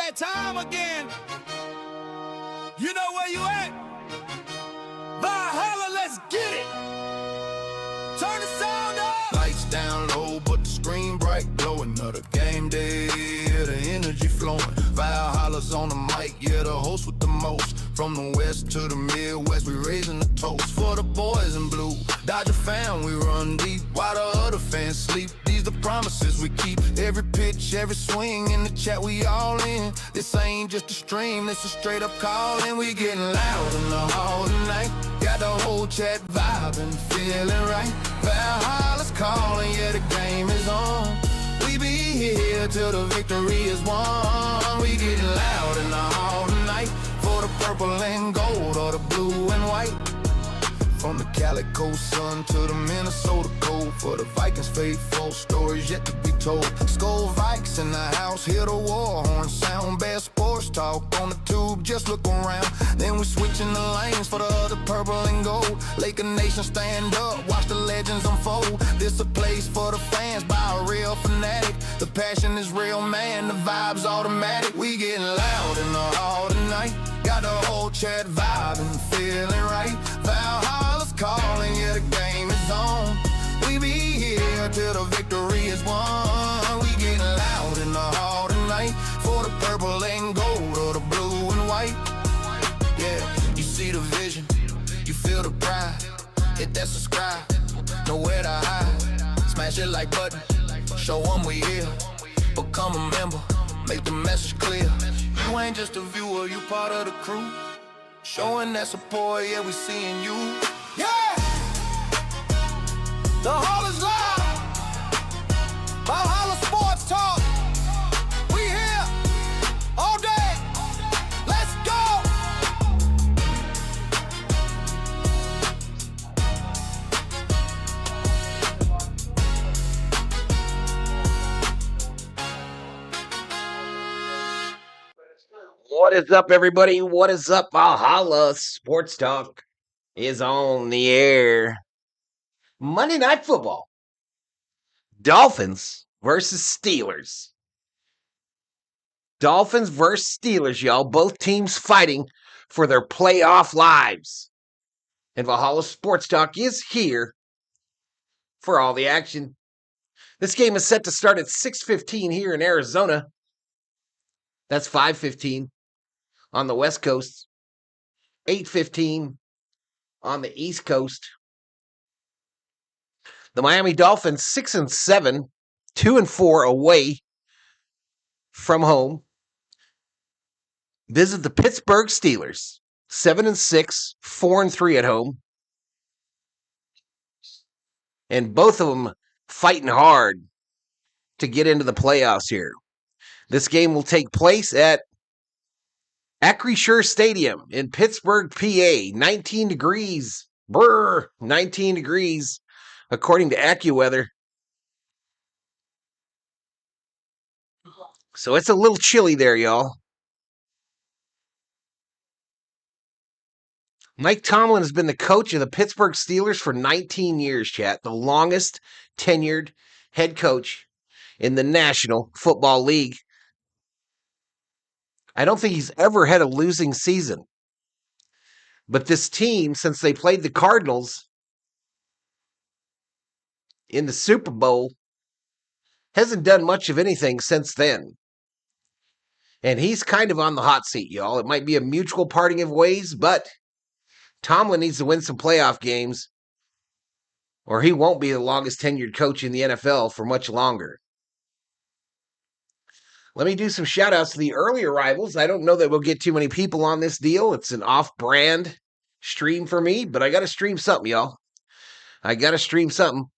that time again. You know where you at? Valhalla, let's get it. Turn the sound up. Lights down low, but the screen bright, glowing. Another game day, yeah, the energy flowing. Valhalla's on the mic, yeah, the host with the most. From the west to the Midwest, we raising the toast for the boys in blue. Dodger fan, we run deep while the other fans sleep. These the promises we keep. Every pitch, every swing in the chat, we all in. This ain't just a stream, this a straight up call, and we getting loud in the hall tonight. Got the whole chat vibing, feeling right. Valhalla's calling, yeah, the game is on. We be here till the victory is won. We getting loud in the hall tonight for the purple and gold or the blue and white. From the Calico sun to the Minnesota cold, for the Vikings faithful, stories yet to be told. Skull Vikes in the house, hear the war horn sound. Best sports talk on the tube, just look around. Then we switching the lanes for the other purple and gold. Laker Nation stand up, watch the legends unfold. This a place for the fans by a real fanatic. The passion is real, man, the vibe's automatic. We getting loud in the hall tonight. Got the whole chat vibing, feeling right. Valhalla's calling, yeah, the game is on. We be here till the victory is won. We getting loud in the hall tonight for the purple and gold or the blue and white. Yeah, you see the vision, you feel the pride. Hit that subscribe, nowhere to hide. Smash it like button, show them we here. Become a member, make the message clear. You ain't just a viewer, you part of the crew. Showing that support, yeah, we seeing you. Yeah! The hall is live. Valhalla Sports Talk. We here all day. Let's go! What is up, everybody? What is up? Valhalla Sports Talk is on the air. Monday Night Football. Dolphins versus Steelers. Dolphins versus Steelers, y'all. Both teams fighting for their playoff lives. And Valhalla Sports Talk is here for all the action. This game is set to start at 6:15 here in Arizona. That's 5:15 on the West Coast, 8:15 on the East Coast. The Miami Dolphins 6-7, 2-4 away from home. Visit the Pittsburgh Steelers, 7-6, 4-3 at home. And both of them fighting hard to get into the playoffs here. This game will take place at Acrisure Stadium in Pittsburgh, PA. 19 degrees. 19 degrees, according to AccuWeather. So it's a little chilly there, y'all. Mike Tomlin has been the coach of the Pittsburgh Steelers for 19 years, chat. The longest tenured head coach in the National Football League. I don't think he's ever had a losing season. But this team, since they played the Cardinals in the Super Bowl, hasn't done much of anything since then. And he's kind of on the hot seat, y'all. It might be a mutual parting of ways, but Tomlin needs to win some playoff games, or he won't be the longest tenured coach in the NFL for much longer. Let me do some shout-outs to the early arrivals. I don't know that we'll get too many people on this deal. It's an off-brand stream for me, but I got to stream something, y'all. I got to stream something.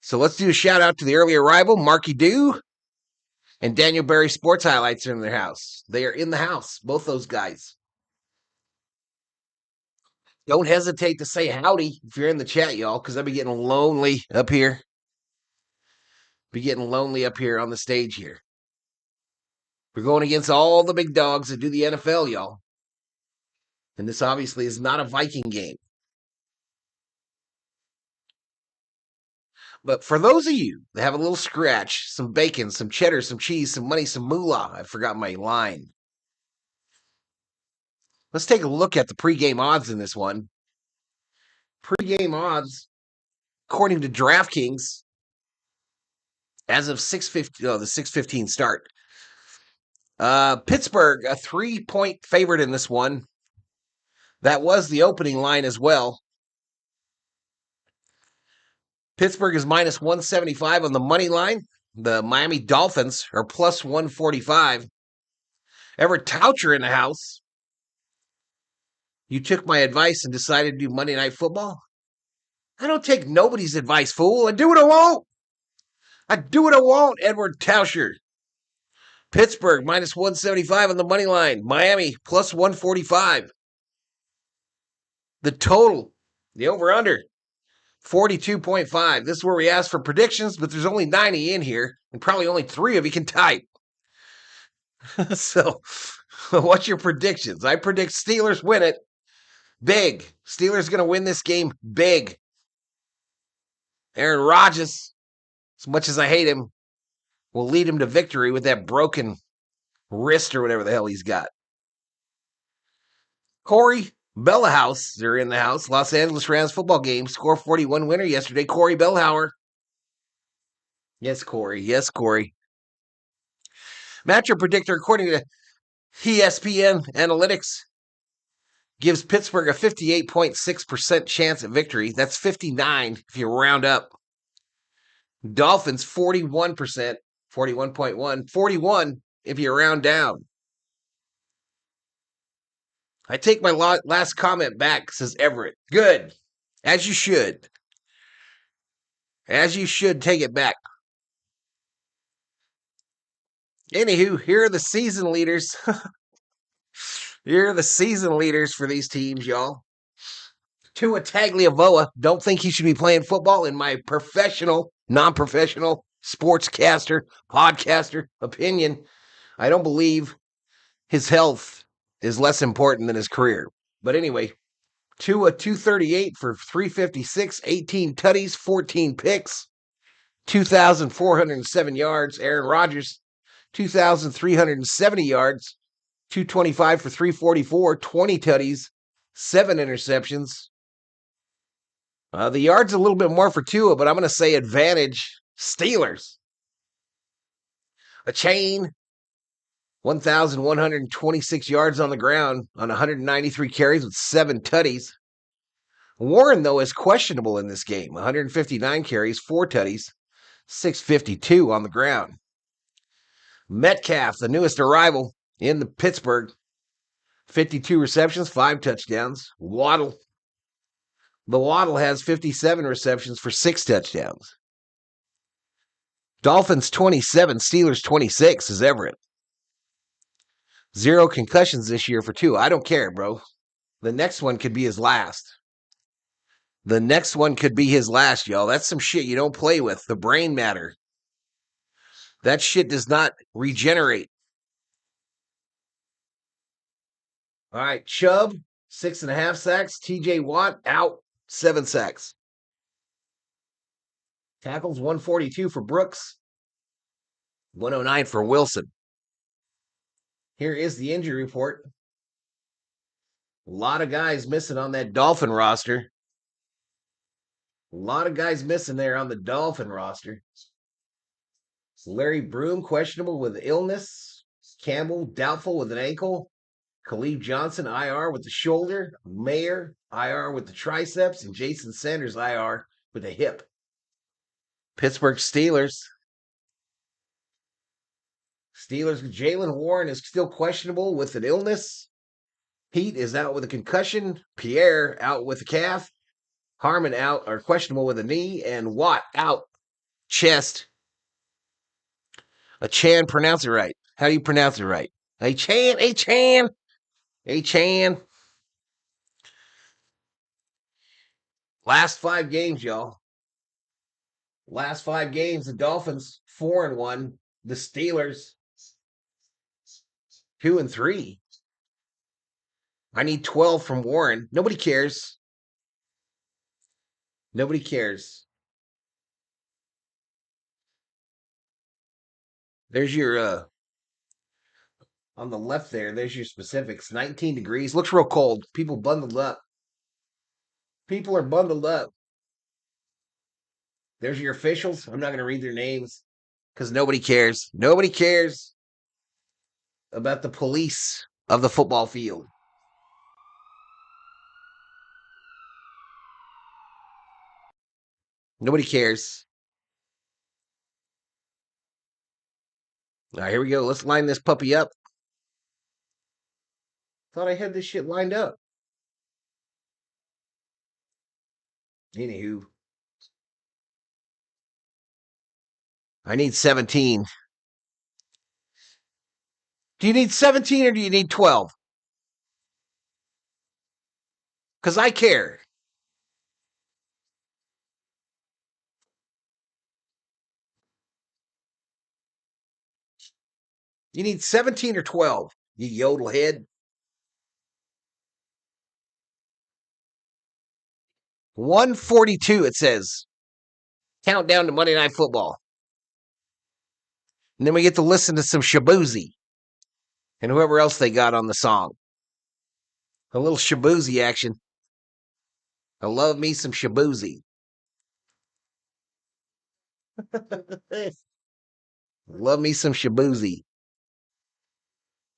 So let's do a shout-out to the early arrival, Marky Dew and Daniel Berry Sports Highlights are in their house. They are in the house, both those guys. Don't hesitate to say howdy if you're in the chat, y'all, because I'll be getting lonely up here. Be getting lonely up here on the stage here. We're going against all the big dogs that do the NFL, y'all. And this obviously is not a Viking game. But for those of you that have a little scratch, some bacon, some cheddar, some cheese, some money, some moolah, I forgot my line. Let's take a look at the pregame odds in this one. Pregame odds, according to DraftKings, as of 6:50, the 6:15 start. Pittsburgh, a 3-point favorite in this one. That was the opening line as well. Pittsburgh is minus 175 on the money line. The Miami Dolphins are plus 145. Everett Toucher in the house. You took my advice and decided to do Monday Night Football? I don't take nobody's advice, fool. I do what I want. I do what I want, Edward Tauscher. Pittsburgh, minus 175 on the money line. Miami, plus 145. The total, the over-under, 42.5. This is where we ask for predictions, but there's only 90 in here, and probably only 3 of you can type. So, what's your predictions? I predict Steelers win it big. Steelers going to win this game big. Aaron Rodgers, as much as I hate him, will lead him to victory with that broken wrist or whatever the hell he's got. Corey Bellahouse, they're in the house. Los Angeles Rams football game. Score 41 winner yesterday. Corey Bellhauer. Yes, Corey. Yes, Corey. Matchup predictor, according to ESPN Analytics, gives Pittsburgh a 58.6% chance at victory. That's 59 if you round up. Dolphins, 41%, 41.1, 41 if you round down. I take my last comment back, says Everett. Good. As you should. As you should take it back. Anywho, here are the season leaders. Here are the season leaders for these teams, y'all. Tua Tagliavoa. Don't think he should be playing football in my professional, non-professional, sportscaster, podcaster opinion. I don't believe his health is less important than his career. But anyway, Tua 238 for 356, 18 tutties, 14 picks, 2,407 yards. Aaron Rodgers, 2,370 yards, 225 for 344, 20 tutties, 7 interceptions. The yards a little bit more for Tua, but I'm going to say advantage Steelers. A chain, 1,126 yards on the ground on 193 carries with 7 tutties. Warren, though, is questionable in this game. 159 carries, 4 tutties, 652 on the ground. Metcalf, the newest arrival in the Pittsburgh, 52 receptions, 5 touchdowns. Waddle. The Waddle has 57 receptions for 6 touchdowns. Dolphins 27, Steelers 26 is Everett. 0 concussions this year for 2. I don't care, bro. The next one could be his last. The next one could be his last, y'all. That's some shit you don't play with. The brain matter. That shit does not regenerate. All right, Chubb, 6.5 sacks. TJ Watt, out, 7 sacks. Tackles, 142 for Brooks, 109 for Wilson. Here is the injury report. A lot of guys missing on that Dolphin roster. A lot of guys missing there on the Dolphin roster. Larry Broom, questionable with illness. Campbell, doubtful with an ankle. Khalid Johnson, IR with the shoulder. Mayer, IR with the triceps. And Jason Sanders, IR with the hip. Pittsburgh Steelers. Jalen Warren is still questionable with an illness. Pete is out with a concussion. Pierre out with a calf. Harmon out or questionable with a knee. And Watt out, chest. Chan, pronounce it right. How do you pronounce it right? Chan. Last 5 games, y'all. Last 5 games, the Dolphins 4-1. The Steelers 2-3. I need 12 from Warren. Nobody cares. Nobody cares. There's your on the left there's your specifics. 19 degrees. Looks real cold. People bundled up. People are bundled up. There's your officials. I'm not going to read their names because nobody cares. Nobody cares about the police of the football field. Nobody cares. All right, here we go. Let's line this puppy up. Thought I had this shit lined up. Anywho, I need 17. Do you need 17 or do you need 12? Because I care. You need 17 or 12, you yodel head. 142, it says. Countdown to Monday Night Football. And then we get to listen to some Shabuzi and whoever else they got on the song. A little Shabuzi action. I love me some Shabuzi. Love me some Shabuzi.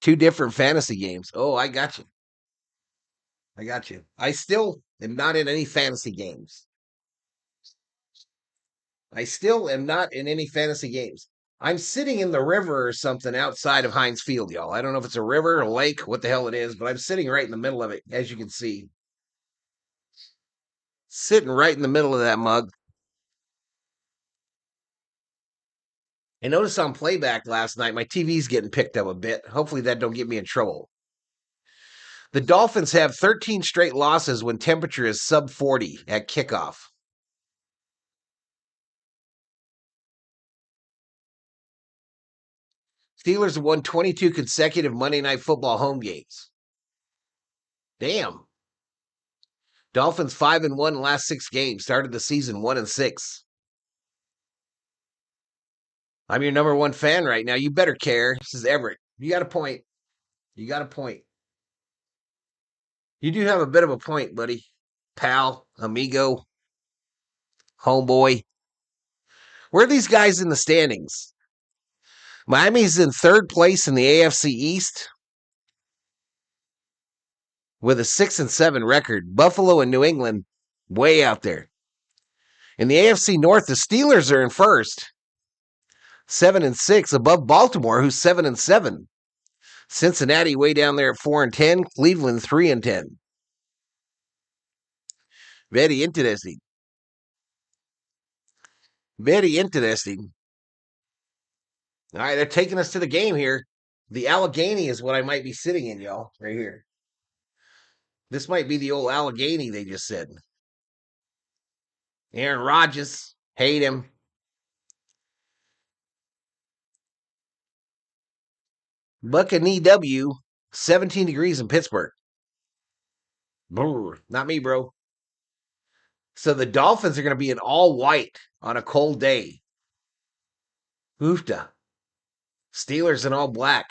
2 different fantasy games. Oh, I got you. I got you. I still am not in any fantasy games. I still am not in any fantasy games. I'm sitting in the river or something outside of Heinz Field, y'all. I don't know if it's a river, a lake, what the hell it is, but I'm sitting right in the middle of it, as you can see. Sitting right in the middle of that mug. I noticed on playback last night, my TV's getting picked up a bit. Hopefully that don't get me in trouble. The Dolphins have 13 straight losses when temperature is sub 40 at kickoff. Steelers have won 22 consecutive Monday Night Football home games. Damn. Dolphins 5-1 in last 6 games. Started the season 1-6. I'm your number 1 fan right now. You better care. This is Everett. You got a point. You got a point. You do have a bit of a point, buddy. Pal, amigo, homeboy. Where are these guys in the standings? Miami's in 3rd place in the AFC East with a 6-7 record. Buffalo and New England way out there. In the AFC North, the Steelers are in 1st. 7-6 above Baltimore, who's 7-7. Cincinnati way down there at 4-10. Cleveland 3-10. Very interesting. Very interesting. All right, they're taking us to the game here. The Allegheny is what I might be sitting in, y'all, right here. This might be the old Allegheny they just said. Aaron Rodgers, hate him. Buccaneers W, 17 degrees in Pittsburgh. Brr, not me, bro. So the Dolphins are going to be in all white on a cold day. Oofta. Steelers in all black.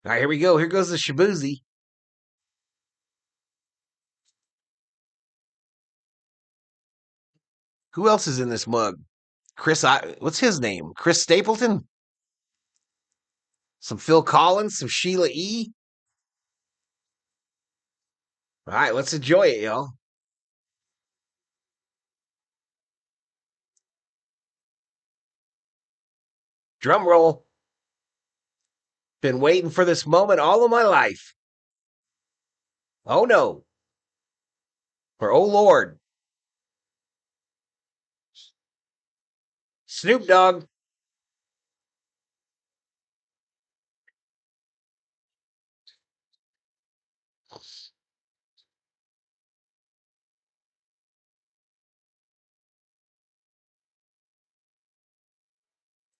All right, here we go. Here goes the Shabuzi. Who else is in this mug? What's his name? Chris Stapleton? Some Phil Collins? Some Sheila E? All right, let's enjoy it, y'all. Drum roll. Been waiting for this moment all of my life. Oh no. Or oh Lord. Snoop Dogg.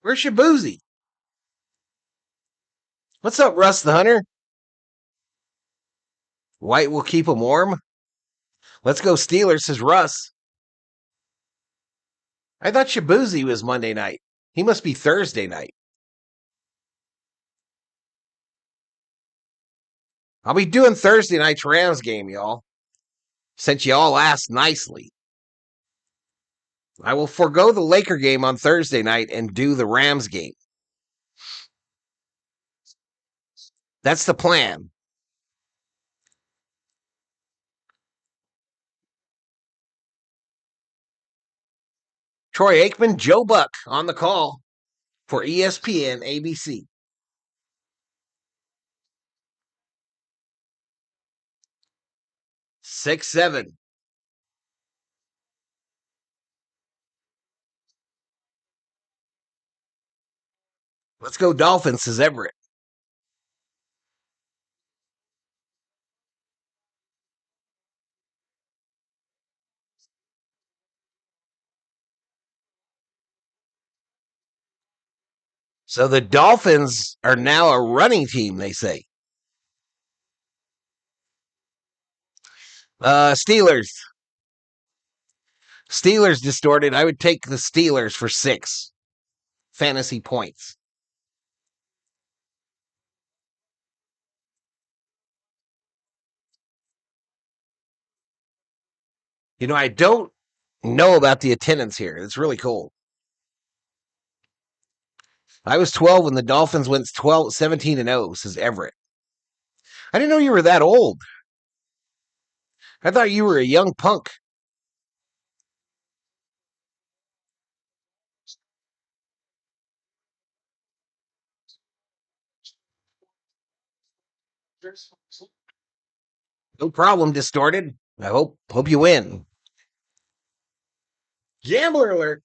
Where's Shabuzi? What's up, Russ the Hunter? White will keep him warm. Let's go Steelers, says Russ. I thought Shabuzi was Monday night. He must be Thursday night. I'll be doing Thursday night's Rams game, y'all. Since y'all asked nicely. I will forego the Laker game on Thursday night and do the Rams game. That's the plan. Troy Aikman, Joe Buck on the call for ESPN ABC. Six, 7. Let's go Dolphins, says Everett. So the Dolphins are now a running team, they say. Steelers. Steelers distorted. I would take the Steelers for 6 fantasy points. You know, I don't know about the attendance here. It's really cold. I was 12 when the Dolphins went 17-0, says Everett. I didn't know you were that old. I thought you were a young punk. No problem, distorted. I hope you win. Gambler alert.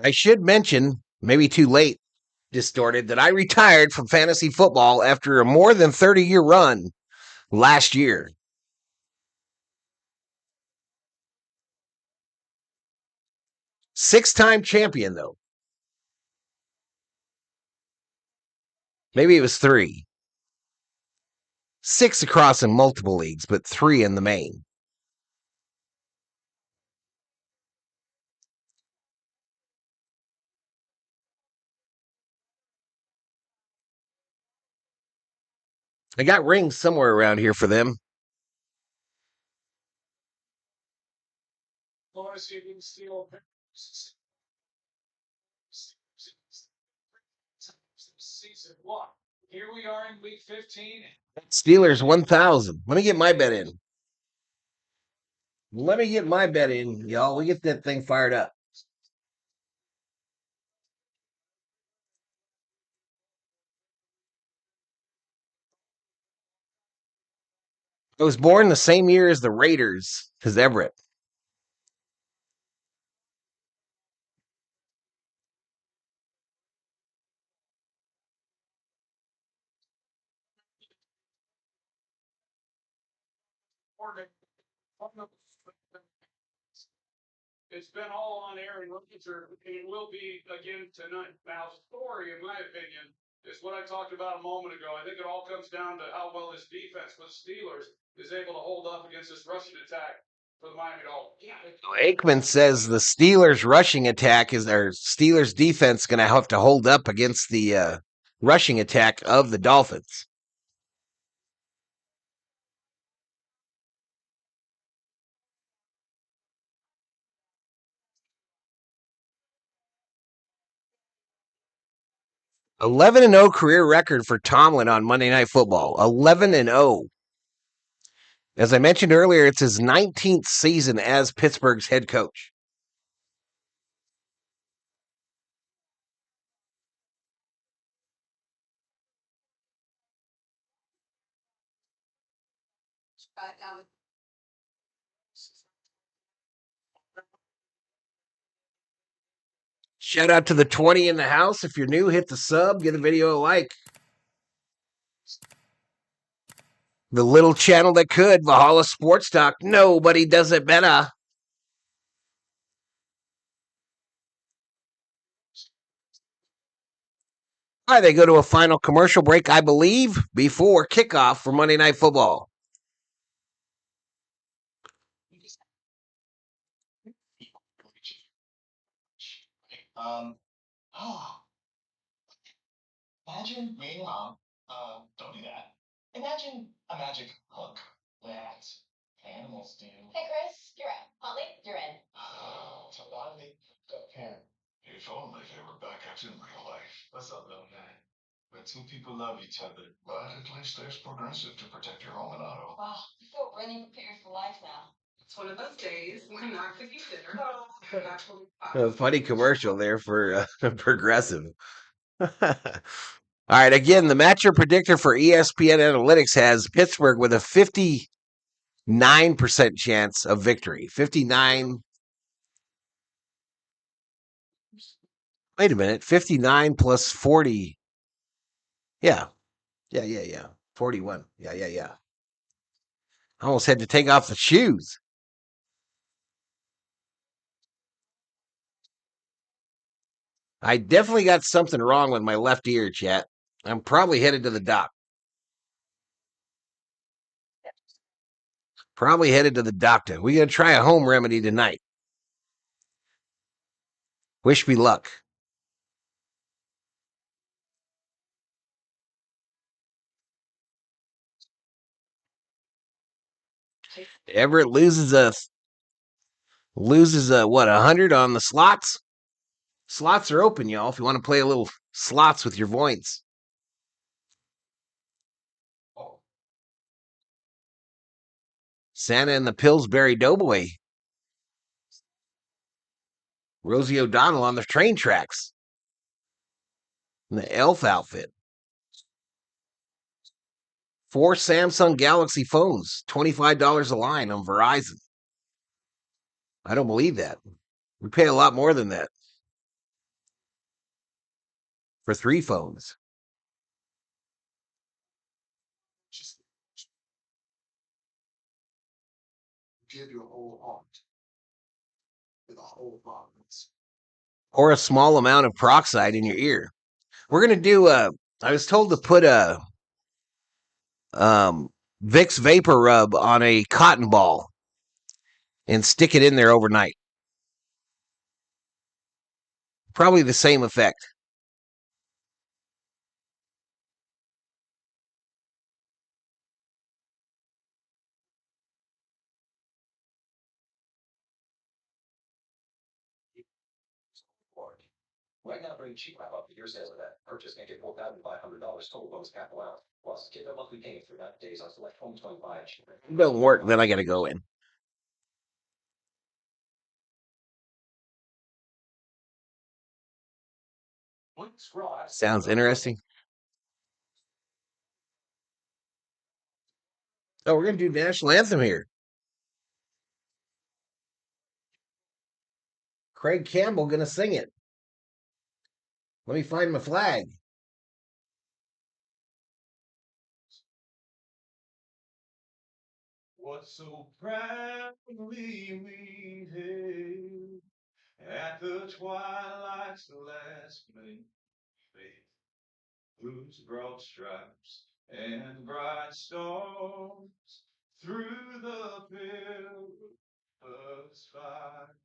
I should mention, maybe too late, distorted, that I retired from fantasy football after a more than 30-year run last year. Six-time champion, though. Maybe it was 3. 6 across in multiple leagues, but 3 in the main. I got rings somewhere around here for them. Here we are in week 15. Steelers 1,000. Let me get my bet in. Y'all. We get that thing fired up. I was born the same year as the Raiders, says Everett. It's been all on air and it will be again tonight. Now, story, in my opinion, is what I talked about a moment ago. I think it all comes down to how well this defense for the Steelers is able to hold up against this rushing attack for the Miami Dolphins. Aikman says the Steelers rushing attack is their Steelers defense going to have to hold up against the rushing attack of the Dolphins. (11-0) career record for Tomlin on Monday Night Football. 11-0. As I mentioned earlier, it's his 19th season as Pittsburgh's head coach. Shout out to the 20 in the house. If you're new, hit the sub, give the video a like. The little channel that could, Valhalla Sports Talk. Nobody does it better. All right, they go to a final commercial break, I believe, before kickoff for Monday Night Football. Imagine me and your mom. Don't do that. Imagine a magic hook that animals do. Hey, Chris, you're out. Holly, you're in. It's a lot of me. Okay. If only they were back out in real life. What's up, little guy? Where two people love each other. But at least there's Progressive to protect your home and auto. Wow, I feel really prepared for life now. It's one of those days when not cooking dinner. A funny commercial there for Progressive. All right, again, the matchup predictor for ESPN Analytics has Pittsburgh with a 59% chance of victory. 59. Wait a minute. 59 plus 40. Yeah. 41. Yeah. I almost had to take off the shoes. I definitely got something wrong with my left ear, chat. I'm probably headed to the doc. Probably headed to the doctor. We're going to try a home remedy tonight. Wish me luck. Everett loses a 100 on the slots. Slots are open, y'all, if you want to play a little slots with your points. Santa and the Pillsbury Doughboy. Rosie O'Donnell on the train tracks. In the elf outfit. 4 Samsung Galaxy phones, $25 a line on Verizon. I don't believe that. We pay a lot more than that for 3 phones. Give your whole heart with a whole province. Or a small amount of peroxide in your ear. We're going to do I was told to put a Vicks Vapor Rub on a cotton ball and stick it in there overnight. Probably the same effect. Right now, during cheap wrap up, the year sales event, purchase can get $4,500 total bonus cap allowance. Plus, get their monthly payment through 90 days on select home 25. It don't work, then I got to go in. Sounds interesting. Oh, we're going to do national anthem here. Craig Campbell going to sing it. Let me find my flag. What so proudly we hailed at the twilight's last gleam, faith, whose broad stripes and bright stars through the perilous fight,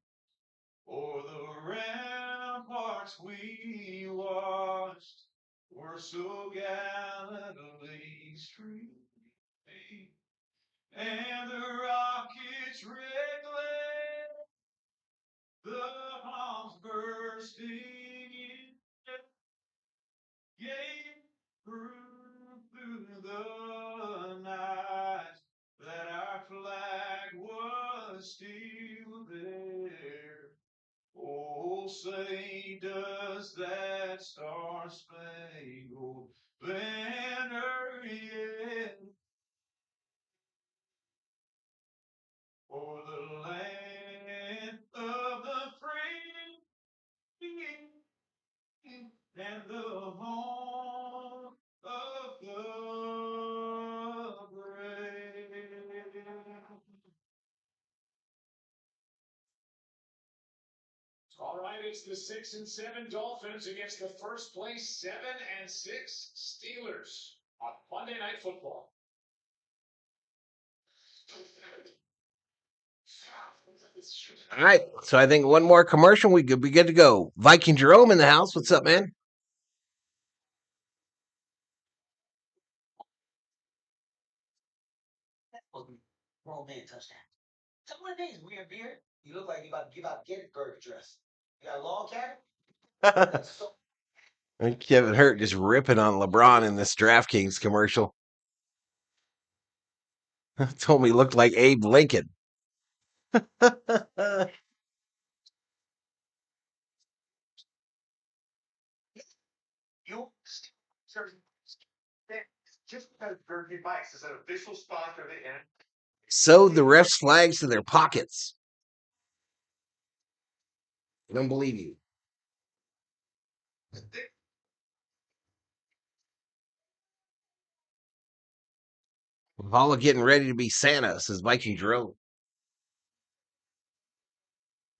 o'er the ramparts we watched were so gallantly streaming, and the rockets red glare, the bombs bursting in, gave proof through the night that our flag was still there. Oh, say does that star-spangled banner yet for the land of the free and the home of the brave. All right, it's the 6 and 7 Dolphins against the first place 7 and 6 Steelers on Monday Night Football. All right, so I think one more commercial, we could be good to go. Viking Jerome in the house. What's up, man? Wrong man touchdown. Tell me what it is, weird beard. You look like you about to give out Gettysburg Address. You got a log cabin? That's so And Kevin Hurt just ripping on LeBron in this DraftKings commercial. Told me he looked like Abe Lincoln. You just because Burger Bikes is an official sponsor of the NFL. Sewed the refs' flags to their pockets. I don't believe you. Valhalla getting ready to be Santa, says Viking Jerome.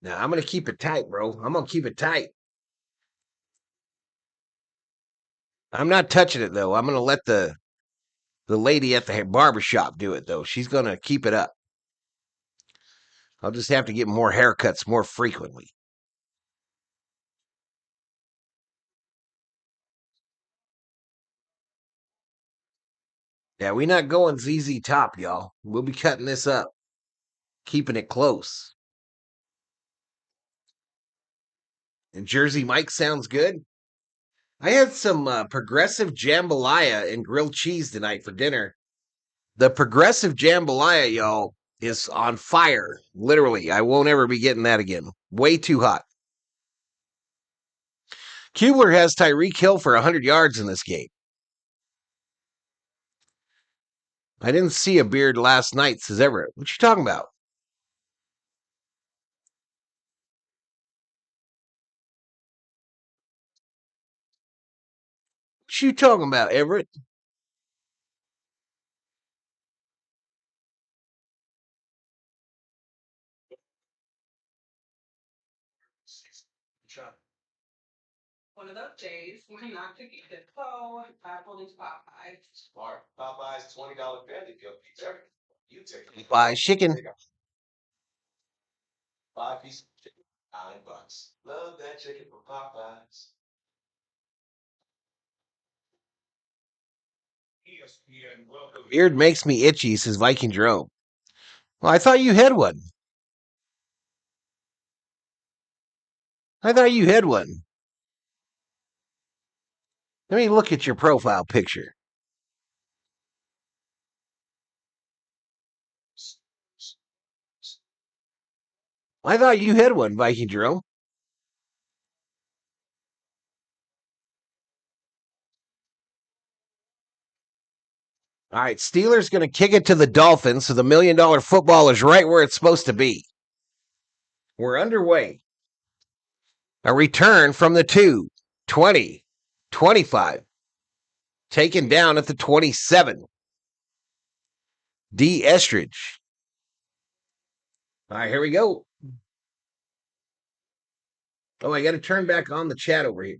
Now, I'm going to keep it tight, bro. I'm going to keep it tight. I'm not touching it, though. I'm going to let the lady at the barbershop do it, though. She's going to keep it up. I'll just have to get more haircuts more frequently. Yeah, we're not going ZZ Top, y'all. We'll be cutting this up, keeping it close. And Jersey Mike sounds good. I had some progressive jambalaya and grilled cheese tonight for dinner. The progressive jambalaya, y'all, is on fire. Literally, I won't ever be getting that again. Way too hot. Kubler has Tyreek Hill for 100 yards in this game. I didn't see a beard last night, says Everett. What you talking about? What you talking about, Everett? One of those days when not to eat it. So I pulled into Popeyes. smart. Popeye's $20 value deal beats everything. You take it. Popeyes chicken. 5 pieces of chicken, $9. Love that chicken from Popeyes. ESPN welcome. Beard makes me itchy, says Viking Jerome. Well, I thought you had one. I thought you had one. Let me look at your profile picture. I thought you had one, Viking Jerome. All right, Steelers going to kick it to the Dolphins, so the $1 million football is right where it's supposed to be. We're underway. A return from the 2, 20, 25. Taken down at the 27. D. Estridge. All right, here we go. Oh, I got to turn back on the chat over here.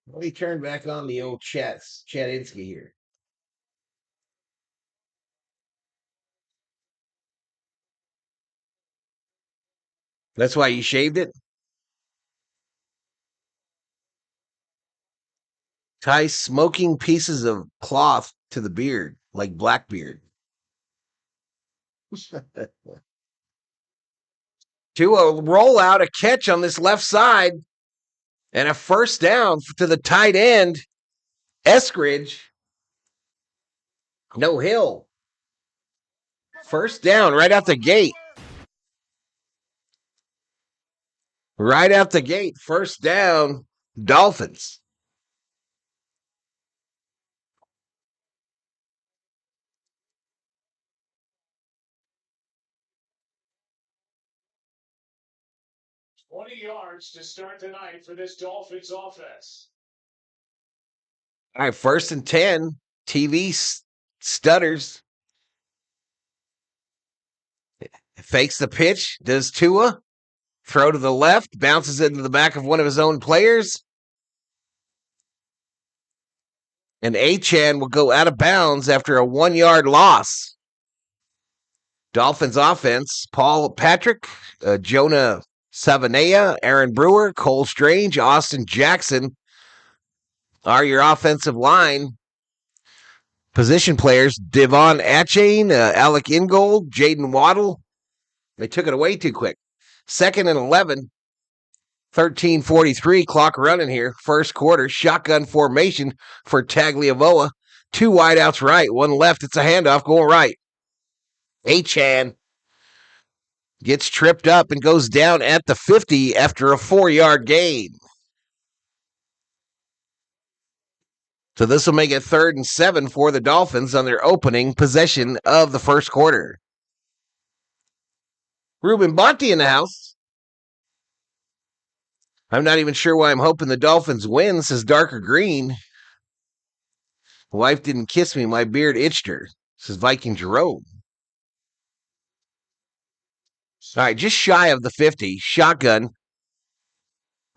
Let me turn back on the old Chatinsky here. That's why you shaved it? Tie smoking pieces of cloth to the beard, like Blackbeard. To a rollout, a catch on this left side, and a first down to the tight end, Eskridge. No Hill. First down right out the gate. Right out the gate. First down, Dolphins. $20 to start tonight for this Dolphins offense. All right, 1st and 10. TV stutters. Fakes the pitch. Does Tua. Throw to the left. Bounces into the back of one of his own players. And Achane will go out of bounds after a 1-yard loss. Dolphins offense, Paul Patrick, Jonah Savanea, Aaron Brewer, Cole Strange, Austin Jackson are your offensive line. Position players, Devon Achane, Alec Ingold, Jaden Waddle. They took it away too quick. 2nd and 11, 13:43, clock running here. First quarter, shotgun formation for Tagliavoa. 2 wideouts right, 1 left. It's a handoff going right. Achane gets tripped up and goes down at the 50 after a 4-yard gain. So this will make it 3rd and 7 for the Dolphins on their opening possession of the first quarter. Ruben Bonte in the house. I'm not even sure why I'm hoping the Dolphins win, says Darker Green. Wife didn't kiss me, my beard itched her, says Viking Jerome. All right, just shy of the 50. Shotgun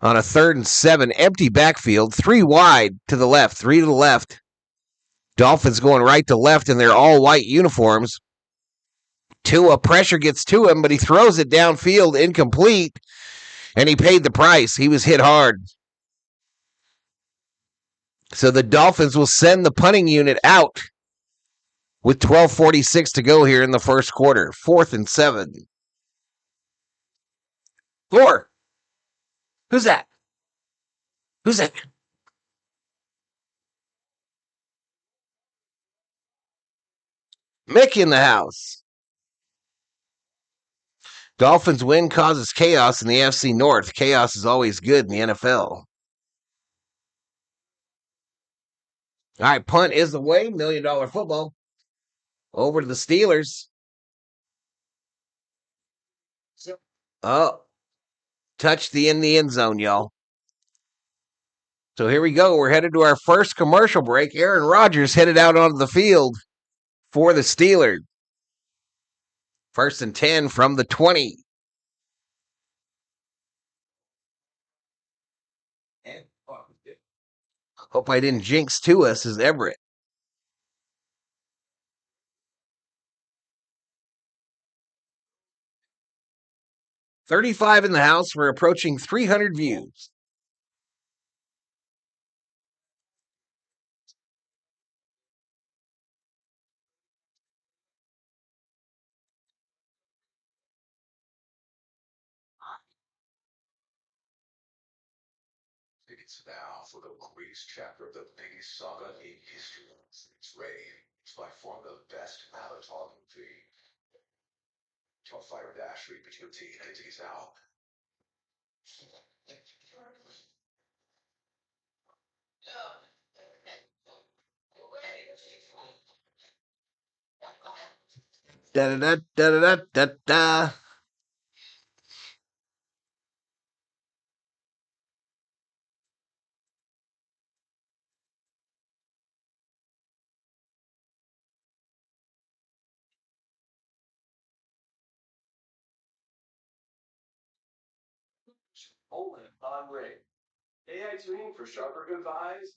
on a 3rd and 7. Empty backfield. 3 wide to the left. 3 to the left. Dolphins going right to left in their all-white uniforms. Tua, pressure gets to him, but he throws it downfield incomplete, and he paid the price. He was hit hard. So the Dolphins will send the punting unit out with 12:46 to go here in the first quarter. 4th and 7. Floor. Who's that? Who's that? Mick in the house. Dolphins win causes chaos in the FC North. Chaos is always good in the NFL. All right, punt is away. $1 million football. Over to the Steelers. Oh, touched in the end zone, y'all. So here we go. We're headed to our first commercial break. Aaron Rodgers headed out onto the field for the Steelers. 1st and 10 from the 20. Hope I didn't jinx to us, says Everett. $35 in the house. We're approaching 300 views. It's now for the greatest chapter of the biggest saga in history. It's Ray. It's by far the best Avatar movie. Tell Fire Dash, read between entities now. Da da da da da da da. Only on Ring. AI tuning for sharper goodbyes,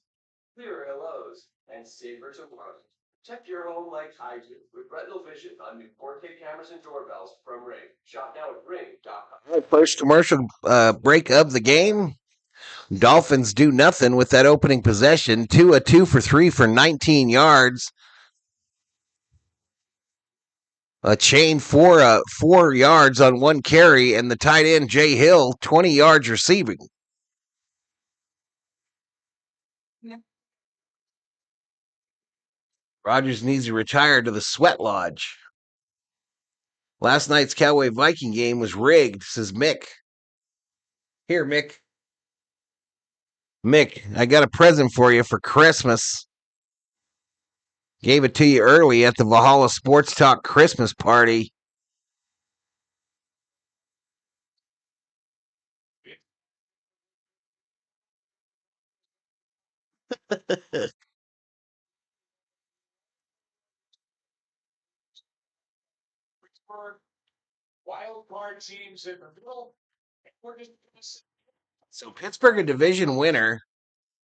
clearer hellos, and safer tomorrows. Protect your home like I do with retinal vision on new 4K cameras and doorbells from Ring. Shop now at ring.com. First commercial break of the game. Dolphins do nothing with that opening possession. 2 for 3 for 19 yards. A chain 4 yards on 1 carry, and the tight end, Jay Hill, 20 yards receiving. Yeah. Rodgers needs to retire to the sweat lodge. Last night's Cowboy Viking game was rigged, says Mick. Here, Mick. Mick, I got a present for you for Christmas. Gave it to you early at the Valhalla Sports Talk Christmas party. card teams in the middle. We're just So Pittsburgh, a division winner.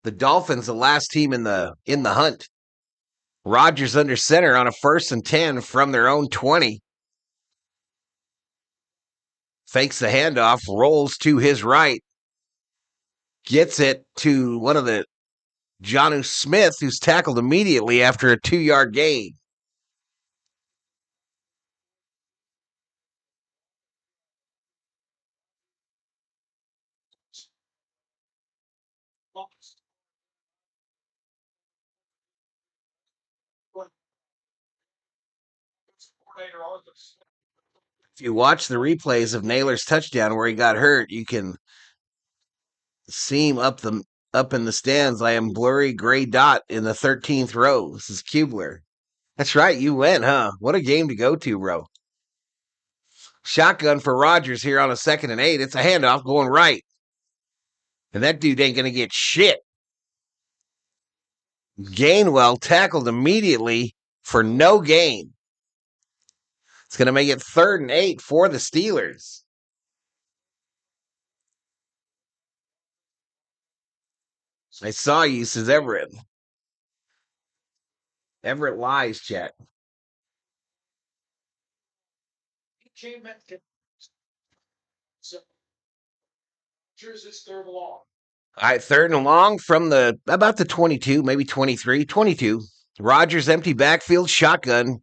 The Dolphins, the last team in the hunt. Rodgers under center on a 1st and 10 from their own 20. Fakes the handoff, rolls to his right. Gets it to one of the Jonnu Smith, who's tackled immediately after a 2-yard gain. lost. If you watch the replays of Naylor's touchdown where he got hurt, you can see him up in the stands. I am blurry gray dot in the 13th row. This is Kubler. That's right, you went, huh? What a game to go to, bro. Shotgun for Rodgers here on a 2nd and 8. It's a handoff going right. And that dude ain't going to get shit. Gainwell tackled immediately for no gain. It's going to make it 3rd and 8 for the Steelers. I saw you, says Everett. Everett lies, chat. So, here's his 3rd long. All right, 3rd and long from about the 22, maybe 23, 22. Rodgers empty backfield, shotgun.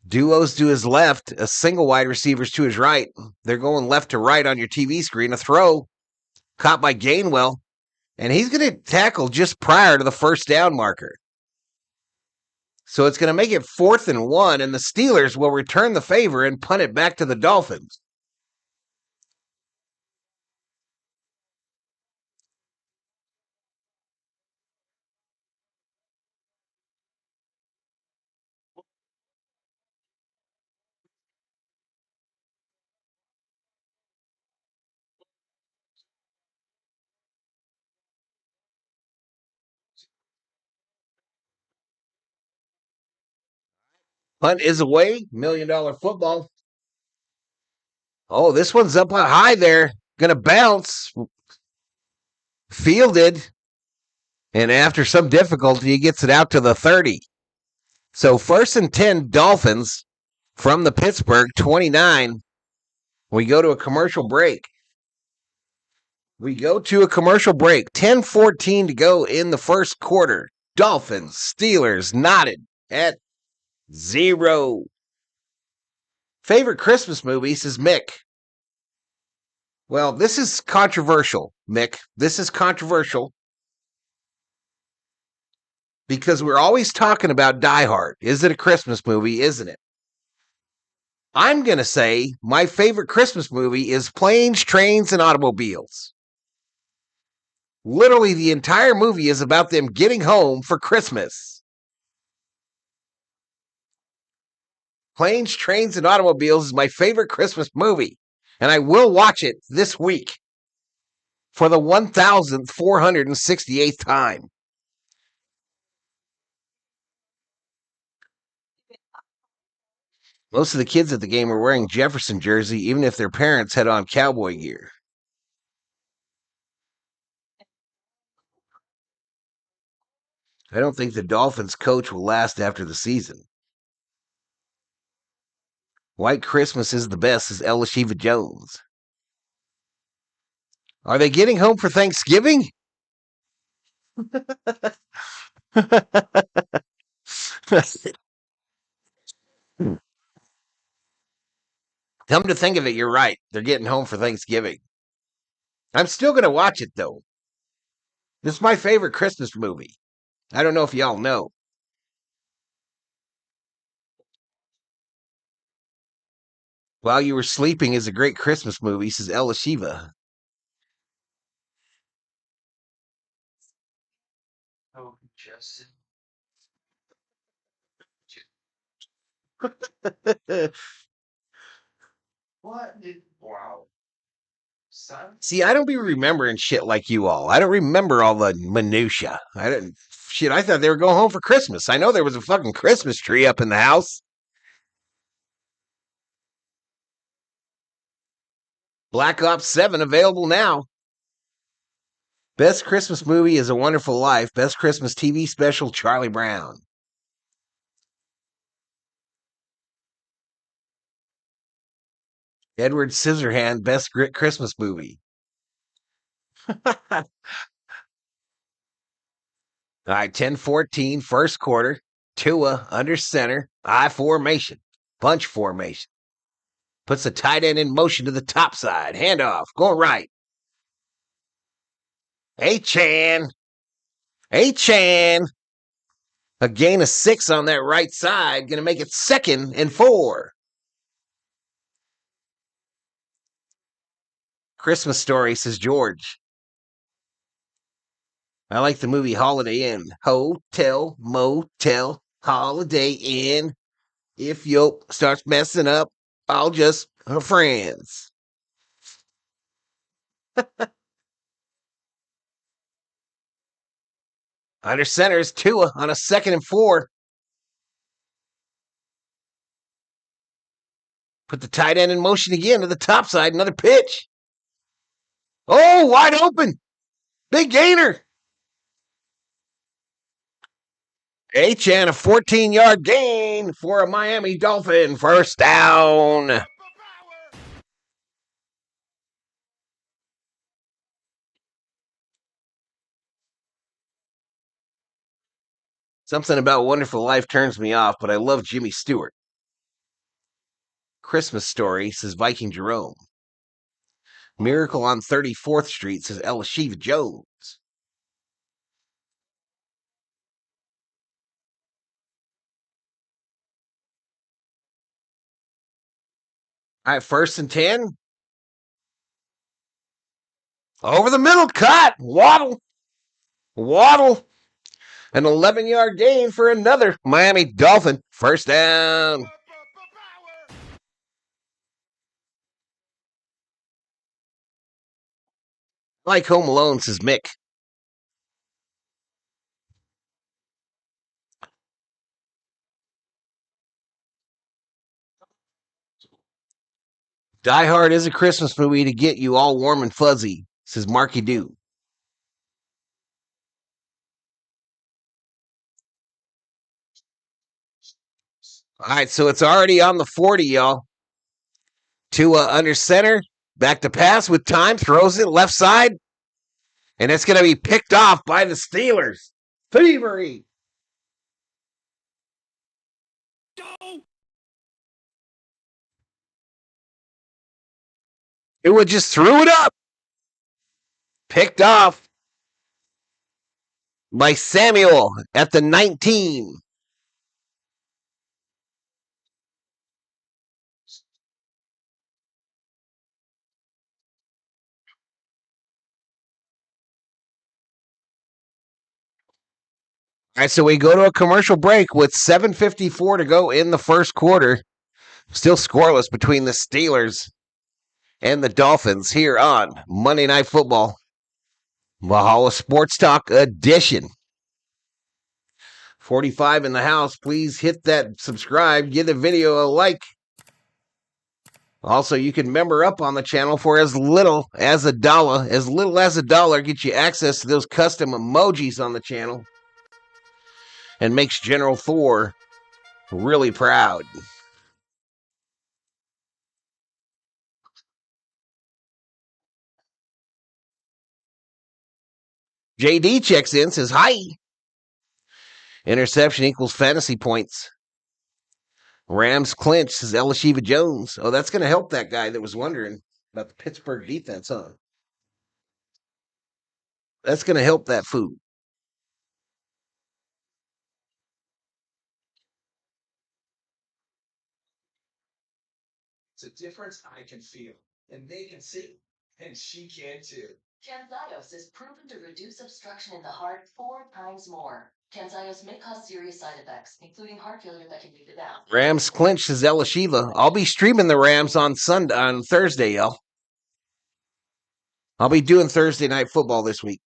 Duos to his left, a single wide receivers to his right. They're going left to right on your TV screen. A throw caught by Gainwell, and he's going to tackle just prior to the 1st down marker. So it's going to make it 4th and 1, and the Steelers will return the favor and punt it back to the Dolphins. Punt is away. $1 million football. Oh, this one's up high there. Going to bounce. Fielded. And after some difficulty, he gets it out to the 30. So 1st and 10 Dolphins from the Pittsburgh 29. We go to a commercial break. 10-14 to go in the 1st quarter. Dolphins, Steelers knotted at 0. Favorite Christmas movie, says Mick. Well, this is controversial, Mick. This is controversial because we're always talking about Die Hard. Is it a Christmas movie? Isn't it? I'm going to say my favorite Christmas movie is Planes, Trains, and Automobiles. Literally, the entire movie is about them getting home for Christmas. Planes, Trains, and Automobiles is my favorite Christmas movie, and I will watch it this week for the 1,468th time. Most of the kids at the game were wearing Jefferson jersey, even if their parents had on cowboy gear. I don't think the Dolphins coach will last after the season. White Christmas is the best, says Elishiva Jones. Are they getting home for Thanksgiving? Come to think of it, you're right. They're getting home for Thanksgiving. I'm still going to watch it, though. This is my favorite Christmas movie. I don't know if y'all know. While You Were Sleeping is a great Christmas movie, says Elishiva. Oh, Justin. What? Wow. Son? See, I don't be remembering shit like you all. I don't remember all the minutia. I thought they were going home for Christmas. I know there was a fucking Christmas tree up in the house. Black Ops 7 available now. Best Christmas movie is A Wonderful Life. Best Christmas TV special, Charlie Brown. Edward Scissorhand, Best Christmas movie. All right, 10-14, first quarter. Tua under center, I formation, bunch formation. Puts the tight end in motion to the top side. Handoff, going right. A-Chan. A-Chan. A gain of 6 on that right side. Going to make it 2nd and 4. Christmas Story, says George. I like the movie Holiday Inn. Hotel, motel, Holiday Inn. If Yo starts messing up, I'll just her friends. Under center is Tua on a 2nd and 4. Put the tight end in motion again to the top side. Another pitch. Oh, wide open. Big gainer. A-Chan, a 14-yard gain for a Miami Dolphin. First down. Something about Wonderful Life turns me off, but I love Jimmy Stewart. Christmas Story, says Viking Jerome. Miracle on 34th Street, says Elishiva Jones. All right, 1st and 10. Over the middle, cut. Waddle. An 11-yard gain for another Miami Dolphin. First down. Like Home Alone, says Mick. Die Hard is a Christmas movie to get you all warm and fuzzy, says Marky Doo. All right, so it's already on the 40, y'all. Tua under center, back to pass with time, throws it left side, and it's going to be picked off by the Steelers. Thievery. Tua just threw it up. Picked off by Samuel at the 19. All right, so we go to a commercial break with 7:54 to go in the first quarter. Still scoreless between the Steelers and the Dolphins here on Monday Night Football. Valhalla Sports Talk edition. 45 in the house. Please hit that subscribe. Give the video a like. Also, you can member up on the channel for as little as $1. As little as $1 gets you access to those custom emojis on the channel and makes General Thor really proud. JD checks in, says hi. Interception equals fantasy points. Rams clinch, says Elishiva Jones. Oh, that's going to help that guy that was wondering about the Pittsburgh defense, huh? That's going to help that food. It's a difference I can feel, and they can see, and she can too. Camzyos is proven to reduce obstruction in the heart 4 times more. Camzyos may cause serious side effects, including heart failure that can lead to death. Rams clinch, says Elishiva. I'll be streaming the Rams on Thursday, y'all. I'll be doing Thursday night football this week.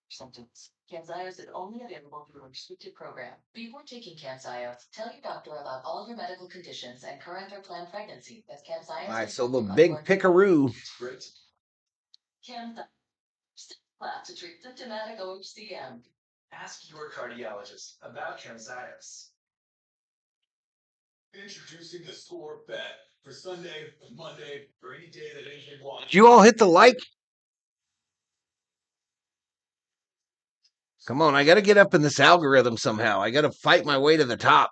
Sentence. Camzyos is only available through a restricted program. Before taking Camzyos, tell your doctor about all your medical conditions and current or planned pregnancy, as Camzyos All right, is so the on big board. pickaroo. Camzyos. Class to treat symptomatic OHCM. Ask your cardiologist about Camzyos. Introducing the Score Bet for Sunday, Monday, or any day that anyone wants. Did you all hit the like? Come on, I got to get up in this algorithm somehow. I got to fight my way to the top.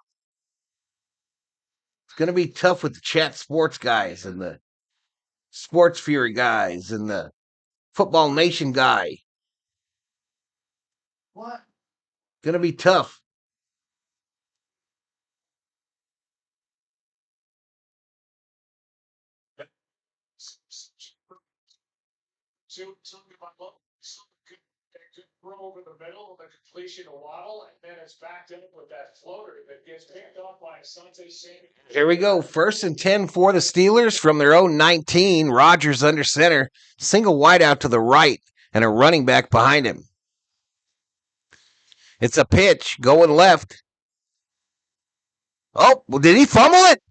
It's going to be tough with the chat sports guys and the Sports Fury guys and the Football Nation guy. What? Going to be tough. Good throw over the middle, the completion to Waddle, and then it's backed up with that floater that gets picked off by Asante Samuel. Here we go. 1st and 10 for the Steelers from their own 19. Rodgers under center. Single wide out to the right and a running back behind him. It's a pitch going left. Oh, well, did he fumble it?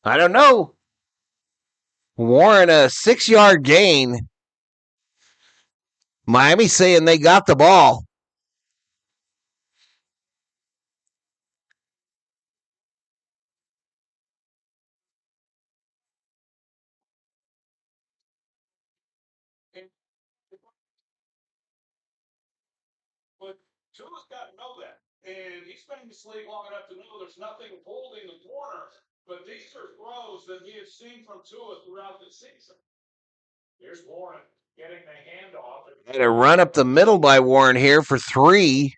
I don't know. Warren, a 6-yard gain. Miami saying they got the ball. But Tua's got to know that. And he's been in this league long enough to know there's nothing holding the corner. But these are throws that we have seen from Tua throughout the season. Here's Warren getting the handoff. And a run up the middle by Warren here for 3.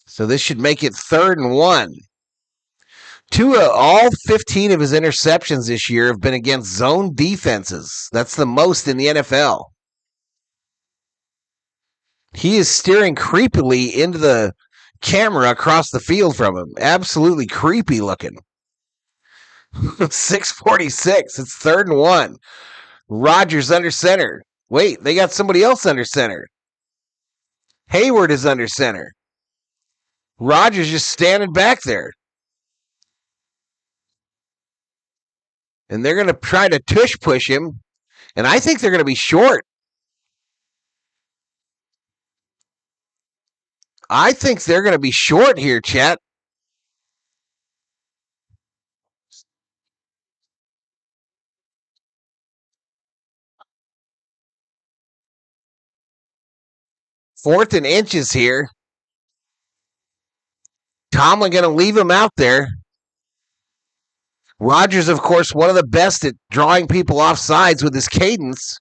So this should make it 3rd and 1. Tua, all 15 of his interceptions this year have been against zone defenses. That's the most in the NFL. He is steering creepily into the camera across the field from him. Absolutely creepy looking. 6:46. It's 3rd and 1. Rodgers under center. Wait, they got somebody else under center. Hayward is under center. Rodgers just standing back there. And they're going to try to tush push him. And I think they're going to be short. I think they're going to be short here, chat. Fourth and inches here. Tomlin going to leave him out there. Rodgers, of course, one of the best at drawing people off sides with his cadence.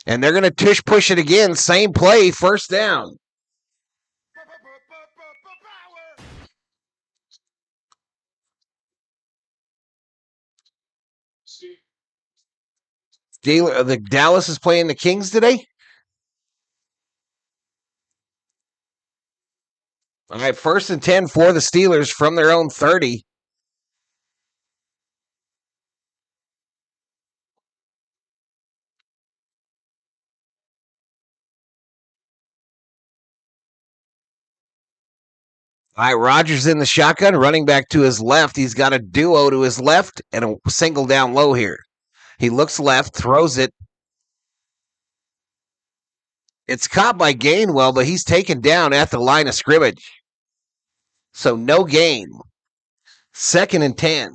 And they're going to tush push it again. Same play, 1st down. The Dallas is playing the Kings today? All right, 1st and 10 for the Steelers from their own 30. All right, Rodgers in the shotgun, running back to his left. He's got a duo to his left and a single down low here. He looks left, throws it. It's caught by Gainwell, but he's taken down at the line of scrimmage. So no gain. 2nd and 10.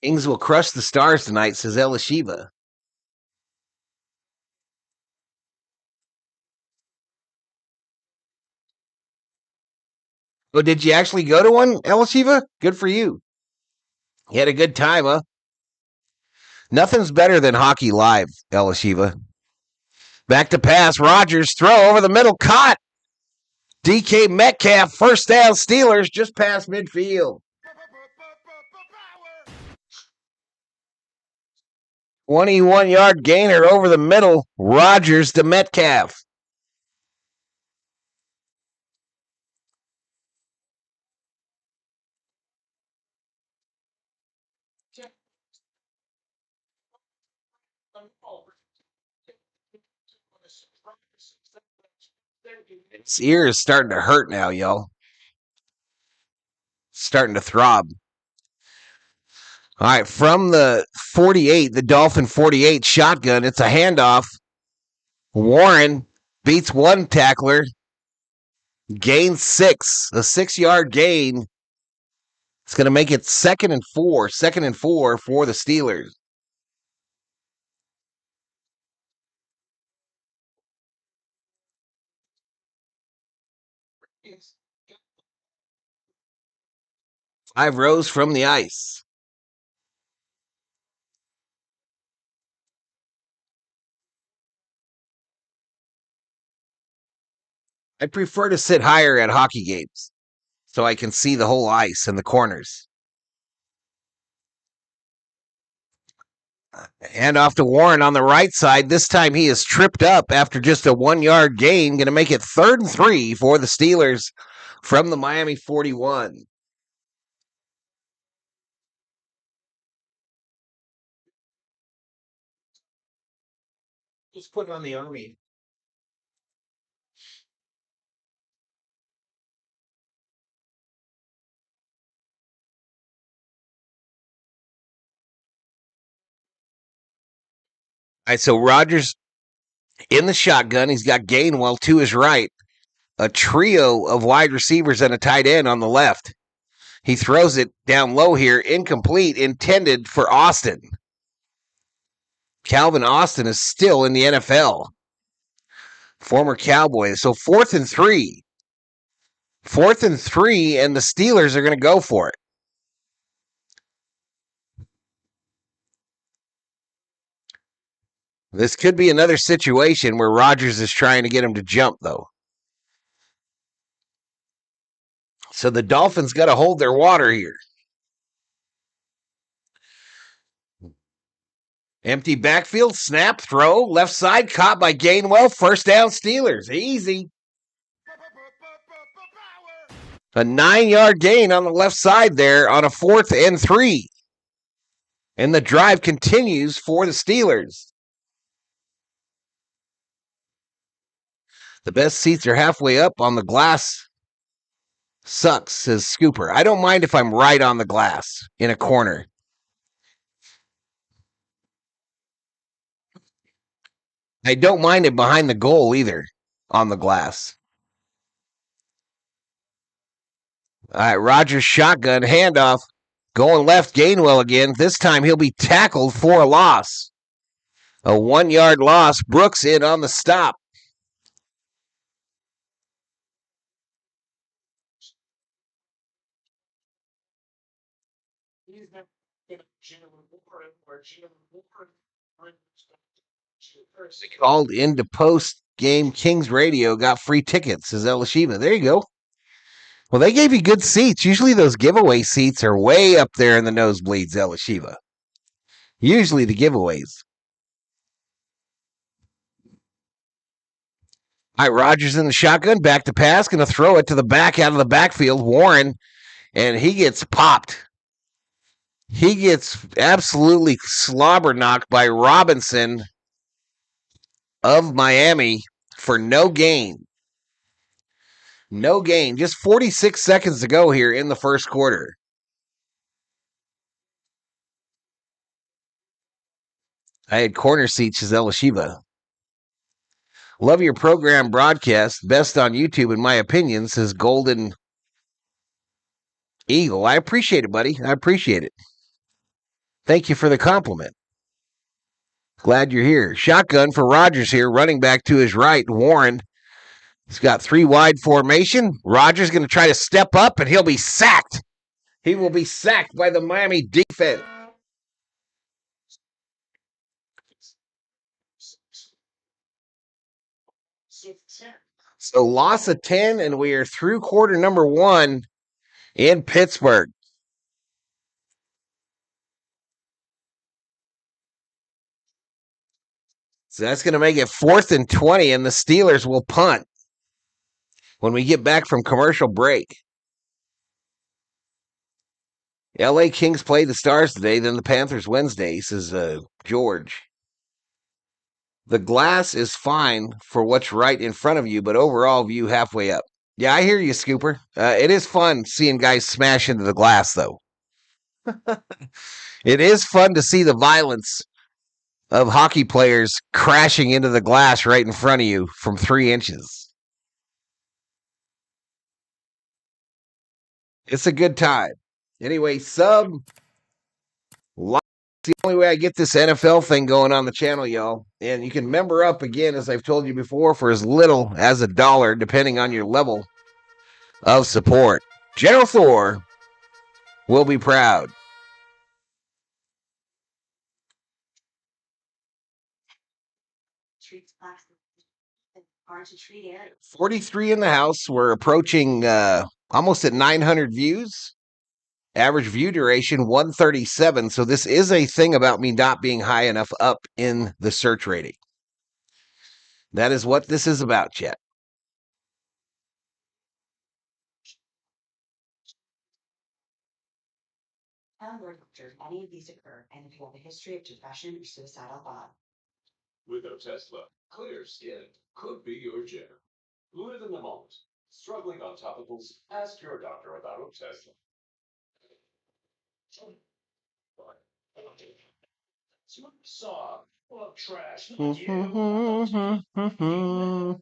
Kings will crush the Stars tonight, says Elishiva. Oh, did you actually go to one, Elishiva? Good for you. You had a good time, huh? Nothing's better than hockey live, Elishiva. Back to pass. Rodgers, throw over the middle, caught. DK Metcalf, 1st down, Steelers, just past midfield. 21-yard gainer over the middle. Rodgers to Metcalf. His ear is starting to hurt now, y'all. Starting to throb. All right, from the 48, the Dolphin 48 shotgun, it's a handoff. Warren beats one tackler, gains 6, a 6-yard gain. It's going to make it 2nd and 4 for the Steelers. Five rows from the ice. I prefer to sit higher at hockey games so I can see the whole ice and the corners. Hand off to Warren on the right side. This time he is tripped up after just a 1-yard gain. Going to make it 3rd and 3 for the Steelers from the Miami 41. Just put it on the Army. All right, so Rodgers in the shotgun. He's got Gainwell to his right. A trio of wide receivers and a tight end on the left. He throws it down low here, incomplete, intended for Austin. Calvin Austin is still in the NFL. Former Cowboy. So 4th and 3. 4th and 3, and the Steelers are going to go for it. This could be another situation where Rodgers is trying to get him to jump, though. So the Dolphins got to hold their water here. Empty backfield, snap, throw, left side, caught by Gainwell. 1st down, Steelers. Easy. A 9-yard gain on the left side there on a 4th and 3. And the drive continues for the Steelers. The best seats are halfway up on the glass. Sucks, says Scooper. I don't mind if I'm right on the glass in a corner. I don't mind it behind the goal either on the glass. All right, Rodgers shotgun, handoff. Going left, Gainwell again. This time he'll be tackled for a loss. A 1-yard loss. Brooks in on the stop. They called into post-game Kings Radio, got free tickets, says Elishiva. There you go. Well, they gave you good seats. Usually those giveaway seats are way up there in the nosebleeds, Elishiva. Usually the giveaways. All right, Rodgers in the shotgun, back to pass, going to throw it to the back out of the backfield. Warren, and he gets popped. He gets absolutely slobber knocked by Robinson of Miami for no gain. No gain. Just 46 seconds to go here in the first quarter. I had corner seats as Elishiva. Love your program broadcast. Best on YouTube, in my opinion, says Golden Eagle. I appreciate it, buddy. I appreciate it. Thank you for the compliment. Glad you're here. Shotgun for Rodgers here, running back to his right. Warren. He's got 3 wide formation. Rodgers going to try to step up, and he'll be sacked. He will be sacked by the Miami defense. So loss of 10, and we are through quarter number 1 in Pittsburgh. So that's going to make it 4th and 20, and the Steelers will punt when we get back from commercial break. LA Kings play the Stars today, then the Panthers Wednesday, says George. The glass is fine for what's right in front of you, but overall view halfway up. Yeah, I hear you, Scooper. It is fun seeing guys smash into the glass, though. It is fun to see the violence of hockey players crashing into the glass right in front of you from 3 inches. It's a good time. Anyway, sub. It's the only way I get this NFL thing going on the channel, y'all. And you can member up again, as I've told you before, for as little as $1, depending on your level of support. General Thor will be proud. Hard to treat it. 43 in the house. We're approaching almost at 900 views. Average view duration 137. So this is a thing about me not being high enough up in the search rating. That is what this is about, chat. Any of these occur, and if you have a history of depression or suicidal thought. With Otesla, clear skin could be your jam. Live in the moment. Struggling on topicals? Ask your doctor about Otesla. Saw. Well, trash. Not you.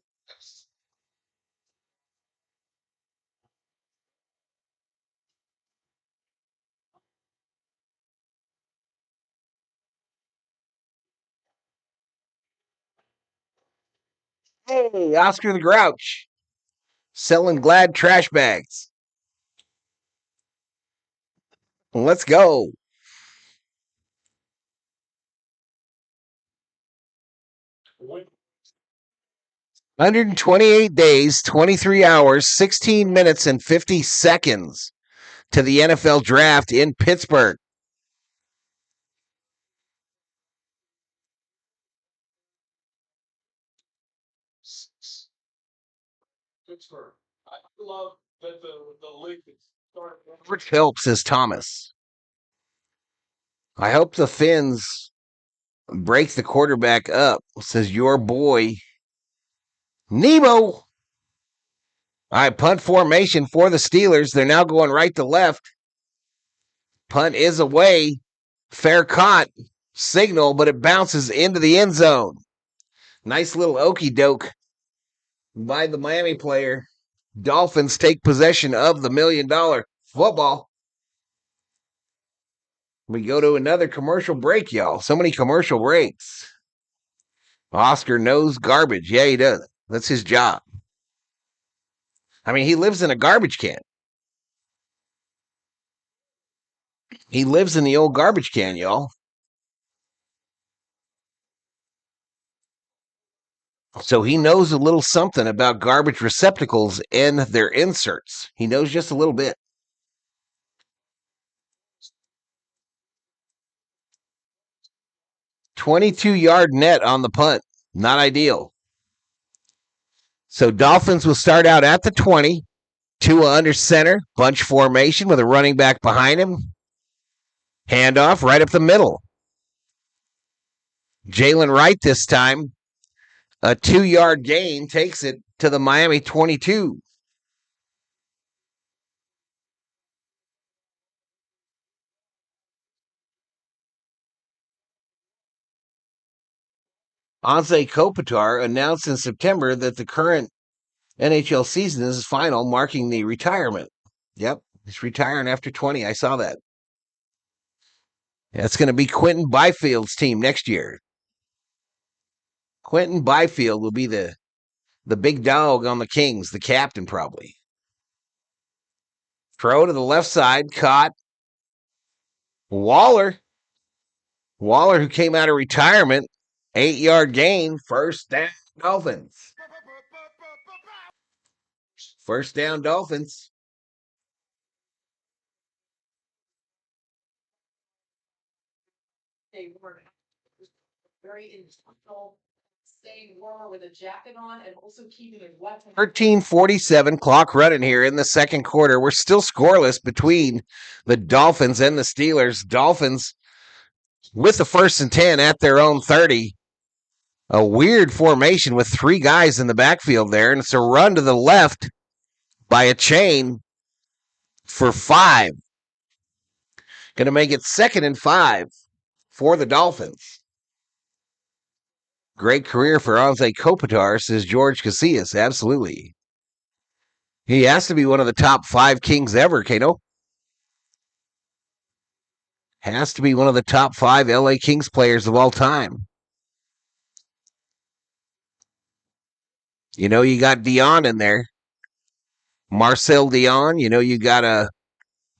Hey, Oscar the Grouch. Selling Glad trash bags. Let's go. When 128 days, 23 hours, 16 minutes, and 50 seconds to the NFL draft in Pittsburgh. Pittsburgh. I love that the league started. Which helps, says Thomas. I hope the Finns break the quarterback up, says your boy Nebo. All right, punt formation for the Steelers. They're now going right to left. Punt is away. Fair caught. Signal, but it bounces into the end zone. Nice little okey doke by the Miami player. Dolphins take possession of the $1 million football. We go to another commercial break, y'all. So many commercial breaks. Oscar knows garbage. Yeah, he does. That's his job. I mean, he lives in a garbage can. He lives in the old garbage can, y'all. So he knows a little something about garbage receptacles and their inserts. He knows just a little bit. 22-yard net on the punt. Not ideal. So Dolphins will start out at the 20. Tua under center. Bunch formation with a running back behind him. Handoff right up the middle. Jalen Wright this time. A 2-yard gain takes it to the Miami 22. Anze Kopitar announced in September that the current NHL season is his final, marking the retirement. Yep, he's retiring after 20. I saw that. That's going to be Quentin Byfield's team next year. Quentin Byfield will be the big dog on the Kings, the captain probably. Throw to the left side, caught. Waller, who came out of retirement, 8-yard gain, first down, Dolphins. First down, Dolphins. They were very intentional staying warmer with a jacket on and also keeping his weapon. 13:47 clock running here in the second quarter. We're still scoreless between the Dolphins and the Steelers. Dolphins with the 1st and 10 at their own 30. A weird formation with 3 guys in the backfield there, and it's a run to the left by a chain for 5. Going to make it 2nd and 5 for the Dolphins. Great career for Anze Kopitar, says George Casillas. Absolutely. He has to be one of the top 5 Kings ever, Kano. Has to be one of the top 5 LA Kings players of all time. You know, you got Dion in there. Marcel Dion. You know, you got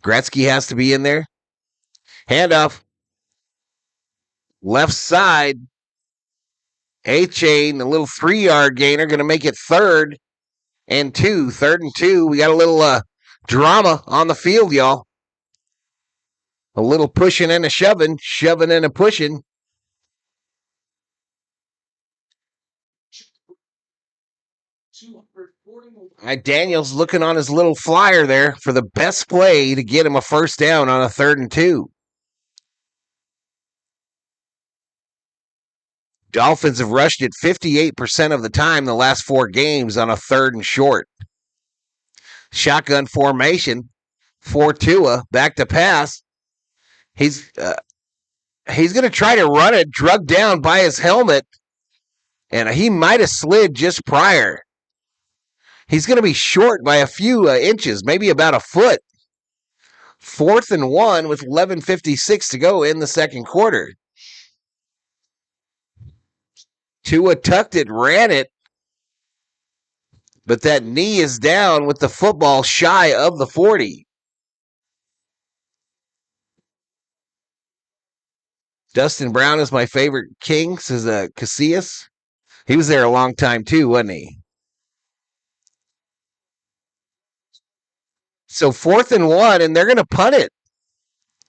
Gretzky has to be in there. Handoff. Left side. A-chain, a little 3-yard gainer, going to make it 3rd and 2. 3rd and 2. We got a little drama on the field, y'all. A little pushing and a shoving and a pushing. Daniels looking on his little flyer there for the best play to get him a 1st down on a 3rd and 2. Dolphins have rushed it 58% of the time the last 4 games on a 3rd and short. Shotgun formation for Tua, back to pass. He's going to try to run it, drugged down by his helmet, and he might have slid just prior. He's going to be short by a few inches, maybe about a foot. 4th and 1 with 11:56 to go in the second quarter. Tua tucked it, ran it, but that knee is down with the football shy of the 40. Dustin Brown is my favorite King, says Casillas. He was there a long time too, wasn't he? So 4th and 1, and they're going to punt it.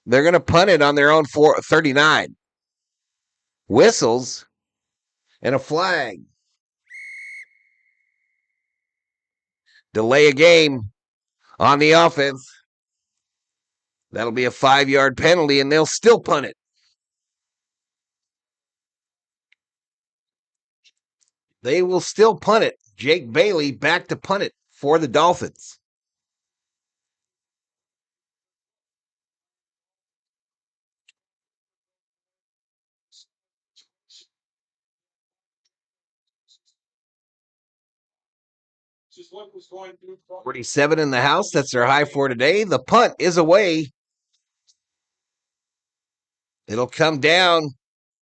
They're going to punt it on their own 39. Whistles and a flag. Delay a game on the offense. That'll be a 5-yard penalty, and they'll still punt it. They will still punt it. Jake Bailey back to punt it for the Dolphins. Just what was going through 47 in the house. That's their high for today. The punt is away. It'll come down.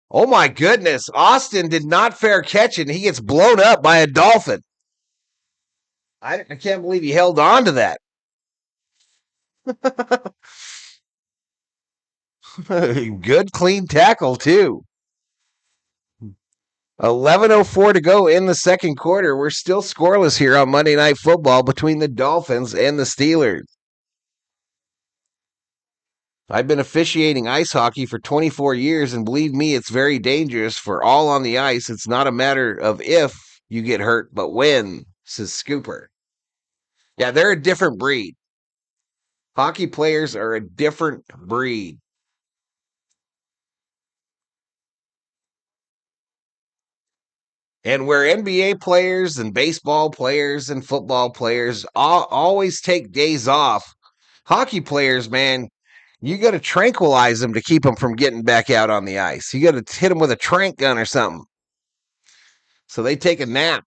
Oh, my goodness. Austin did not fair catch it, and he gets blown up by a Dolphin. I can't believe he held on to that. Good, clean tackle, too. 11:04 to go in the second quarter. We're still scoreless here on Monday Night Football between the Dolphins and the Steelers. I've been officiating ice hockey for 24 years, and believe me, it's very dangerous for all on the ice. It's not a matter of if you get hurt, but when, says Scooper. Yeah, they're a different breed. Hockey players are a different breed. And where NBA players and baseball players and football players always take days off, hockey players, man, you got to tranquilize them to keep them from getting back out on the ice. You got to hit them with a trank gun or something. So they take a nap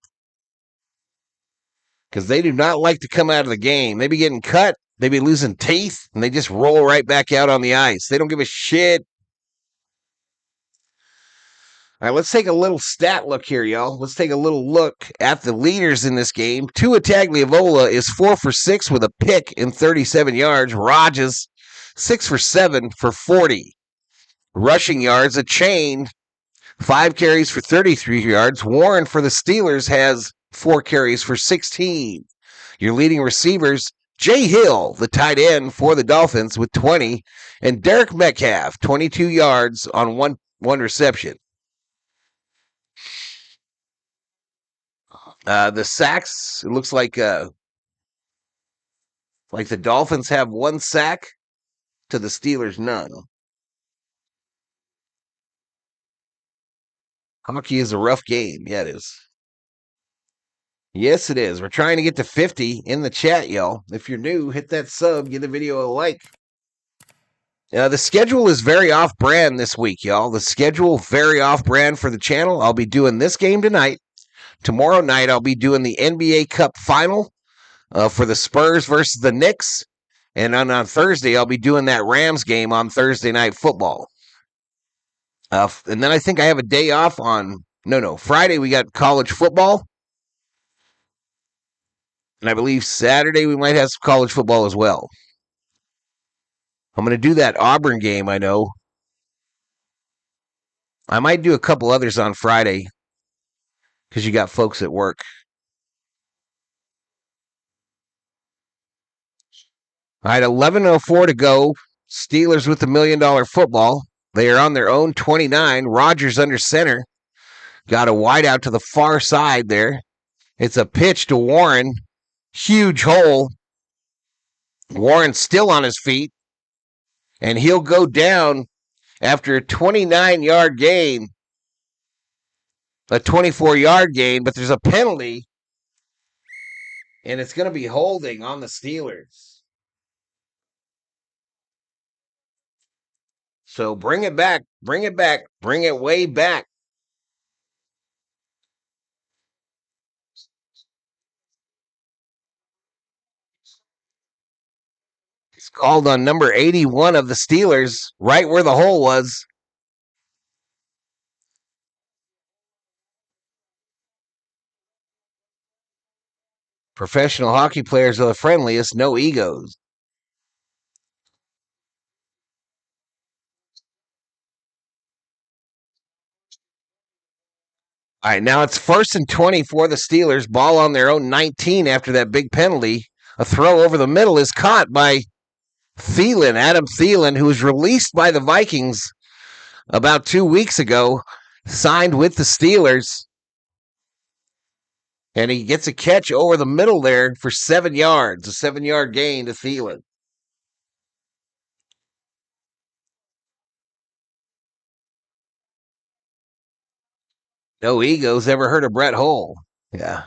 because they do not like to come out of the game. They be getting cut, they be losing teeth, and they just roll right back out on the ice. They don't give a shit. All right, let's take a little stat look here, y'all. Let's take a little look at the leaders in this game. Tua Tagovailoa is 4 for 6 with a pick in 37 yards. Rodgers, 6 for 7 for 40. Rushing yards, a chain, 5 carries for 33 yards. Warren for the Steelers has 4 carries for 16. Your leading receivers, Jay Hill, the tight end for the Dolphins with 20, and Derek Metcalf, 22 yards on one reception. The sacks, it looks like the Dolphins have 1 sack to the Steelers none. Hockey is a rough game. Yeah, it is. Yes, it is. We're trying to get to 50 in the chat, y'all. If you're new, hit that sub, give the video a like. The schedule is very off-brand this week, y'all. The schedule, very off-brand for the channel. I'll be doing this game tonight. Tomorrow night, I'll be doing the NBA Cup Final for the Spurs versus the Knicks. And on Thursday, I'll be doing that Rams game on Thursday Night Football. And then I think I have a day off on... No. Friday, we got college football. And I believe Saturday, we might have some college football as well. I'm going to do that Auburn game, I know. I might do a couple others on Friday because you got folks at work. All right, 11:04 to go. Steelers with the $1 million football. They are on their own 29. Rodgers under center. Got a wide out to the far side there. It's a pitch to Warren. Huge hole. Warren still on his feet. And he'll go down after a 29-yard gain. A 24-yard gain, but there's a penalty. And it's going to be holding on the Steelers. So bring it back. Bring it back. Bring it way back. It's called on number 81 of the Steelers, right where the hole was. Professional hockey players are the friendliest, no egos. All right, now it's 1st and 20 for the Steelers. Ball on their own 19 after that big penalty. A throw over the middle is caught by Thielen, Adam Thielen, who was released by the Vikings about 2 weeks ago, signed with the Steelers. And he gets a catch over the middle there for 7 yards, a 7-yard gain to Thielen. No egos. Ever heard of Brett Hull? Yeah.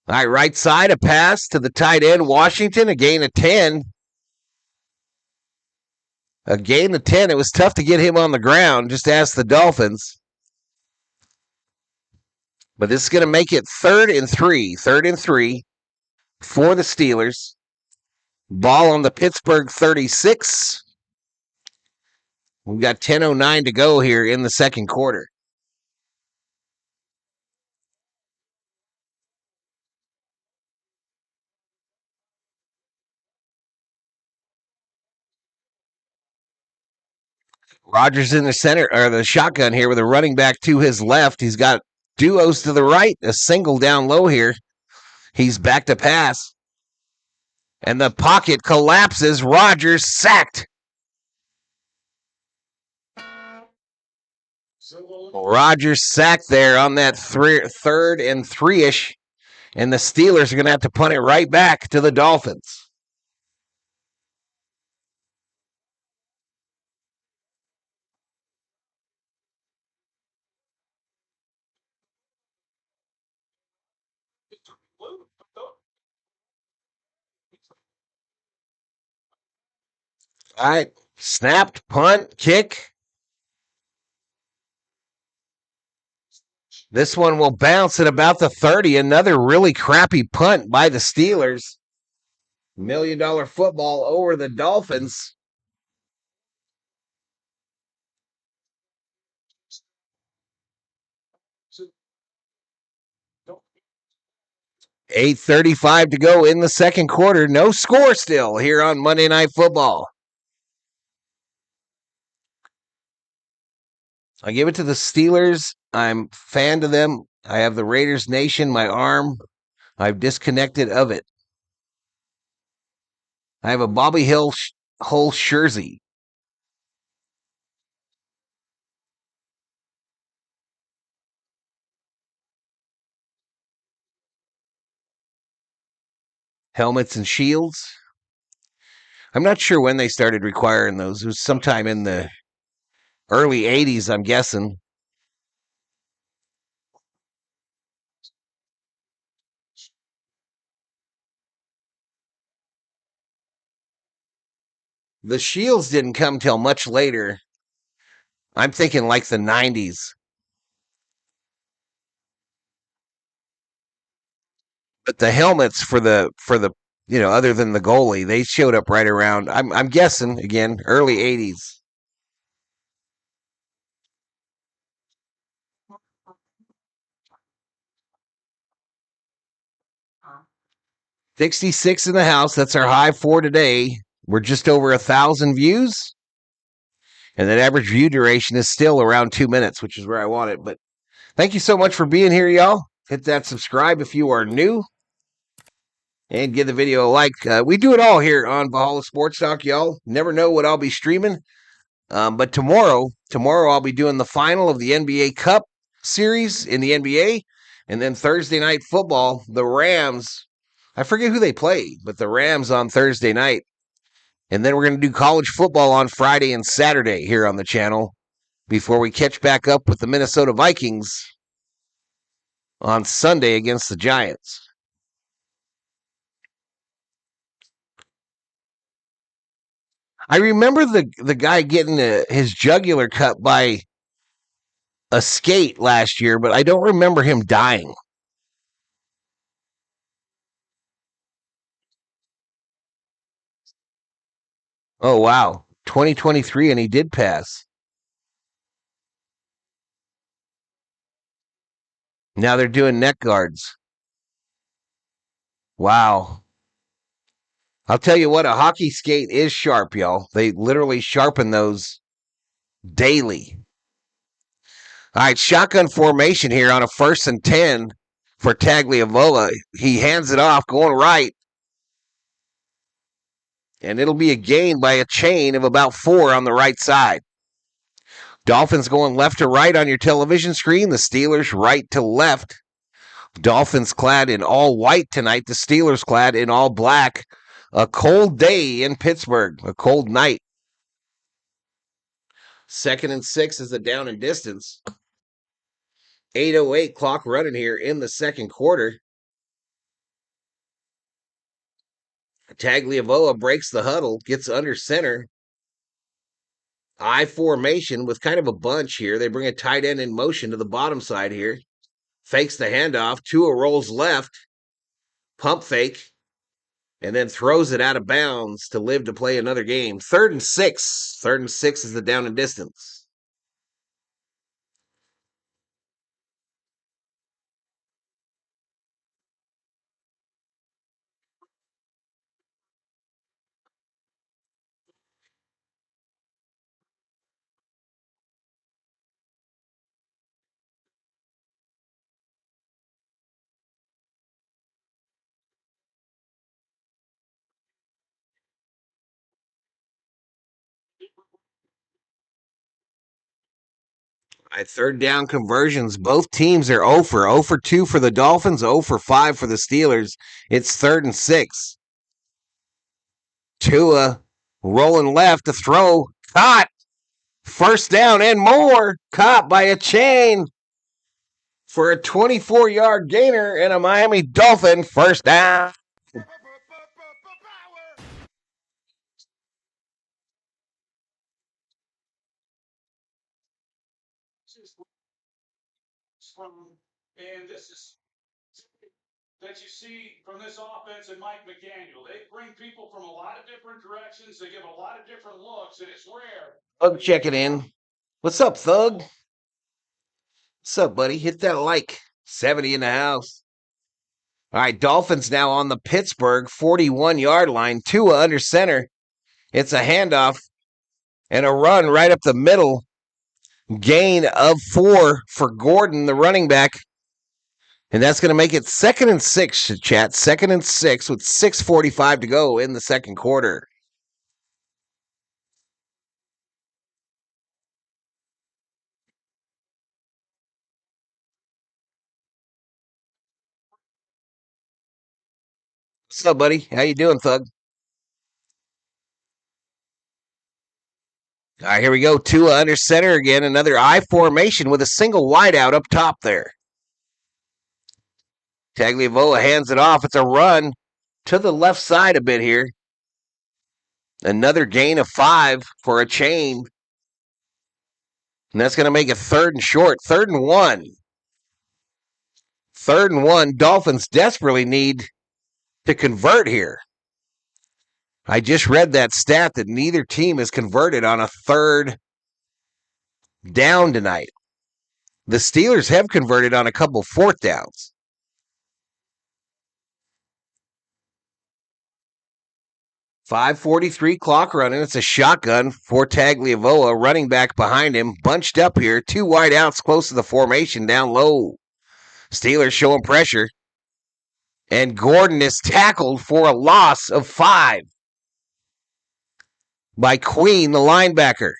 All right, right side, a pass to the tight end, Washington, a gain of 10. A gain of 10. It was tough to get him on the ground. Just ask the Dolphins. But this is going to make it 3rd and 3. 3rd and 3 for the Steelers. Ball on the Pittsburgh 36. We've got 10:09 to go here in the second quarter. Rodgers in the center, or the shotgun here with a running back to his left. He's got duos to the right, a single down low here. He's back to pass. And the pocket collapses. Rodgers sacked. Rodgers sacked there on that 3rd and 3-ish. And the Steelers are going to have to punt it right back to the Dolphins. All right, snapped, punt, kick. This one will bounce at about the 30. Another really crappy punt by the Steelers. $1 million football over the Dolphins. $8:35 to go in the second quarter. No score still here on Monday Night Football. I give it to the Steelers. I'm a fan of them. I have the Raiders Nation, my arm. I've disconnected of it. I have a Bobby Hull jersey. helmets and shields. I'm not sure when they started requiring those. It was sometime in the early 80s, I'm guessing. The shields didn't come till much later. I'm thinking like the 90s. But the helmets for the other than the goalie, they showed up right around. I'm guessing again early 80s. Huh? 66 in the house. That's our high for today. We're just over 1,000 views. And that average view duration is still around 2 minutes, which is where I want it. But thank you so much for being here, y'all. Hit that subscribe if you are new. And give the video a like. We do it all here on Valhalla Sports Talk, y'all. Never know what I'll be streaming. But tomorrow I'll be doing the final of the NBA Cup series in the NBA. And then Thursday night football, the Rams. I forget who they play, but the Rams on Thursday night. And then we're going to do college football on Friday and Saturday here on the channel before we catch back up with the Minnesota Vikings on Sunday against the Giants. I remember the guy getting his jugular cut by a skate last year, but I don't remember him dying. Oh, wow. 2023, and he did pass. Now they're doing neck guards. Wow. I'll tell you what, a hockey skate is sharp, y'all. They literally sharpen those daily. All right, shotgun formation here on a 1st and 10 for Tagliavola. He hands it off, going right. And it'll be a gain by a chain of about 4 on the right side. Dolphins going left to right on your television screen. The Steelers right to left. Dolphins clad in all white tonight. The Steelers clad in all black. A cold day in Pittsburgh. A cold night. 2nd and 6 is the down and distance. 8:08 clock running here in the second quarter. Tagliavola breaks the huddle, gets under center. I formation with kind of a bunch here. They bring a tight end in motion to the bottom side here. Fakes the handoff. Tua rolls left. Pump fake. And then throws it out of bounds to live to play another game. 3rd and 6. 3rd and 6 is the down and distance. At 3rd down conversions, both teams are 0 for 2 for the Dolphins, 0 for 5 for the Steelers. It's 3rd and 6. Tua rolling left to throw. Caught. 1st down and more. Caught by a chain for a 24-yard gainer and a Miami Dolphin 1st down. And this is that you see from this offense and Mike McDaniel. They bring people from a lot of different directions. They give a lot of different looks, and it's rare. Thug checking in. What's up, Thug? What's up, buddy? Hit that like. 70 in the house. All right, Dolphins now on the Pittsburgh 41-yard line. Tua under center. It's a handoff and a run right up the middle. Gain of 4 for Gordon, the running back. And that's going to make it 2nd and 6, chat. 2nd and 6 with 6:45 to go in the second quarter. What's up, buddy? How you doing, Thug? All right, here we go. Tua under center again. Another I formation with a single wideout up top there. Tagliavoa hands it off. It's a run to the left side a bit here. Another gain of 5 for a chain. And that's going to make it 3rd and short. 3rd and 1. 3rd and 1. Dolphins desperately need to convert here. I just read that stat that neither team has converted on a 3rd down tonight. The Steelers have converted on a couple 4th downs. .543 clock running. It's a shotgun for Tagliavoa. Running back behind him. Bunched up here. 2 wide outs close to the formation down low. Steelers showing pressure. And Gordon is tackled for a loss of 5 by Queen, the linebacker.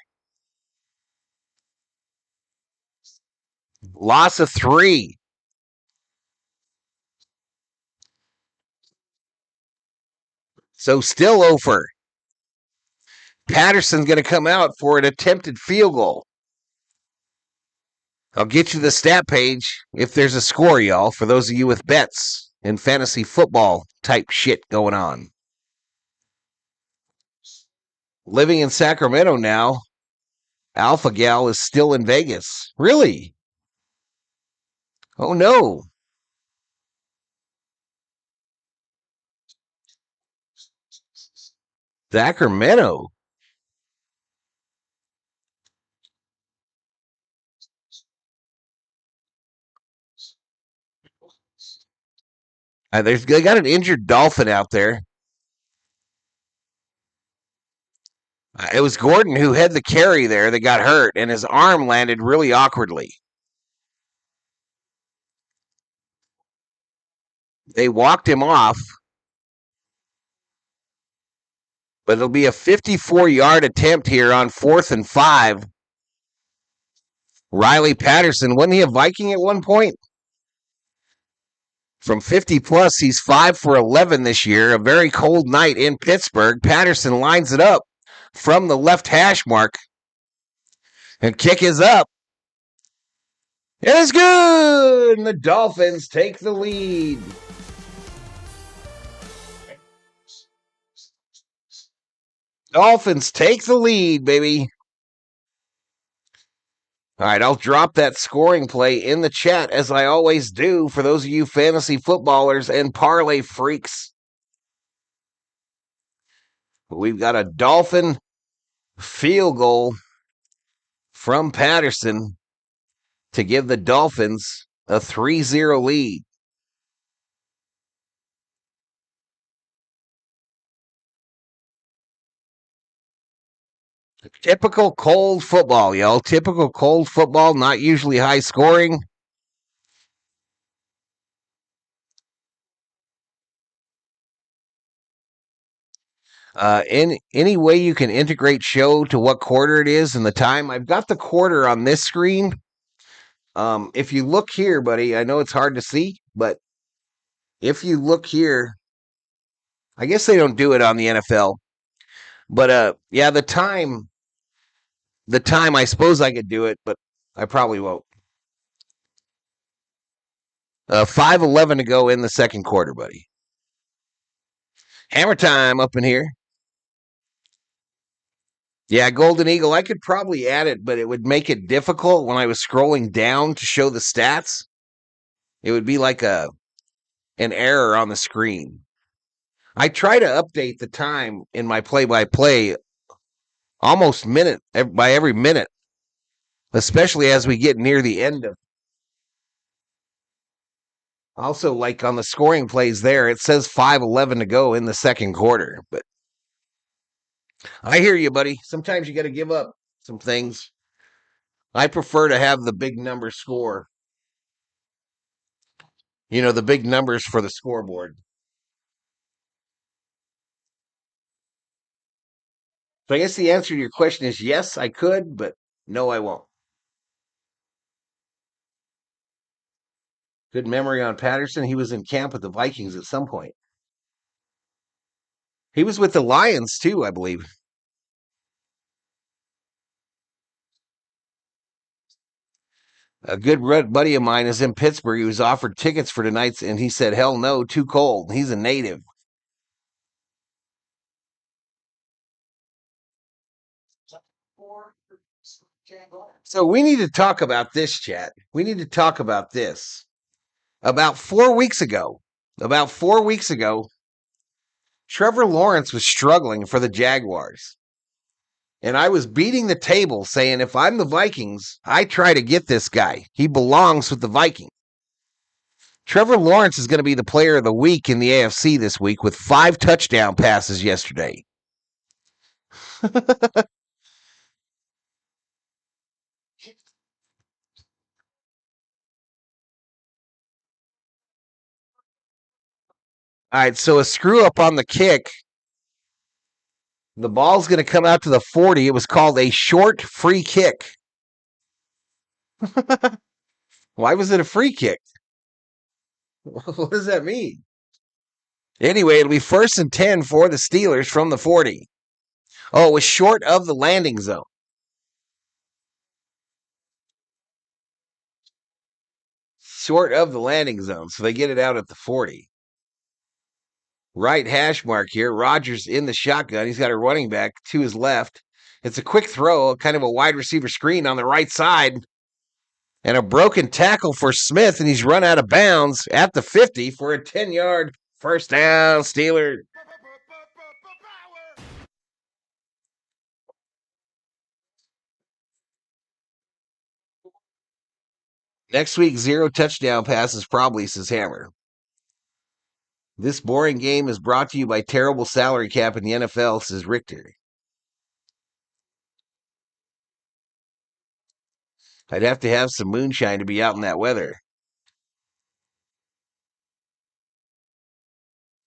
Loss of 3. So still over. Patterson's going to come out for an attempted field goal. I'll get you the stat page if there's a score, y'all, for those of you with bets and fantasy football type shit going on. Living in Sacramento now, Alpha Gal is still in Vegas. Really? Oh, no. Sacramento. They got an injured Dolphin out there. It was Gordon who had the carry there that got hurt, and his arm landed really awkwardly. They walked him off, but it'll be a 54-yard attempt here on 4th and 5. Riley Patterson, wasn't he a Viking at one point? From 50 plus, he's 5 for 11 this year. A very cold night in Pittsburgh. Patterson lines it up from the left hash mark. And kick is up. It is good. And the Dolphins take the lead. Dolphins take the lead, baby. All right, I'll drop that scoring play in the chat as I always do for those of you fantasy footballers and parlay freaks. We've got a Dolphin field goal from Patterson to give the Dolphins a 3-0 lead. Typical cold football, y'all. Typical cold football, not usually high scoring. In any way you can integrate show to what quarter it is and the time. I've got the quarter on this screen. If you look here, buddy, I know it's hard to see, but if you look here, I guess they don't do it on the NFL. But yeah, the time, I suppose I could do it, but I probably won't. 5:11 to go in the second quarter, buddy. Hammer time up in here. Yeah, Golden Eagle, I could probably add it, but it would make it difficult when I was scrolling down to show the stats. It would be like an error on the screen. I try to update the time in my play-by-play almost minute by every minute, especially as we get near the end of. Also, like on the scoring plays there, it says 5:11 to go in the second quarter. But I hear you, buddy. Sometimes you got to give up some things. I prefer to have the big number score. You know, the big numbers for the scoreboard. So I guess the answer to your question is yes, I could, but no, I won't. Good memory on Patterson. He was in camp with the Vikings at some point. He was with the Lions, too, I believe. A good buddy of mine is in Pittsburgh. He was offered tickets for tonight's, and he said, hell no, too cold. He's a native. So we need to talk about this, chat. We need to talk about this. About 4 weeks ago, Trevor Lawrence was struggling for the Jaguars. And I was beating the table saying, if I'm the Vikings, I try to get this guy. He belongs with the Vikings. Trevor Lawrence is going to be the player of the week in the AFC this week with 5 touchdown passes yesterday. All right, so a screw up on the kick. The ball's going to come out to the 40. It was called a short free kick. Why was it a free kick? What does that mean? Anyway, it'll be 1st and 10 for the Steelers from the 40. Oh, it was short of the landing zone. Short of the landing zone, so they get it out at the 40. Right hash mark here. Rodgers in the shotgun. He's got a running back to his left. It's a quick throw, kind of a wide receiver screen on the right side. And a broken tackle for Smith, and he's run out of bounds at the 50 for a 10-yard first down, Steelers. Next week, 0 touchdown passes probably, says Hammer. This boring game is brought to you by terrible salary cap in the NFL, says Richter. I'd have to have some moonshine to be out in that weather.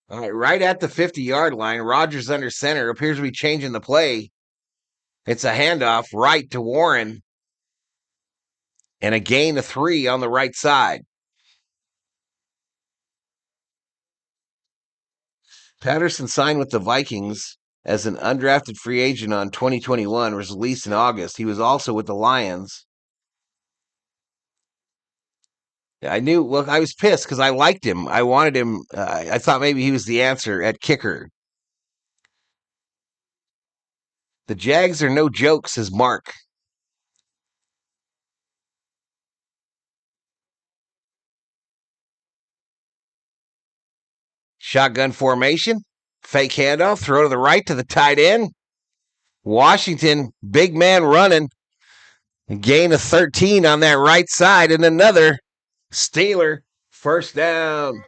All right at the 50-yard line, Rodgers under center, appears to be changing the play. It's a handoff right to Warren. And a gain of 3 on the right side. Patterson signed with the Vikings as an undrafted free agent on 2021, was released in August. He was also with the Lions. I was pissed because I liked him. I wanted him. I thought maybe he was the answer at kicker. The Jags are no joke, says Mark. Shotgun formation, fake handoff, throw to the right to the tight end. Washington, big man running. Gain of 13 on that right side, and another Steeler first down.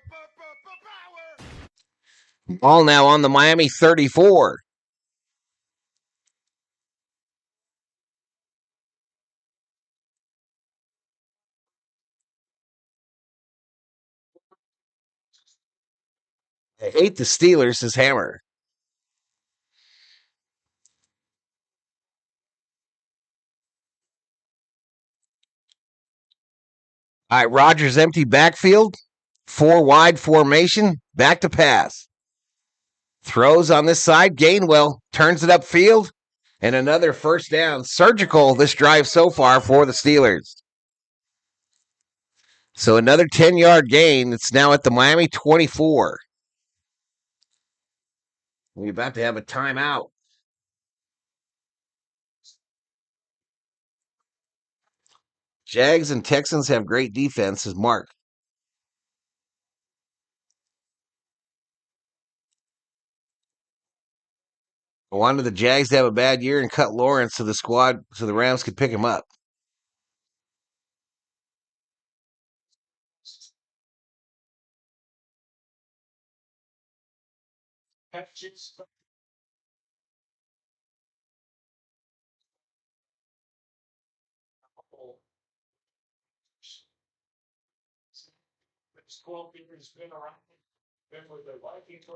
Ball now on the Miami 34. I hate the Steelers, says Hammer. All right, Rodgers empty backfield. 4 wide formation. Back to pass. Throws on this side. Gainwell turns it upfield. And another first down. Surgical this drive so far for the Steelers. So another 10-yard gain. It's now at the Miami 24. We're about to have a timeout. Jags and Texans have great defense, says Mark. I wanted the Jags to have a bad year and cut Lawrence so the Rams could pick him up.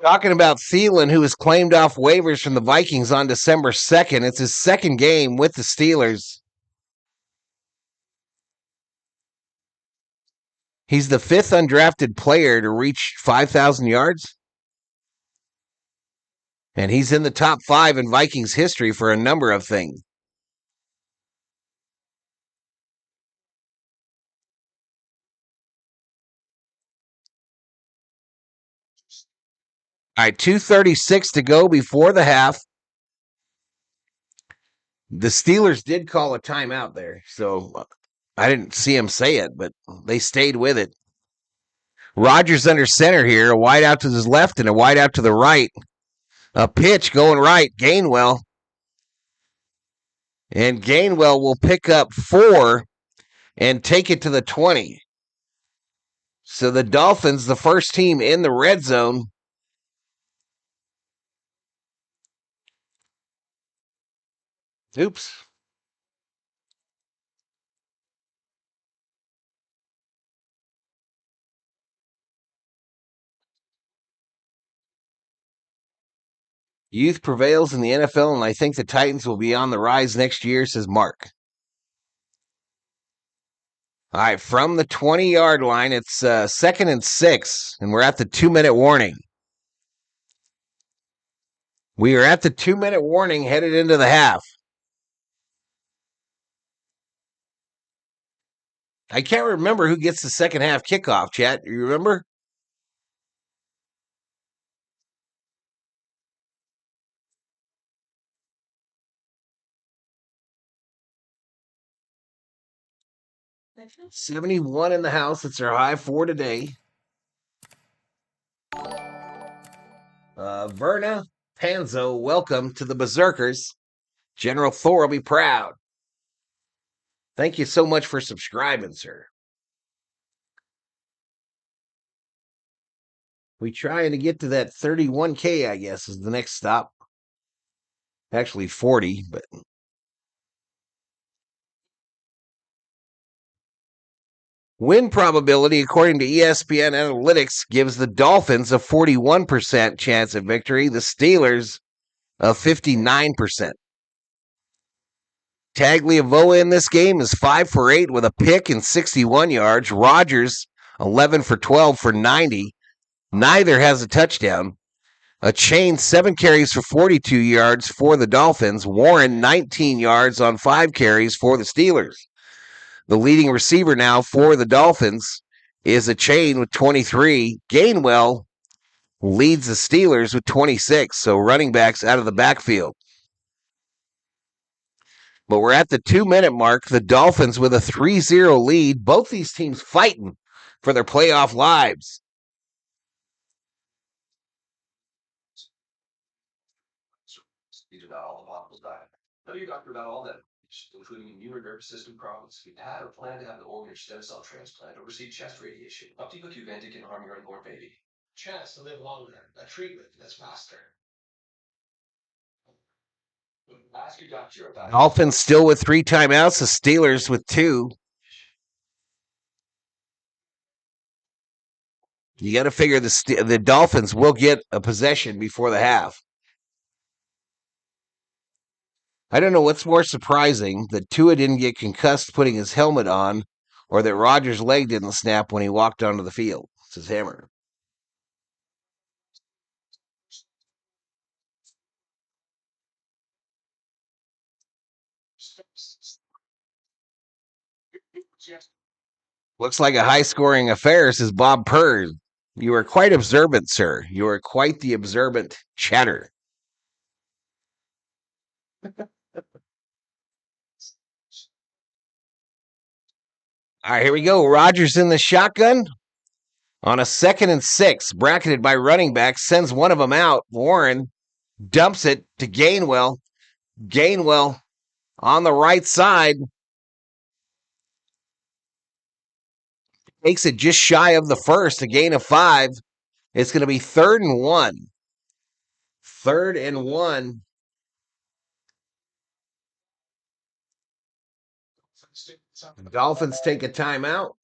Talking about Thielen, who was claimed off waivers from the Vikings on December 2nd. It's his second game with the Steelers. He's the 5th undrafted player to reach 5,000 yards. And he's in the top 5 in Vikings history for a number of things. All right, 2:36 to go before the half. The Steelers did call a timeout there, so I didn't see him say it, but they stayed with it. Rodgers under center here, a wide out to his left and a wide out to the right. A pitch going right, Gainwell. And Gainwell will pick up 4 and take it to the 20. So the Dolphins, the first team in the red zone. Oops. Youth prevails in the NFL, and I think the Titans will be on the rise next year, says Mark. All right, from the 20-yard line, it's 2nd and 6, and we're at the 2-minute warning. We are at the 2-minute warning headed into the half. I can't remember who gets the second half kickoff, chat. You remember? $71 in the house. It's our high for today. Verna Panzo, welcome to the Berserkers. General Thor will be proud. Thank you so much for subscribing, sir. We trying to get to that 31K, I guess, is the next stop. Actually 40, but win probability, according to ESPN Analytics, gives the Dolphins a 41% chance of victory. The Steelers a 59%. Tagliavoa in this game is 5 for 8 with a pick and 61 yards. Rodgers 11 for 12 for 90. Neither has a touchdown. A chain 7 carries for 42 yards for the Dolphins. Warren 19 yards on 5 carries for the Steelers. The leading receiver now for the Dolphins is a chain with 23. Gainwell leads the Steelers with 26. So running backs out of the backfield. But we're at the 2-minute mark. The Dolphins with a 3-0 lead. Both these teams fighting for their playoff lives. These are not all the bottles diet. Tell your doctor about all that, including immune nervous system problems. If you had or plan to have an organ or stem cell transplant or receive chest radiation, Optivo Qvantic can harm your unborn baby. Chance to live longer. A treatment that's faster. Ask your doctor about it. Dolphins still with 3 timeouts. The Steelers with 2. You got to figure the Dolphins will get a possession before the half. I don't know what's more surprising, that Tua didn't get concussed putting his helmet on, or that Rodgers' leg didn't snap when he walked onto the field, says Hammer. Looks like a high-scoring affair, says Bob Purd. You are quite observant, sir. You are quite the observant chatter. All right, here we go. Rodgers in the shotgun on a 2nd and 6, bracketed by running back, sends one of them out. Warren dumps it to Gainwell. Gainwell on the right side takes it just shy of the first, a gain of 5. It's going to be 3rd and 1. 3rd and 1. The Dolphins take a timeout.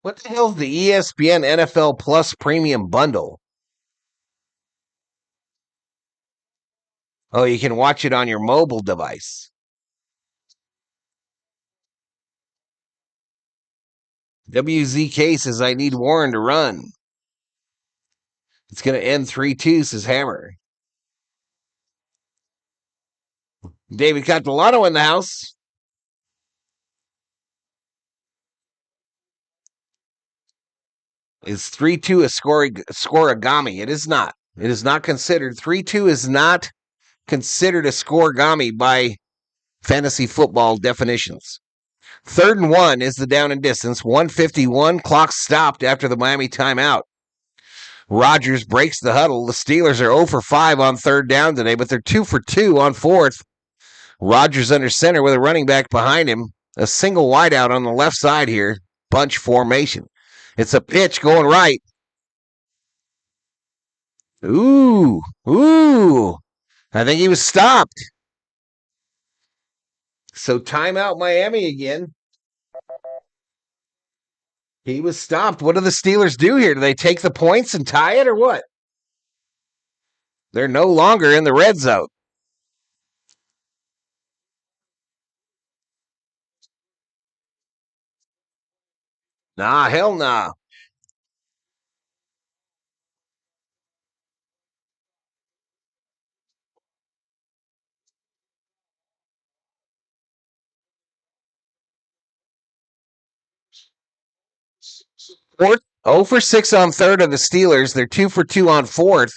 What the hell is the ESPN NFL Plus Premium Bundle? Oh, you can watch it on your mobile device. WZK says, I need Warren to run. It's going to end 3-2, says Hammer. David Catalano in the house. Is 3-2 a scoregami? It is not. It is not considered. 3-2 is not considered a scoregami by fantasy football definitions. 3rd and 1 is the down and distance. 1:51. Clock stopped after the Miami timeout. Rodgers breaks the huddle. The Steelers are 0 for 5 on 3rd down today, but they're 2 for 2 on 4th. Rodgers under center with a running back behind him. A single wideout on the left side here. Bunch formation. It's a pitch going right. Ooh. I think he was stopped. So timeout Miami again. He was stopped. What do the Steelers do here? Do they take the points and tie it or what? They're no longer in the red zone. Nah, hell nah. Fourth, 0 for 6 on 3rd of the Steelers. They're 2 for 2 on 4th.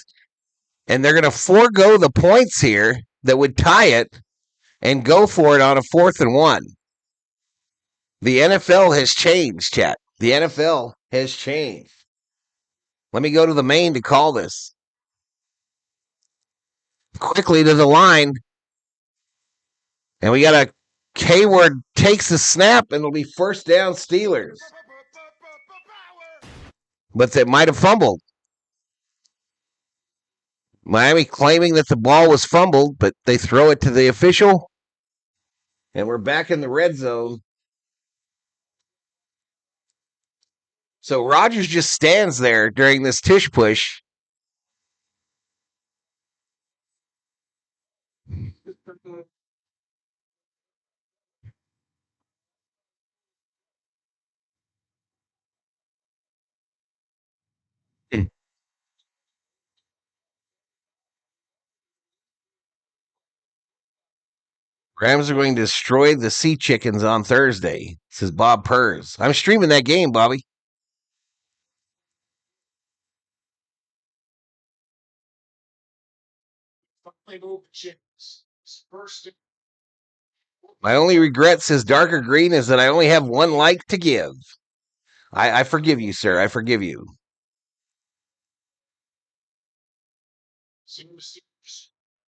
And they're going to forego the points here that would tie it and go for it on a 4th and 1. The NFL has changed, chat. The NFL has changed. Let me go to the main to call this. Quickly to the line. And we got a Hayward takes the snap, and it'll be 1st down Steelers. But they might have fumbled. Miami claiming that the ball was fumbled, but they throw it to the official. And we're back in the red zone. So Rodgers just stands there during this tush push. Rams are going to destroy the Sea Chickens on Thursday, says Bob Purrs. I'm streaming that game, Bobby. My only regret, says Darker Green, is that I only have 1 like to give. I forgive you, sir. I forgive you.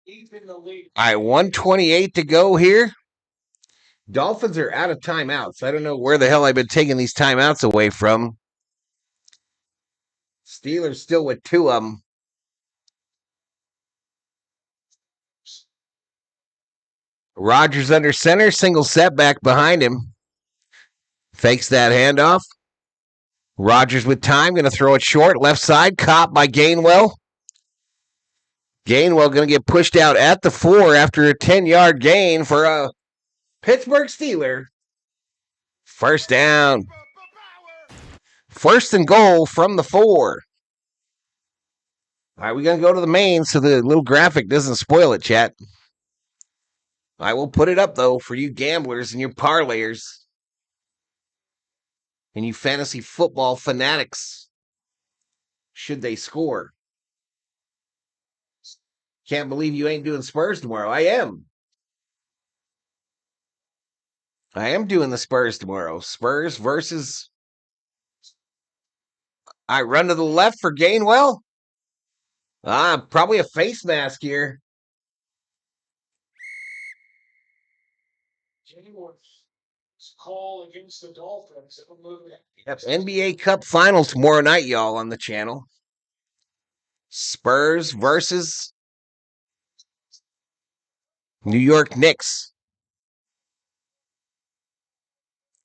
All right, 1:28 to go here. Dolphins are out of timeouts. I don't know where the hell I've been taking these timeouts away from. Steelers still with 2 of them. Rodgers under center, single setback behind him. Fakes that handoff. Rodgers with time, going to throw it short. Left side, caught by Gainwell. Gainwell going to get pushed out at the 4 after a 10-yard gain for a Pittsburgh Steeler. 1st down. 1st and goal from the 4. All right, we're going to go to the main so the little graphic doesn't spoil it, chat. I will put it up, though, for you gamblers and your parlayers and you fantasy football fanatics, should they score. Can't believe you ain't doing Spurs tomorrow. I am. I am doing the Spurs tomorrow. Spurs versus... I run to the left for Gainwell. Probably a face mask here. Call against the Dolphins. Yep, NBA Cup final tomorrow night, y'all, on the channel. Spurs versus New York Knicks.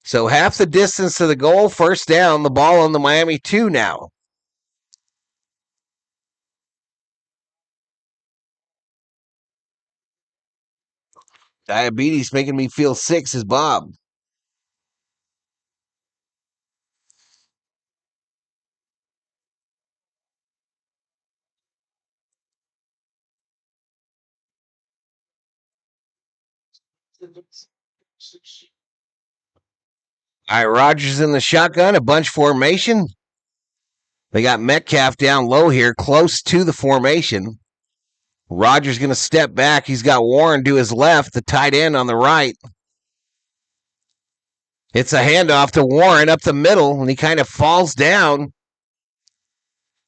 So half the distance to the goal, 1st down, the ball on the Miami 2 now. Diabetes making me feel sick, says Bob. All right, Rodgers in the shotgun, a bunch formation. They got Metcalf down low here, close to the formation. Rodgers going to step back. He's got Warren to his left, the tight end on the right. It's a handoff to Warren up the middle, and he kind of falls down,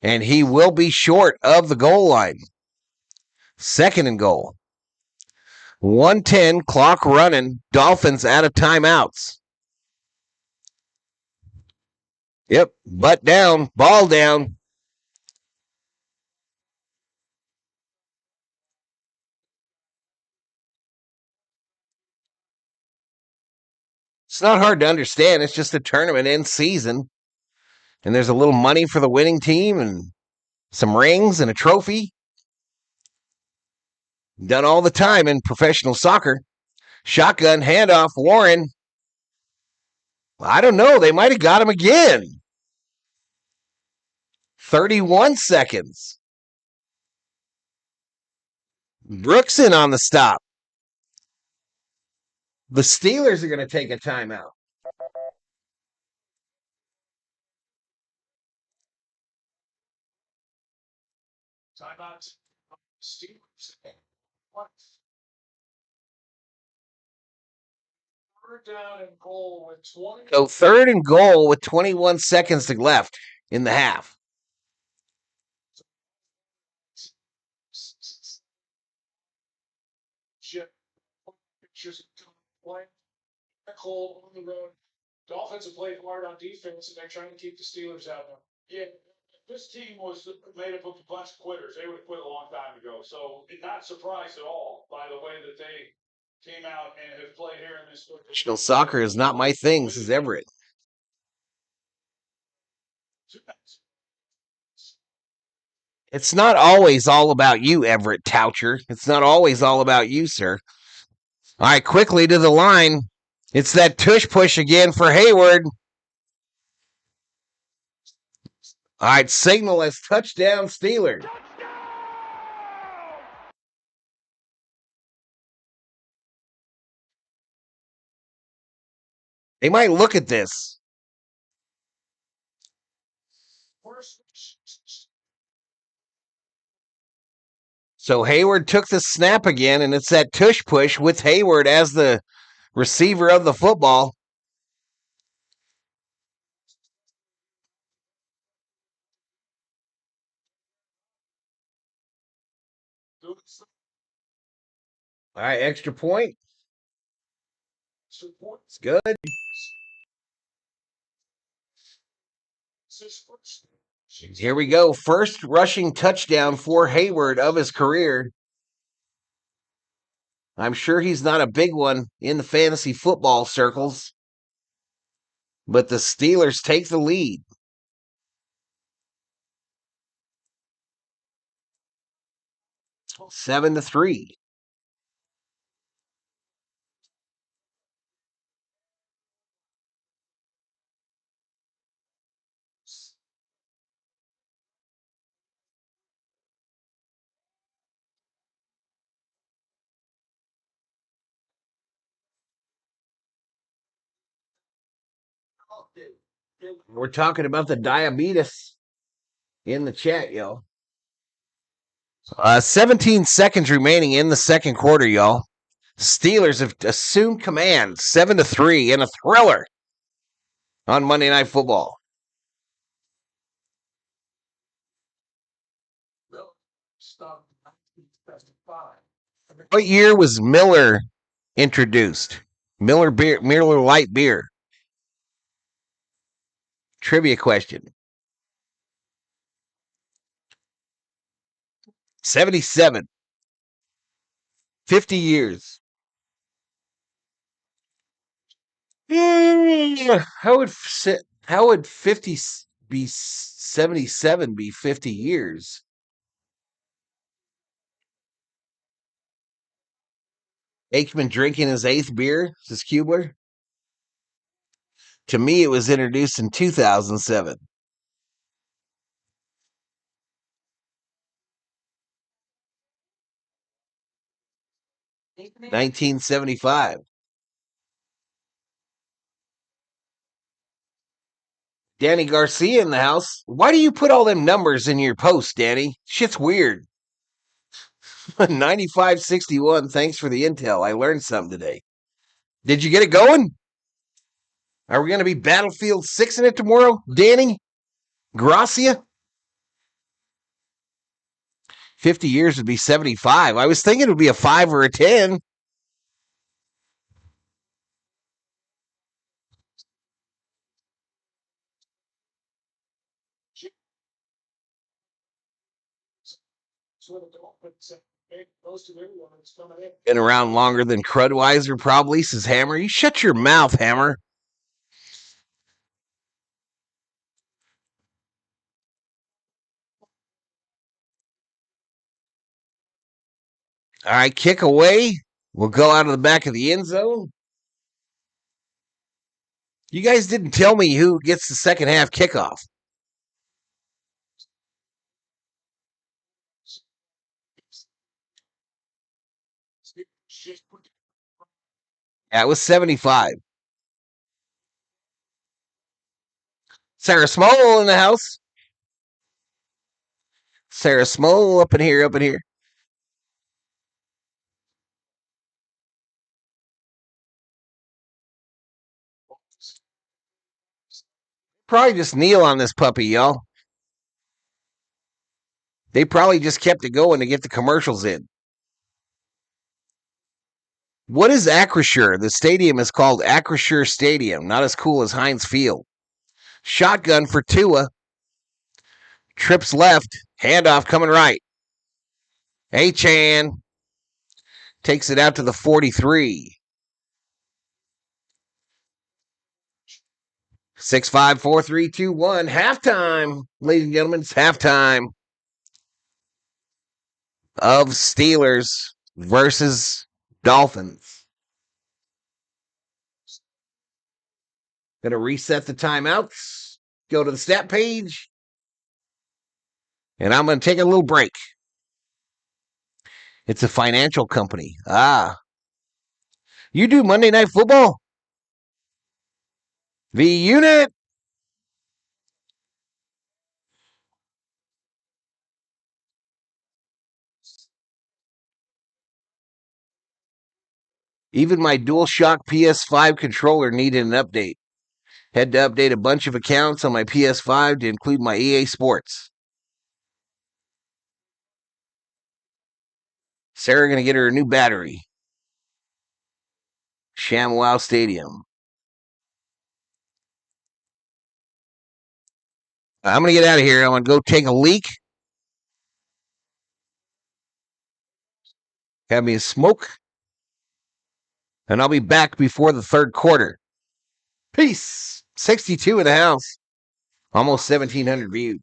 and he will be short of the goal line. 2nd and goal. 1:10, clock running. Dolphins out of timeouts. Yep, butt down, ball down. It's not hard to understand. It's just a tournament in season. And there's a little money for the winning team and some rings and a trophy. Done all the time in professional soccer. Shotgun handoff, Warren. I don't know. They might have got him again. 31 seconds. Brookson on the stop. The Steelers are going to take a timeout. Timeout. Steelers. Third down and goal with 20. So 3rd and goal with 21 seconds left in the half. Pictures play. Cold on the road. Dolphins have played hard on defense, and they're trying to keep the Steelers out there. Yeah, this team was made up of a bunch of quitters. They would have quit a long time ago. So, not surprised at all by the way that they came out and have played here in this. Professional soccer is not my thing, says Everett. It's not always all about you, Everett Toucher. It's not always all about you, sir. All right, quickly to the line. It's that tush push again for Hayward. All right, signal as touchdown Steelers. They might look at this. So Hayward took the snap again, and it's that tush push with Hayward as the receiver of the football. All right, extra point. It's good. Here we go. First rushing touchdown for Hayward of his career. I'm sure he's not a big one in the fantasy football circles, but the Steelers take the lead. 7-3. We're talking about the diabetes in the chat, y'all. 17 seconds remaining in the second quarter, y'all. Steelers have assumed command 7-3 in a thriller on Monday Night Football. What year was Miller introduced? Miller Light Beer. Trivia question. 77. 50 years. How would 50 be 77 be 50 years? Aikman drinking his 8th beer, says Kubler. To me, it was introduced in 2007. 1975. Danny Garcia in the house. Why do you put all them numbers in your post, Danny? Shit's weird. 9561. Thanks for the intel. I learned something today. Did you get it going? Are we going to be Battlefield 6 in it tomorrow, Danny? Gracia? 50 years would be 75. I was thinking it would be a 5 or a 10. Been around longer than Crudweiser probably, says Hammer. You shut your mouth, Hammer. All right, kick away. We'll go out of the back of the end zone. You guys didn't tell me who gets the second half kickoff. Yeah, it was 75. Sarah Small in the house. Sarah Small up in here, up in here. Probably just kneel on this puppy, y'all. They probably just kept it going to get the commercials in. What is Acrisure? The stadium is called Acrisure Stadium. Not as cool as Heinz Field. Shotgun for Tua. Trips left. Handoff coming right. Chan takes it out to the 43. 6, 5, 4, 3, 2, 1. Halftime, ladies and gentlemen. It's halftime of Steelers versus Dolphins. Going to reset the timeouts. Go to the stat page. And I'm going to take a little break. It's a financial company. You do Monday Night Football? V-Unit. Even my DualShock PS5 controller needed an update. Had to update a bunch of accounts on my PS5 to include my EA Sports. Sarah going to get her a new battery. ShamWow Stadium. I'm going to get out of here. I'm going to go take a leak. Have me a smoke. And I'll be back before the third quarter. Peace. 62 in the house. Almost 1,700 views.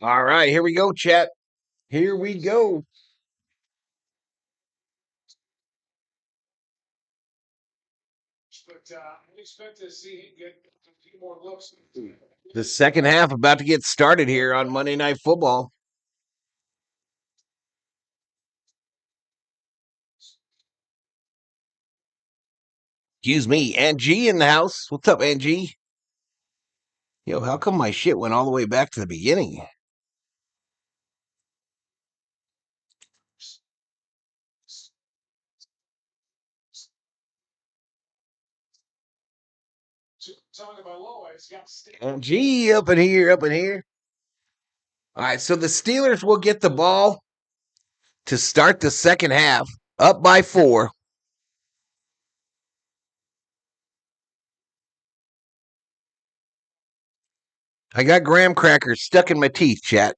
All right, here we go, chat. Here we go. But I expect to see him get a few more looks. The second half about to get started here on Monday Night Football. Excuse me, Angie in the house. What's up, Angie? Yo, how come my shit went all the way back to the beginning? Angie, up in here, up in here. All right, so the Steelers will get the ball to start the second half, up by 4. I got graham crackers stuck in my teeth, chat.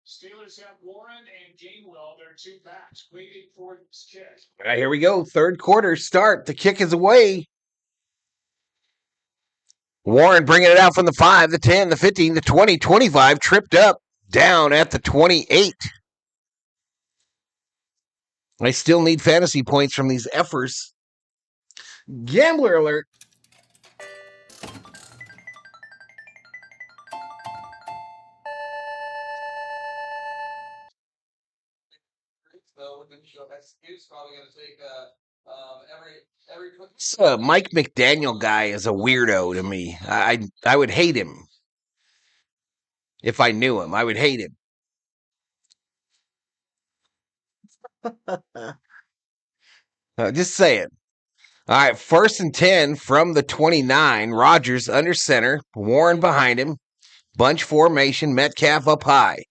Steelers have Warren and Gainwell, their two backs, waiting for this kick. All right, here we go. Third quarter start. The kick is away. Warren bringing it out from the 5, the 10, the 15, the 20, 25, tripped up, down at the 28. I still need fantasy points from these effers. Gambler alert. This Mike McDaniel guy is a weirdo to me. I would hate him. If I knew him, I would hate him. Just saying. All right, 1st and 10 from the 29. Rodgers under center. Warren behind him. Bunch formation. Metcalf up high.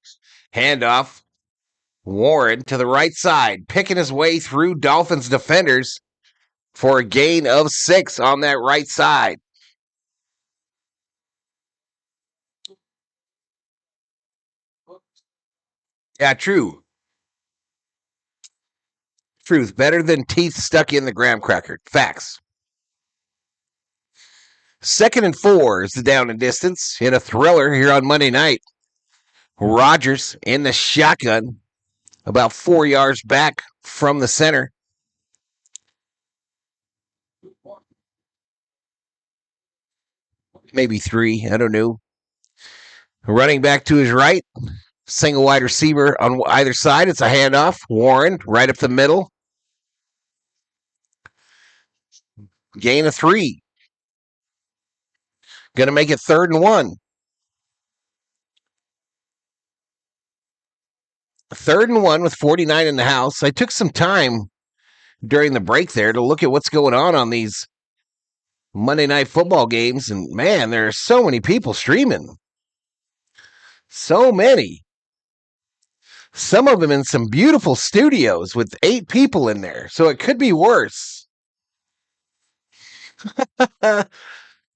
Handoff. Warren to the right side. Picking his way through Dolphins defenders for a gain of 6 on that right side. Yeah, true. Truth. Better than teeth stuck in the graham cracker. Facts. 2nd and 4 is the down and distance in a thriller here on Monday night. Rodgers in the shotgun, about 4 yards back from the center. Maybe 3, I don't know. Running back to his right, single wide receiver on either side. It's a handoff. Warren right up the middle. Gain of 3. Going to make it 3rd and 1. 3rd and 1 with 49 in the house. I took some time during the break there to look at what's going on these Monday Night Football games, and man, there are so many people streaming. So many. Some of them in some beautiful studios with 8 people in there, so it could be worse.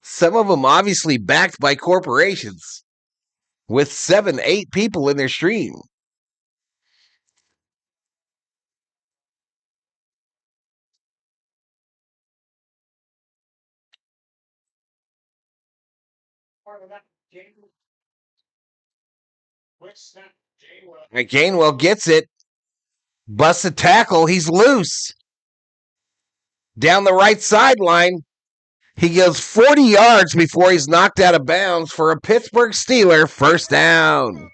Some of them obviously backed by corporations with 7, 8 people in their stream. Gainwell gets it. Busts a tackle. He's loose. Down the right sideline. He goes 40 yards before he's knocked out of bounds for a Pittsburgh Steeler first down.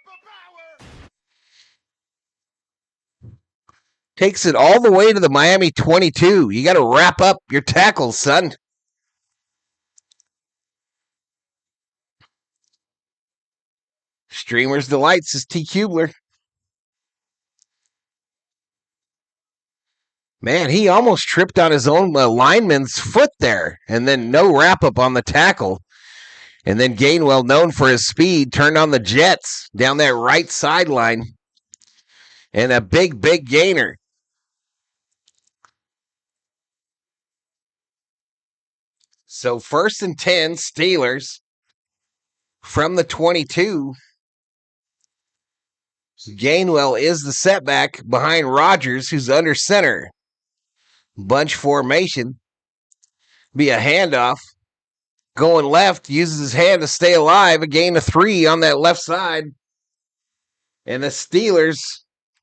Takes it all the way to the Miami 22. You got to wrap up your tackles, son. Streamer's Delights is T. Kubler. Man, he almost tripped on his own lineman's foot there, and then no wrap-up on the tackle. And then Gainwell, known for his speed, turned on the Jets down that right sideline. And a big, big gainer. So 1st and 10, Steelers from the 22. Gainwell is the setback behind Rodgers, who's under center. bunch formation. Be a handoff. Going left, uses his hand to stay alive. A gain of 3 on that left side. And the Steelers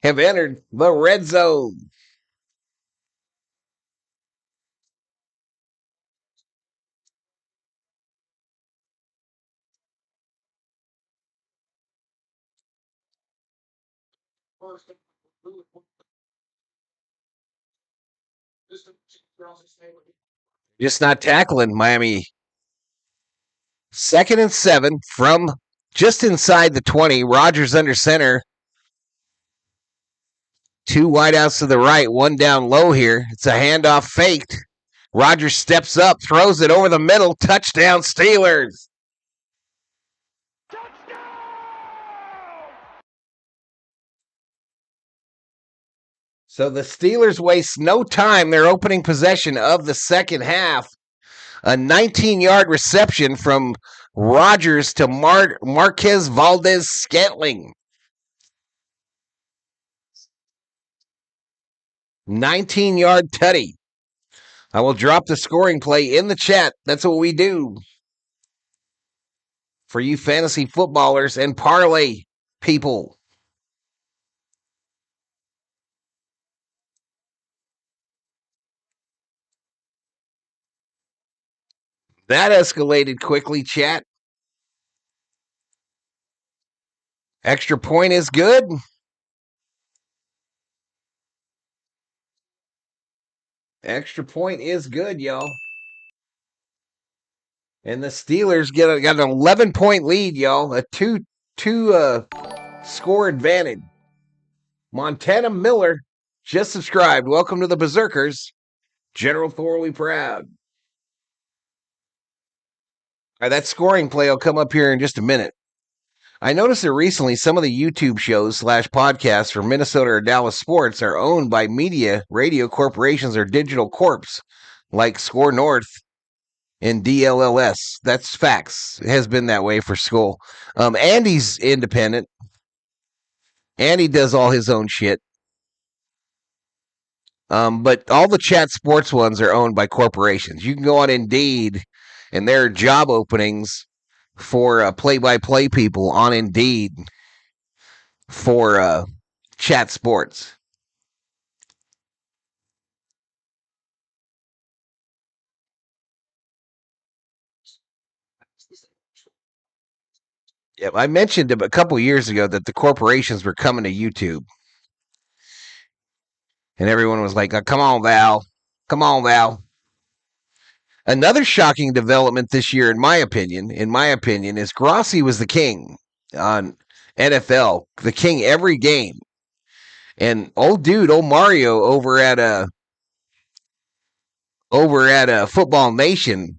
have entered the red zone. Just not tackling Miami. 2nd and 7 from just inside the 20. Rodgers under center. 2 wideouts to the right, 1 down low here. It's a handoff faked. Rodgers steps up, throws it over the middle. Touchdown, Steelers. So the Steelers waste no time. Their opening possession of the second half. A 19-yard reception from Rodgers to Marquez Valdez-Scantling. 19-yard tutty. I will drop the scoring play in the chat. That's what we do. For you fantasy footballers and parlay people. That escalated quickly, chat. Extra point is good. Extra point is good, y'all. And the Steelers got an 11-point lead, y'all. A two score advantage. Montana Miller just subscribed. Welcome to the Berserkers. General Thorley Proud. All right, that scoring play will come up here in just a minute. I noticed that recently some of the YouTube shows / podcasts for Minnesota or Dallas sports are owned by media, radio corporations, or digital corps, like Score North and DLLS. That's facts. It has been that way for school. Andy's independent. Andy does all his own shit. But all the chat sports ones are owned by corporations. You can go on Indeed, and there are job openings for play-by-play people on Indeed for chat sports. Yep, I mentioned a couple years ago that the corporations were coming to YouTube. And everyone was like, come on, Val. Come on, Val. Another shocking development this year, in my opinion, is Grossi was the king on NFL, the king every game. And old Mario over at Football Nation,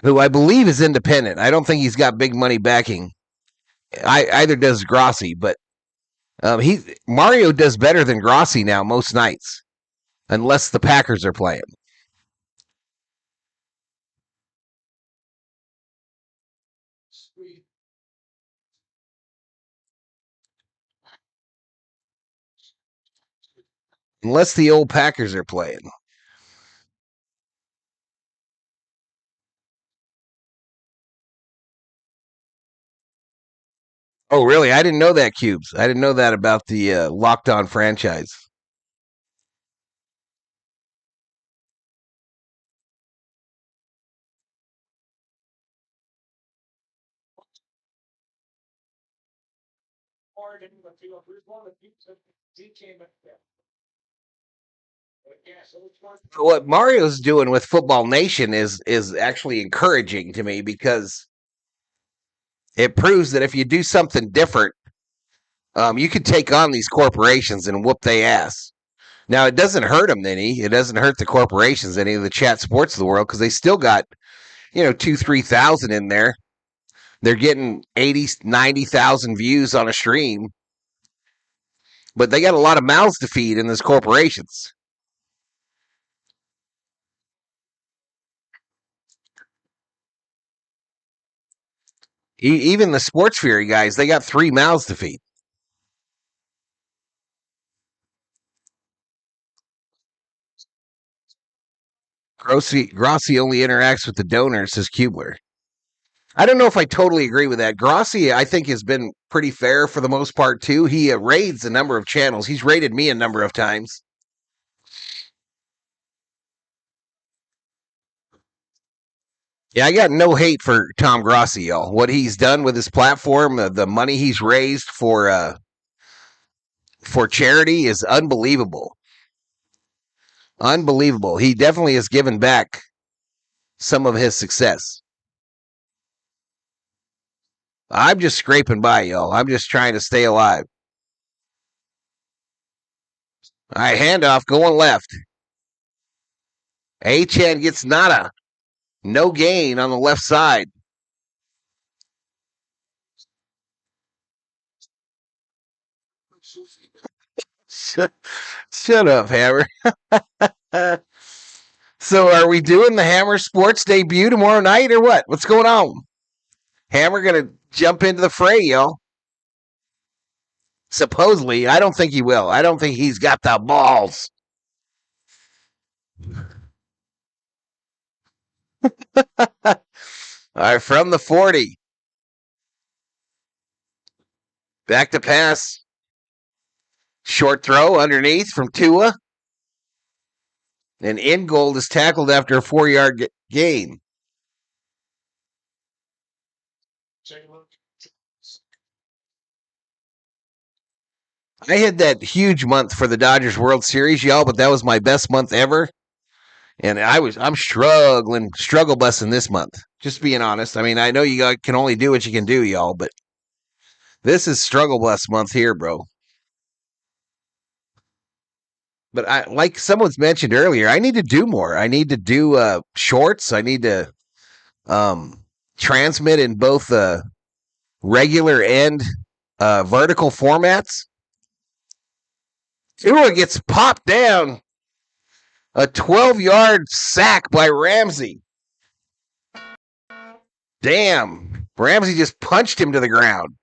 who I believe is independent. I don't think he's got big money backing. Either does Grossi, but Mario does better than Grossi now most nights, unless the Packers are playing. Unless the old Packers are playing. Oh, really? I didn't know that, Cubes. I didn't know that about the Locked On franchise. What Mario's doing with Football Nation is actually encouraging to me, because it proves that if you do something different, you can take on these corporations and whoop their ass. Now, it doesn't hurt them any. It doesn't hurt the corporations any of the chat sports of the world, because they still got 2,000-3,000 in there. They're getting 80,000-90,000 views on a stream. But they got a lot of mouths to feed in those corporations. Even the Sports Fury guys, they got 3 mouths to feed. Grossi only interacts with the donors, says Kubler. I don't know if I totally agree with that. Grossi, I think, has been pretty fair for the most part, too. He raids a number of channels. He's raided me a number of times. Yeah, I got no hate for Tom Grossi, y'all. What he's done with his platform, the money he's raised for charity is unbelievable. Unbelievable. He definitely has given back some of his success. I'm just scraping by, y'all. I'm just trying to stay alive. All right, handoff going left. Achan gets nada. No gain on the left side. Shut up, Hammer. So are we doing the Hammer Sports debut tomorrow night or what? What's going on? Hammer going to jump into the fray, y'all. Supposedly. I don't think he will. I don't think he's got the balls. All right, from the 40. Back to pass. Short throw underneath from Tua. And Ingold is tackled after a 4-yard gain. I had that huge month for the Dodgers World Series, y'all, but that was my best month ever. And I'm struggle busing this month. Just being honest. I mean, I know you can only do what you can do, y'all, but this is struggle bus month here, bro. But like someone's mentioned earlier, I need to do more. I need to do shorts. I need to transmit in both regular and vertical formats. Tua gets popped down. A 12-yard sack by Ramsey. Damn. Ramsey just punched him to the ground.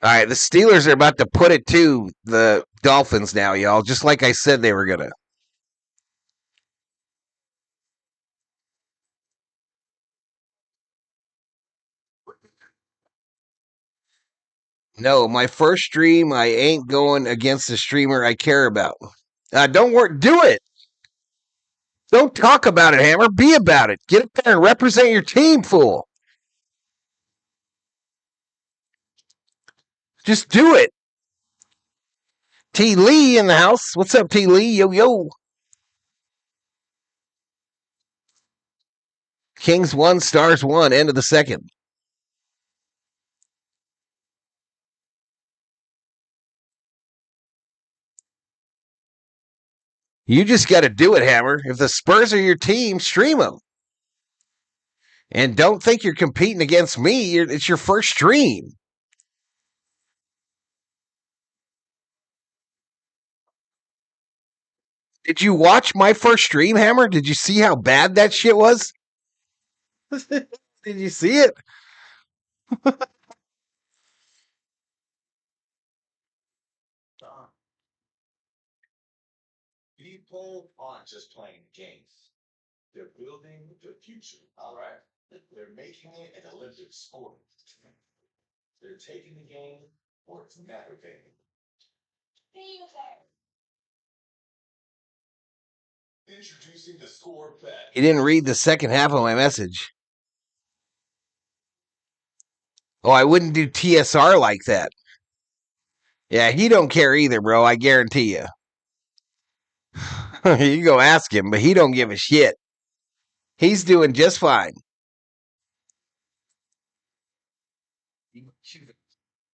All right, the Steelers are about to put it to the Dolphins now, y'all, just like I said they were going to. No, my first stream, I ain't going against the streamer I care about. Don't worry. Do it. Don't talk about it, Hammer. Be about it. Get up there and represent your team, fool. Just do it. T. Lee in the house. What's up, T. Lee? Yo, yo. Kings 1, Stars 1, end of the second. You just got to do it, Hammer. If the Spurs are your team, stream them. And don't think you're competing against me. It's your first stream. Did you watch my first stream, Hammer? Did you see how bad that shit was? Did you see it? People aren't just playing games. They're building the future. All right. They're making it an Olympic sport. They're taking the game for its matter game. See you there. Introducing the score bet. He didn't read the second half of my message. Oh, I wouldn't do TSR like that. Yeah, he don't care either, bro. I guarantee you. You go ask him, but he don't give a shit. He's doing just fine.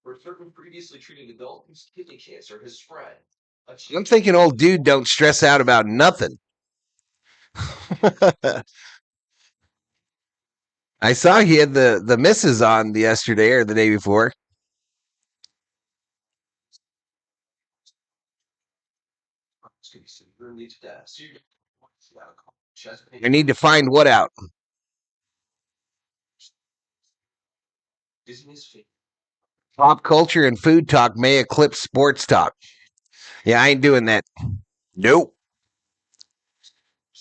For certain previously treated adults whose kidney cancer has spread. I'm thinking old dude don't stress out about nothing. I saw he had the misses on yesterday or the day before. I need to find what out. Pop culture and food talk may eclipse sports talk. Yeah, I ain't doing that. Nope.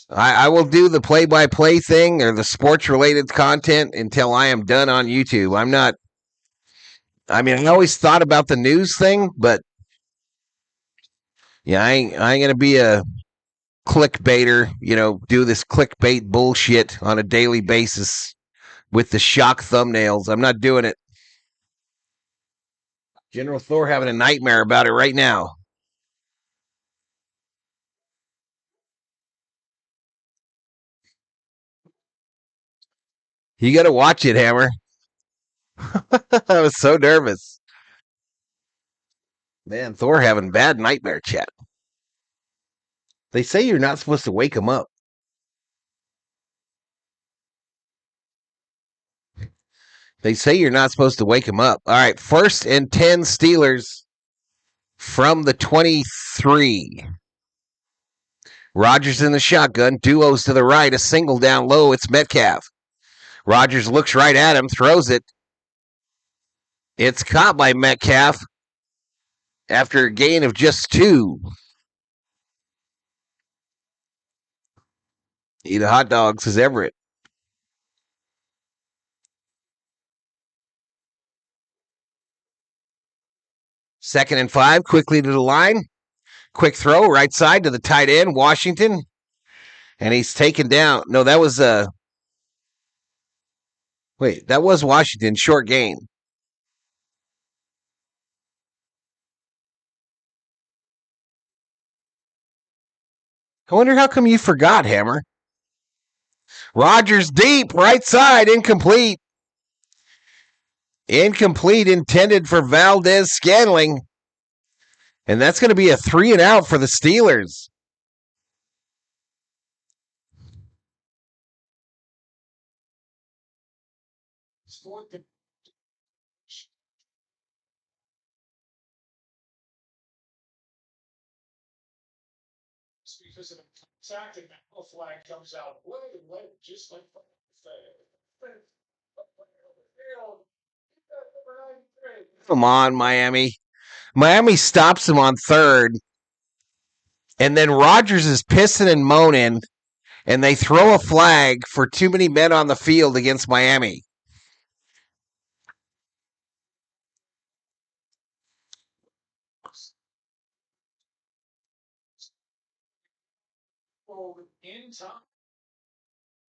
I will do the play-by-play thing or the sports-related content until I am done on YouTube. I'm not. I mean, I always thought about the news thing, but yeah, I ain't gonna be a clickbaiter. Do this clickbait bullshit on a daily basis with the shock thumbnails. I'm not doing it. General Thor having a nightmare about it right now. You got to watch it, Hammer. I was so nervous. Man, Thor having bad nightmare chat. They say you're not supposed to wake him up. They say you're not supposed to wake him up. All right, 1st and 10 Steelers from the 23. Rodgers in the shotgun. Duos to the right. A single down low. It's Metcalf. Rodgers looks right at him, throws it. It's caught by Metcalf after a gain of just 2. Eat a hot dog, says Everett. Second and 5, quickly to the line. Quick throw, right side to the tight end, Washington. And he's taken down. No, that was that was Washington, short gain. I wonder how come you forgot, Hammer. Rodgers deep, right side, incomplete. Incomplete, intended for Valdez-Scantling. And that's going to be a 3 and out for the Steelers. Because of the contact and the flag comes out. Just like Come on, Miami. Miami stops him on 3rd. And then Rodgers is pissing and moaning. And they throw a flag for too many men on the field against Miami. in time.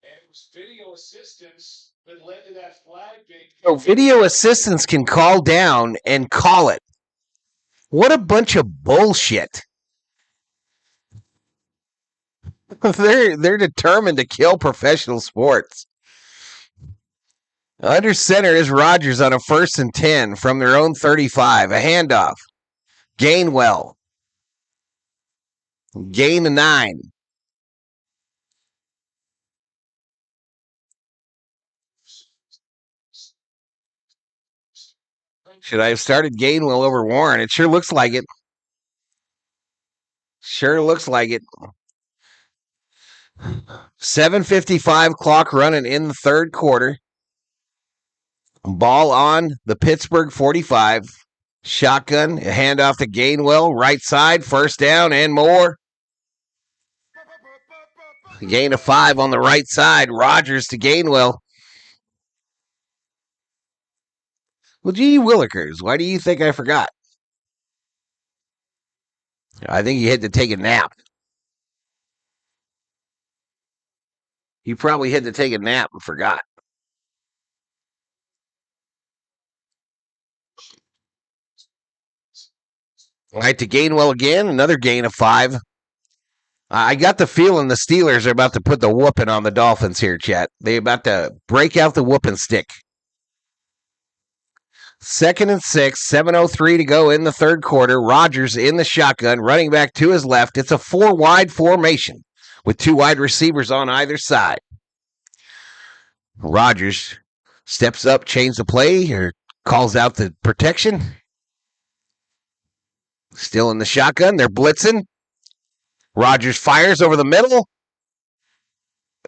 And it was video assistance that led to that flag being. So video assistants can call down and call it. What a bunch of bullshit. They're determined to kill professional sports. Under center is Rodgers on a 1st and 10 from their own 35. A handoff. Gainwell. Gain of 9. Should I have started Gainwell over Warren? It sure looks like it. Sure looks like it. 7:55 clock running in the 3rd quarter. Ball on the Pittsburgh 45. Shotgun, a handoff to Gainwell, right side, 1st down and more. Gain of 5 on the right side. Rodgers to Gainwell. Well, gee willikers, why do you think I forgot? I think you had to take a nap. You probably had to take a nap and forgot. All right, to Gainwell again, another gain of 5. I got the feeling the Steelers are about to put the whooping on the Dolphins here, chat. They're about to break out the whooping stick. 2nd and 6, 7:03 to go in the 3rd quarter. Rodgers in the shotgun, running back to his left. It's a 4-wide formation with 2 wide receivers on either side. Rodgers steps up, changes the play, or calls out the protection. Still in the shotgun. They're blitzing. Rodgers fires over the middle.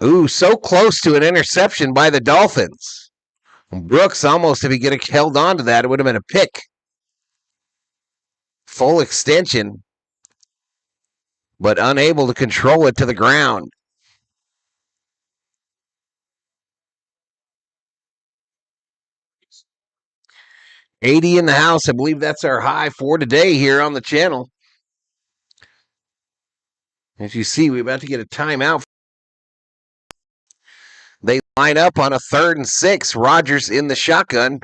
Ooh, so close to an interception by the Dolphins. Brooks almost, if he could have held on to that, it would have been a pick. Full extension. but unable to control it to the ground. $80 in the house. I believe that's our high for today here on the channel. As you see, we're about to get a timeout. They line up on a 3rd and 6. Rodgers in the shotgun.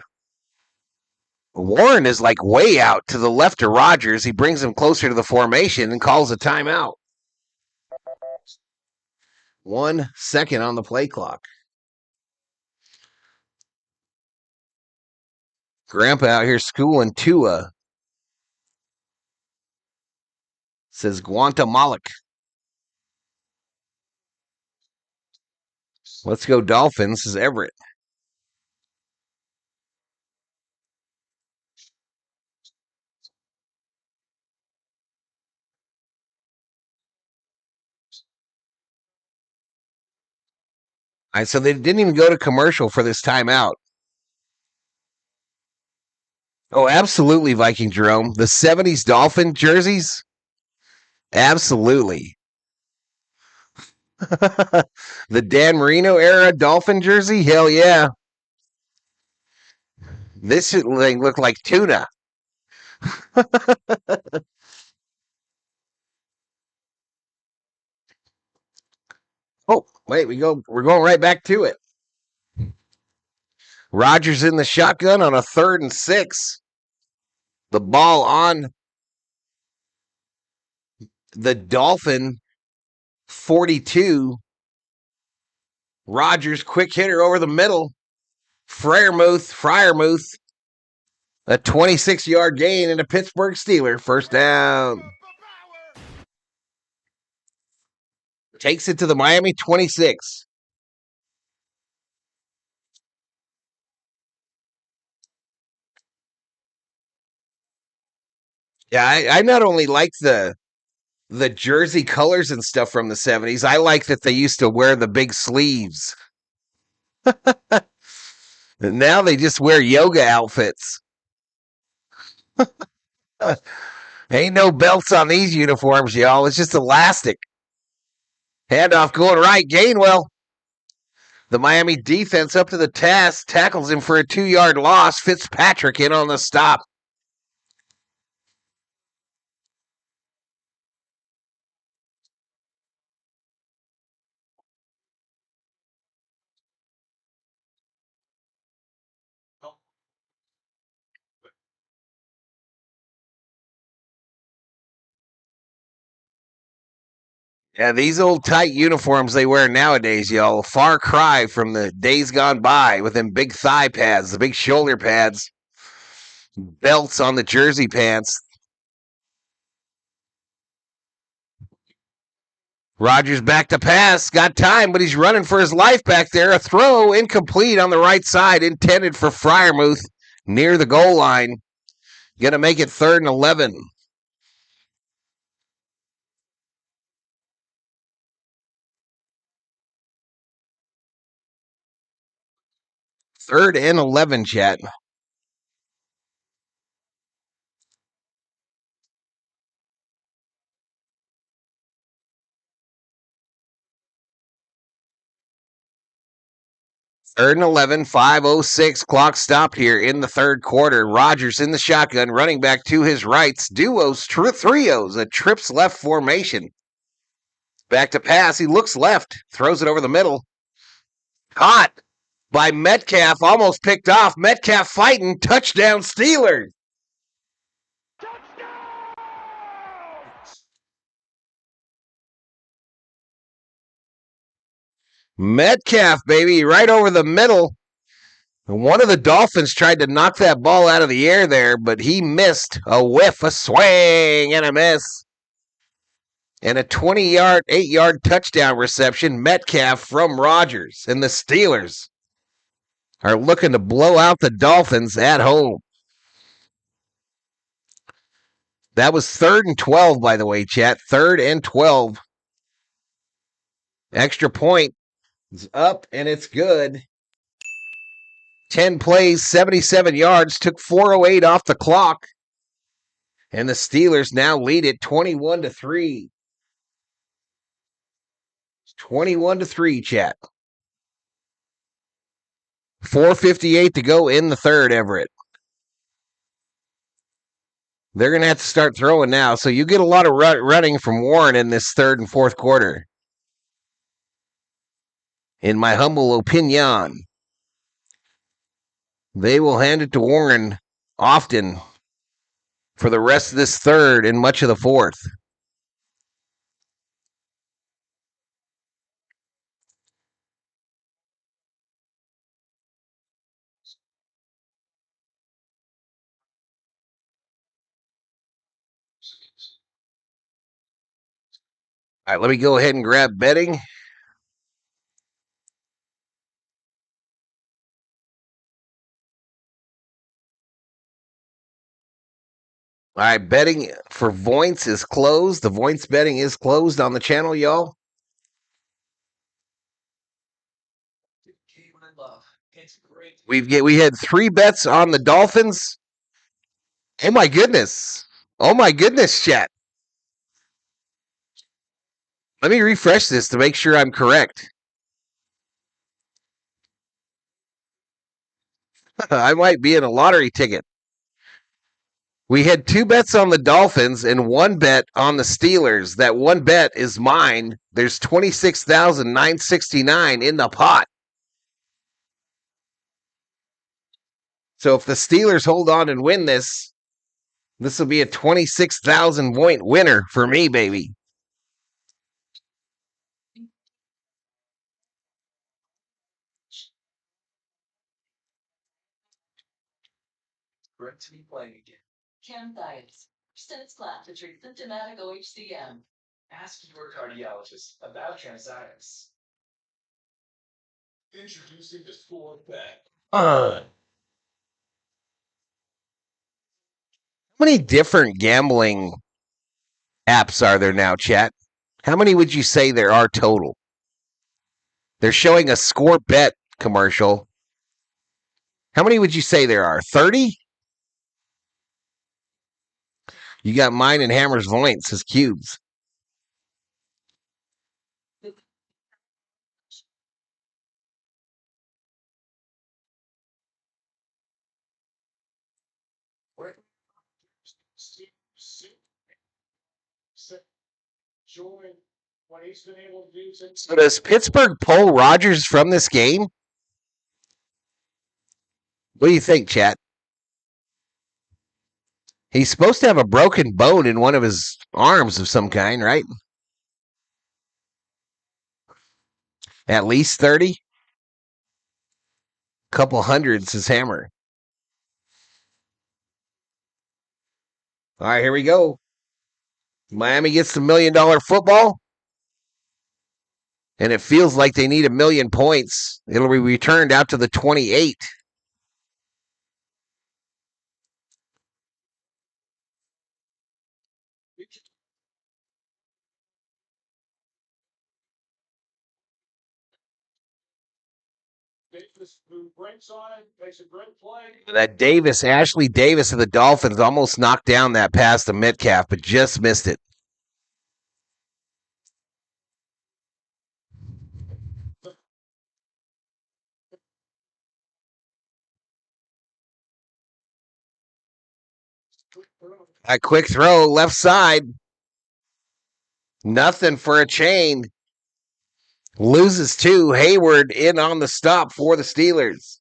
Warren is like way out to the left of Rodgers. He brings him closer to the formation and calls a timeout. 1 second on the play clock. Grandpa out here schooling Tua. Says Guatemala. Let's go Dolphins. This is Everett. All right, so they didn't even go to commercial for this timeout. Oh, absolutely, Viking Jerome. The 70s Dolphin jerseys? Absolutely. The Dan Marino era Dolphin jersey? Hell yeah. This thing looked like tuna. Oh, wait, we're going right back to it. Rodgers in the shotgun on a 3rd and 6. The ball on the Dolphin 42. Rodgers, quick hitter over the middle. Freiermuth. A 26-yard gain and a Pittsburgh Steeler. First down. Takes it to the Miami 26. Yeah, I not only like the jersey colors and stuff from the 70s, I like that they used to wear the big sleeves. And now they just wear yoga outfits. Ain't no belts on these uniforms, y'all. It's just elastic. Handoff going right. Gainwell. The Miami defense up to the task. Tackles him for a 2-yard loss. Fitzpatrick in on the stop. Yeah, these old tight uniforms they wear nowadays, y'all. Far cry from the days gone by with them big thigh pads, the big shoulder pads, belts on the jersey pants. Rodgers back to pass. Got time, but he's running for his life back there. A throw incomplete on the right side, intended for Freiermuth near the goal line. Going to make it 3rd and 11. Third and 11, chat. Third and 11, 5:06. Clock stopped here in the 3rd quarter. Rodgers in the shotgun, running back to his rights. Duos, trios, a trips left formation. Back to pass. He looks left, throws it over the middle. Caught by Metcalf, almost picked off. Metcalf fighting. Touchdown Steelers. Metcalf, baby, right over the middle. One of the Dolphins tried to knock that ball out of the air there, but he missed. A whiff, a swing, and a miss. And a 20-yard, 8-yard touchdown reception. Metcalf from Rodgers. And the Steelers are looking to blow out the Dolphins at home. That was 3rd and 12, by the way, chat. 3rd and 12. Extra point is up, and it's good. 10 plays, 77 yards, took 4:08 off the clock. And the Steelers now lead it 21-3. 21-3, chat. 4:58 to go in the third, Everett. They're going to have to start throwing now, so you get a lot of running from Warren in this third and fourth quarter. In my humble opinion, they will hand it to Warren often for the rest of this third and much of the fourth. All right, let me go ahead and grab betting. All right, betting for Voints is closed. The Voints betting is closed on the channel, y'all. We had 3 bets on the Dolphins. Oh my goodness. Oh my goodness, chat. Let me refresh this to make sure I'm correct. I might be in a lottery ticket. We had 2 bets on the Dolphins and 1 bet on the Steelers. That 1 bet is mine. There's $26,969 in the pot. So if the Steelers hold on and win this, this will be a 26,000 point winner for me, baby. Great to be playing again. Chem Diets. Stents class to treat symptomatic OHCM. Ask your cardiologist about transients. Introducing the Scoreboard. How many different gambling apps are there now, chat? How many would you say there are total? They're showing a score bet commercial. How many would you say there are? 30? You got mine and Hammer's Voints as cubes. Join what he's been able to do since. So does Pittsburgh pull Rodgers from this game? What do you think, chat? He's supposed to have a broken bone in one of his arms of some kind, right? At least 30? Couple hundreds is Hammer. All right, here we go. Miami gets the $1 million football. And it feels like they need 1 million points. It'll be returned out to the 28. Davis, who breaks on it, makes a great play. That Ashley Davis of the Dolphins almost knocked down that pass to Metcalf, but just missed it. A quick throw, left side. Nothing for a chain. Loses 2. Hayward in on the stop for the Steelers.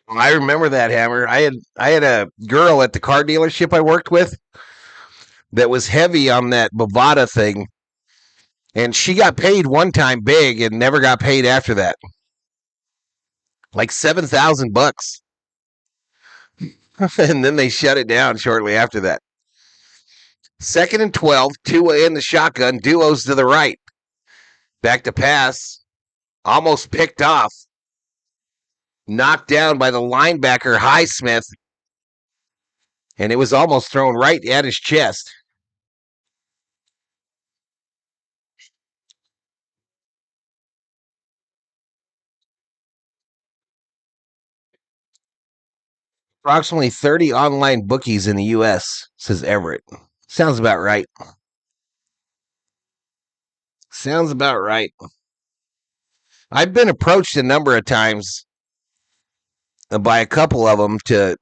I remember that, Hammer. I had a girl at the car dealership I worked with that was heavy on that Bovada thing. And she got paid one time big and never got paid after that. Like $7,000. And then they shut it down shortly after that. 2nd and 12, Tua in the shotgun, duos to the right. Back to pass. Almost picked off. Knocked down by the linebacker, Highsmith. And it was almost thrown right at his chest. Approximately 30 online bookies in the U.S., says Everett. Sounds about right. Sounds about right. I've been approached a number of times by a couple of them to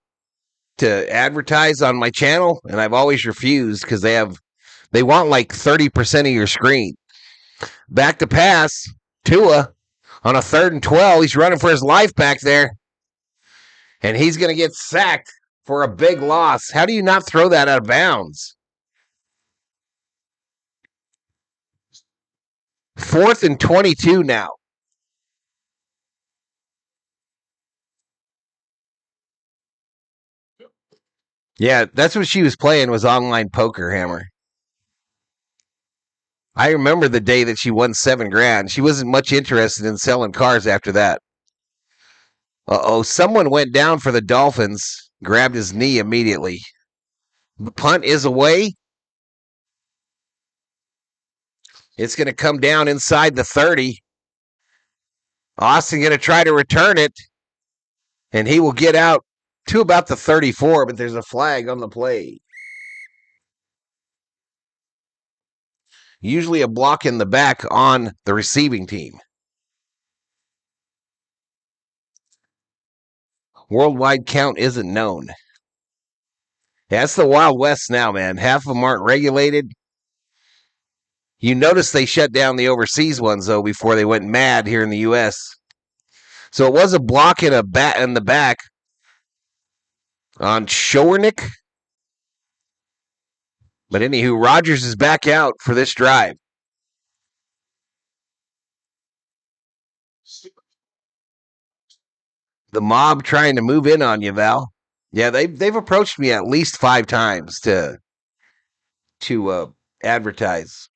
advertise on my channel, and I've always refused because they want like 30% of your screen. Back to pass, Tua on a 3rd and 12. He's running for his life back there, and he's going to get sacked for a big loss. How do you not throw that out of bounds? 4th and 22 now. Yeah, that's what she was playing, was online poker, Hammer. I remember the day that she won $7,000. She wasn't much interested in selling cars after that. Uh-oh, someone went down for the Dolphins, grabbed his knee immediately. The punt is away. It's going to come down inside the 30. Austin going to try to return it, and he will get out to about the 34, but there's a flag on the play. Usually a block in the back on the receiving team. Worldwide count isn't known. That's the Wild West now, man. Half of them aren't regulated. You notice they shut down the overseas ones, though, before they went mad here in the U.S. So it was a block in the back on Showernick. But anywho, Rodgers is back out for this drive. The mob trying to move in on you, Val. Yeah, they've approached me at least 5 times to advertise.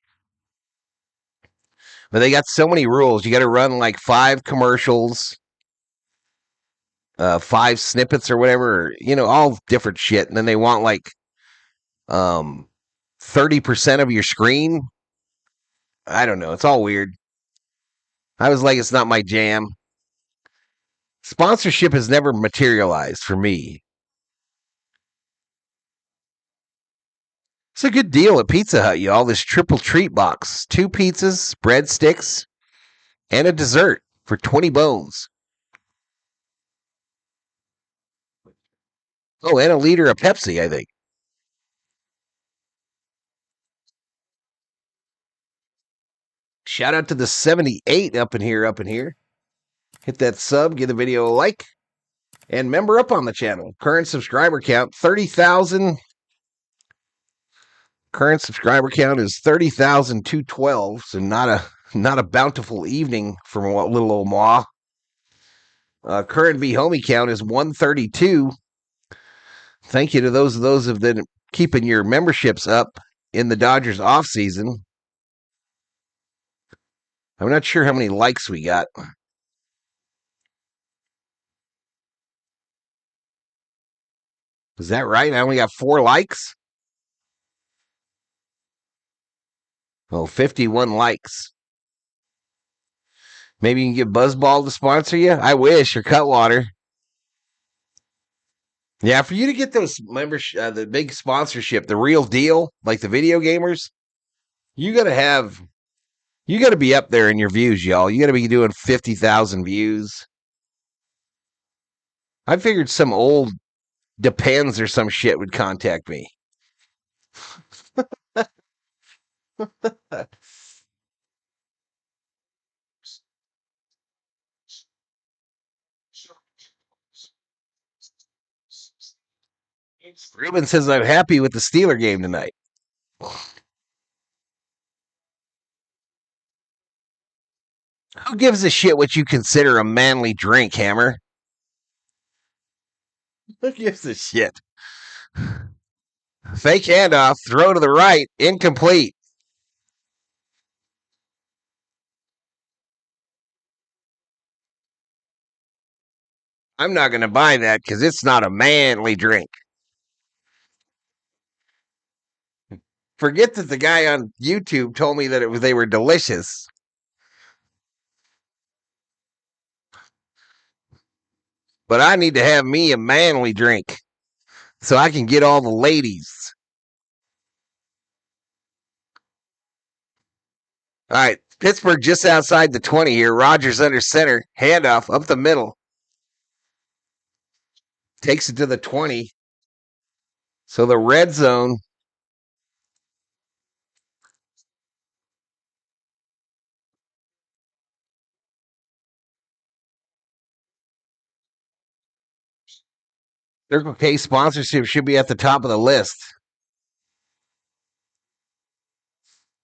But they got so many rules. You got to run like 5 commercials, 5 snippets or whatever, all different shit. And then they want like 30% of your screen. I don't know. It's all weird. I was like, it's not my jam. Sponsorship has never materialized for me. It's a good deal at Pizza Hut, y'all. This triple treat box. 2 pizzas, breadsticks, and a dessert for 20 bones. Oh, and a liter of Pepsi, I think. Shout out to the 78 up in here. Hit that sub, give the video a like, and member up on the channel. Current subscriber count, 30,000. Current subscriber count is 30,212, so not a bountiful evening for little old Ma. Current V-Homie count is 132. Thank you to those who have been keeping your memberships up in the Dodgers offseason. I'm not sure how many likes we got. Is that right? I only got 4 likes? Oh, 51 likes. Maybe you can get Buzzball to sponsor you? I wish, or Cutwater. Yeah, for you to get those the big sponsorship, the real deal, like the video gamers, you got to be up there in your views, y'all. You got to be doing 50,000 views. I figured some old Depends or some shit would contact me. Ruben says, I'm happy with the Steeler game tonight. Who gives a shit what you consider a manly drink, Hammer? Who gives a shit? Fake handoff, throw to the right, incomplete. I'm not going to buy that because it's not a manly drink. Forget that the guy on YouTube told me that they were delicious. but I need to have me a manly drink so I can get all the ladies. All right, Pittsburgh just outside the 20 here. Rodgers under center. Handoff up the middle. Takes it to the 20. So the red zone. Circle K sponsorship should be at the top of the list.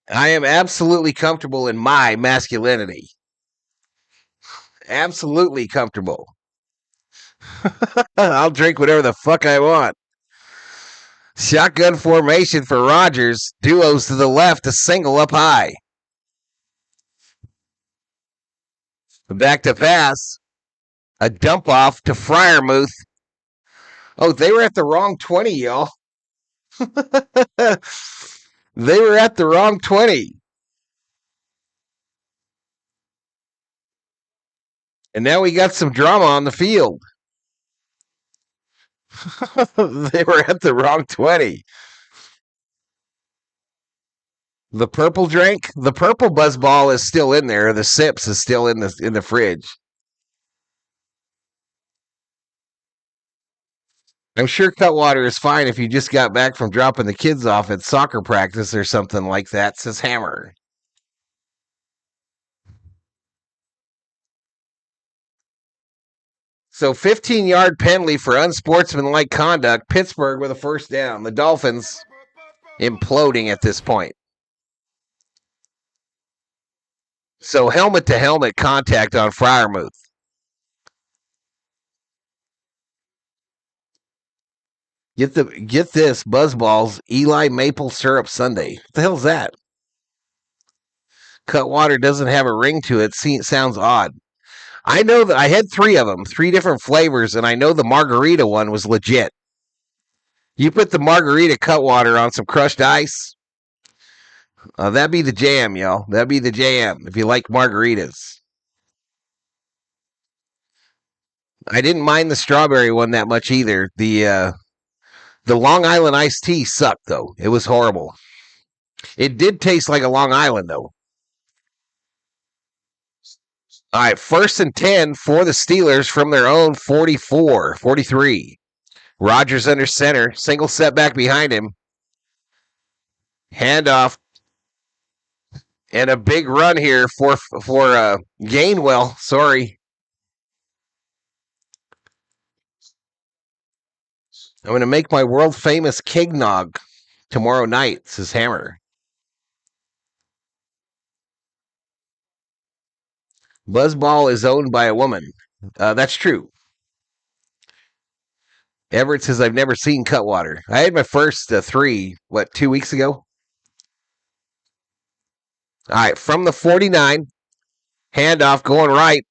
I am absolutely comfortable in my masculinity. Absolutely comfortable. I'll drink whatever the fuck I want. Shotgun formation for Rodgers. Duos to the left, a single up high. Back to pass. A dump off to Fryermuth. Oh, they were at the wrong 20, y'all. They were at the wrong 20. And now we got some drama on the field. They were at the wrong 20. The purple drink, the purple buzzball is still in there. The sips is still in the fridge. I'm sure Cutwater is fine if you just got back from dropping the kids off at soccer practice or something like that, says Hammer. So 15-yard penalty for unsportsmanlike conduct. Pittsburgh with a first down. The Dolphins imploding at this point. So helmet-to-helmet contact on Fryermuth. Get this, Buzzballs, Eli Maple Syrup Sundae. What the hell's that? Cutwater doesn't have a ring to it. Sounds odd. I know that I had 3 of them, 3 different flavors, and I know the margarita one was legit. You put the margarita Cutwater on some crushed ice, that'd be the jam, y'all. That'd be the jam if you like margaritas. I didn't mind the strawberry one that much either. The Long Island iced tea sucked, though. It was horrible. It did taste like a Long Island, though. All right, 1st and 10 for the Steelers from their own 43. Rodgers under center. Single setback behind him. Handoff. And a big run here for Gainwell. Sorry. I'm going to make my world-famous kegnog tomorrow night, says Hammer. Buzzball is owned by a woman. That's true. Everett says, I've never seen Cutwater. I had my first 3, 2 weeks ago? All right, from the 49, handoff going right,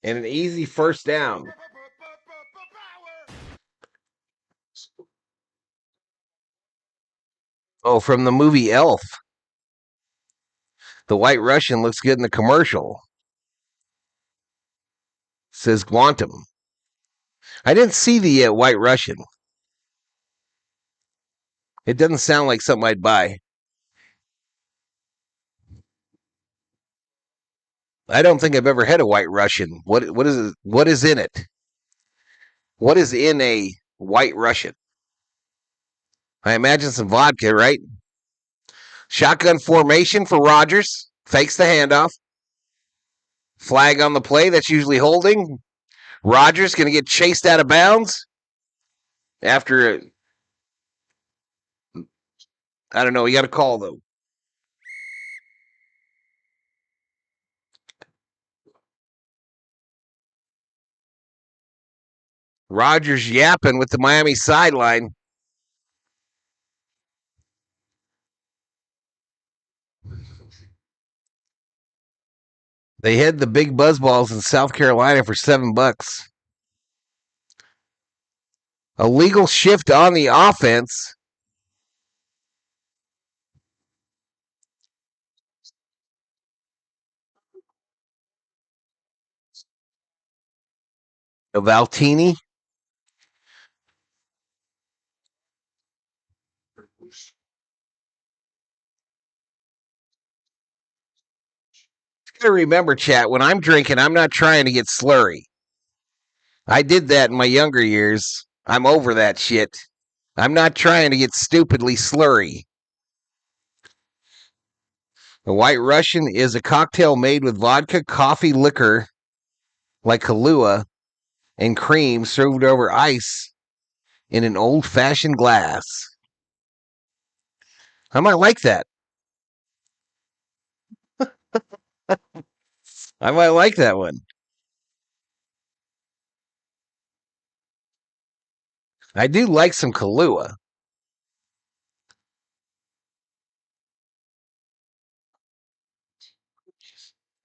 and an easy first down. Oh, from the movie Elf. The White Russian looks good in the commercial, says Quantum. I didn't see the White Russian. It doesn't sound like something I'd buy. I don't think I've ever had a White Russian. What is it? What is in it? What is in a White Russian? I imagine some vodka, right? Shotgun formation for Rodgers. Fakes the handoff. Flag on the play. That's usually holding. Rodgers going to get chased out of bounds after, I don't know, he got a call, though. Rodgers yapping with the Miami sideline. They had the big buzzballs in South Carolina for $7. A legal shift on the offense. Valtini. Gotta remember, chat, when I'm drinking, I'm not trying to get slurry. I did that in my younger years. I'm over that shit. I'm not trying to get stupidly slurry. The White Russian is a cocktail made with vodka, coffee, liquor, like Kahlua, and cream served over ice in an old-fashioned glass. I might like that. I might like that one. I do like some Kahlua.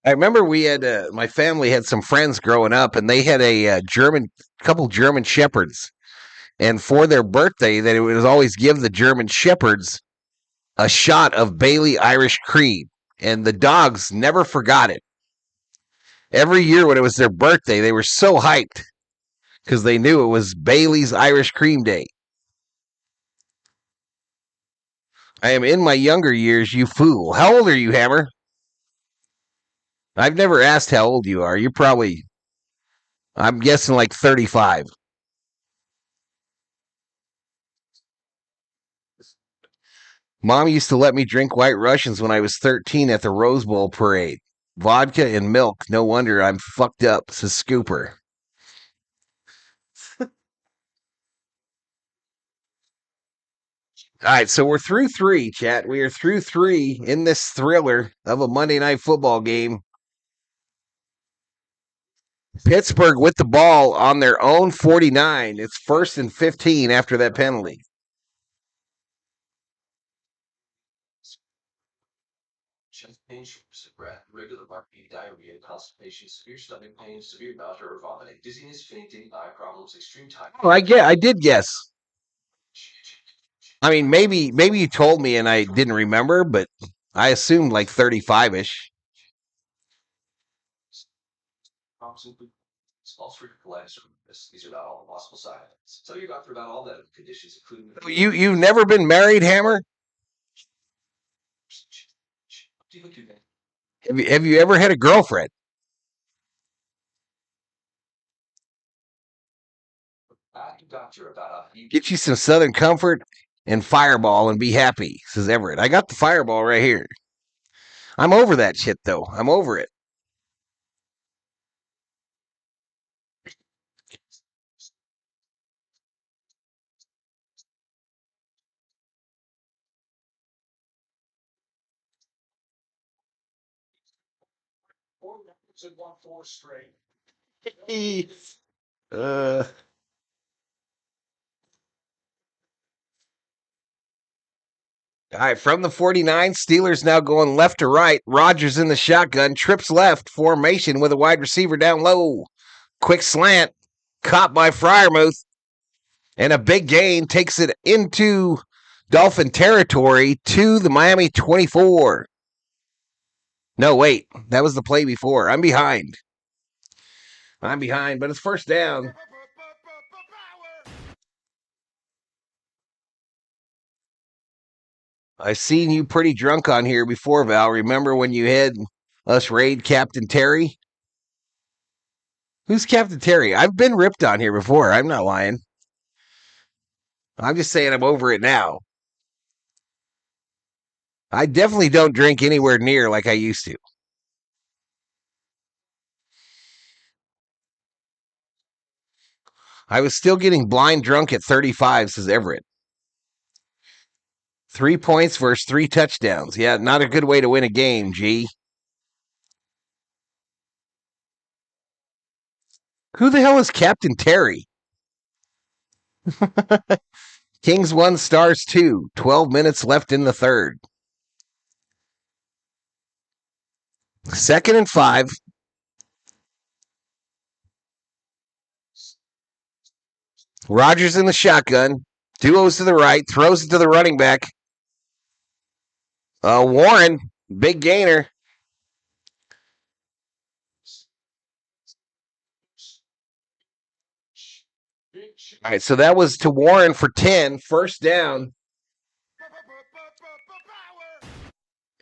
I remember we had my family had some friends growing up, and they had a couple German shepherds, and for their birthday, they would always give the German shepherds a shot of Bailey Irish Cream, and the dogs never forgot it. Every year when it was their birthday, they were so hyped because they knew it was Bailey's Irish Cream Day. I am in my younger years, you fool. How old are you, Hammer? I've never asked how old you are. You're probably, I'm guessing, like 35. Mom used to let me drink White Russians when I was 13 at the Rose Bowl parade. Vodka and milk. No wonder I'm fucked up, says Scooper. All right, so we're through three, chat. We are through three in this thriller of a Monday Night Football game. Pittsburgh with the ball on their own 49. It's 1st and 15 after that penalty. Chest pain, shortness of breath, regular heartbeat, diarrhea, constipation, severe stomach pain, severe nausea or vomiting, dizziness, fainting, eye problems, extreme tiredness. Oh, I did guess. I mean, maybe you told me and I didn't remember, but I assumed like 35-ish. Ulcerative colitis or lupus. These are not all the possible side effects. So you got through about all the conditions, including You've never been married, Hammer? Have you ever had a girlfriend? Get you some Southern Comfort and Fireball and be happy, says Everett. I got the Fireball right here. I'm over that shit, though. I'm over it. Won 4 straight. uh, All right, from the 49, Steelers now going left to right. Rodgers in the shotgun, trips left, formation with a wide receiver down low. Quick slant, caught by Freiermuth, and a big gain takes it into Dolphin territory to the Miami 24. No, wait, that was the play before. I'm behind, but it's first down. I've seen you pretty drunk on here before, Val. Remember when you had us raid Captain Terry? Who's Captain Terry? I've been ripped on here before. I'm not lying. I'm just saying I'm over it now. I definitely don't drink anywhere near like I used to. I was still getting blind drunk at 35, says Everett. 3 points versus 3 touchdowns. Yeah, not a good way to win a game, G. Who the hell is Captain Terry? Kings 1, Stars 2. 12 minutes left in the third. 2nd and 5. Rodgers in the shotgun. Duos to the right. Throws it to the running back. Warren, big gainer. All right, so that was to Warren for 10, first down.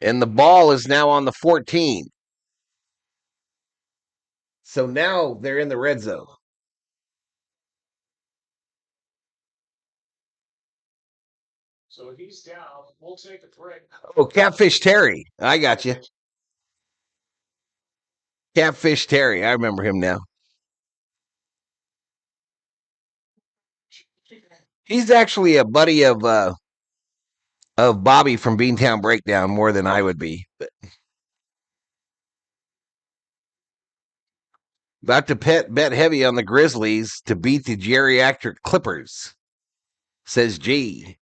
And the ball is now on the 14. So now they're in the red zone. So he's down. We'll take a break. Oh, Catfish Terry. I got you. Catfish Terry. I remember him now. He's actually a buddy of Bobby from Beantown Breakdown more than I would be. But about to bet heavy on the Grizzlies to beat the geriatric Clippers, says G.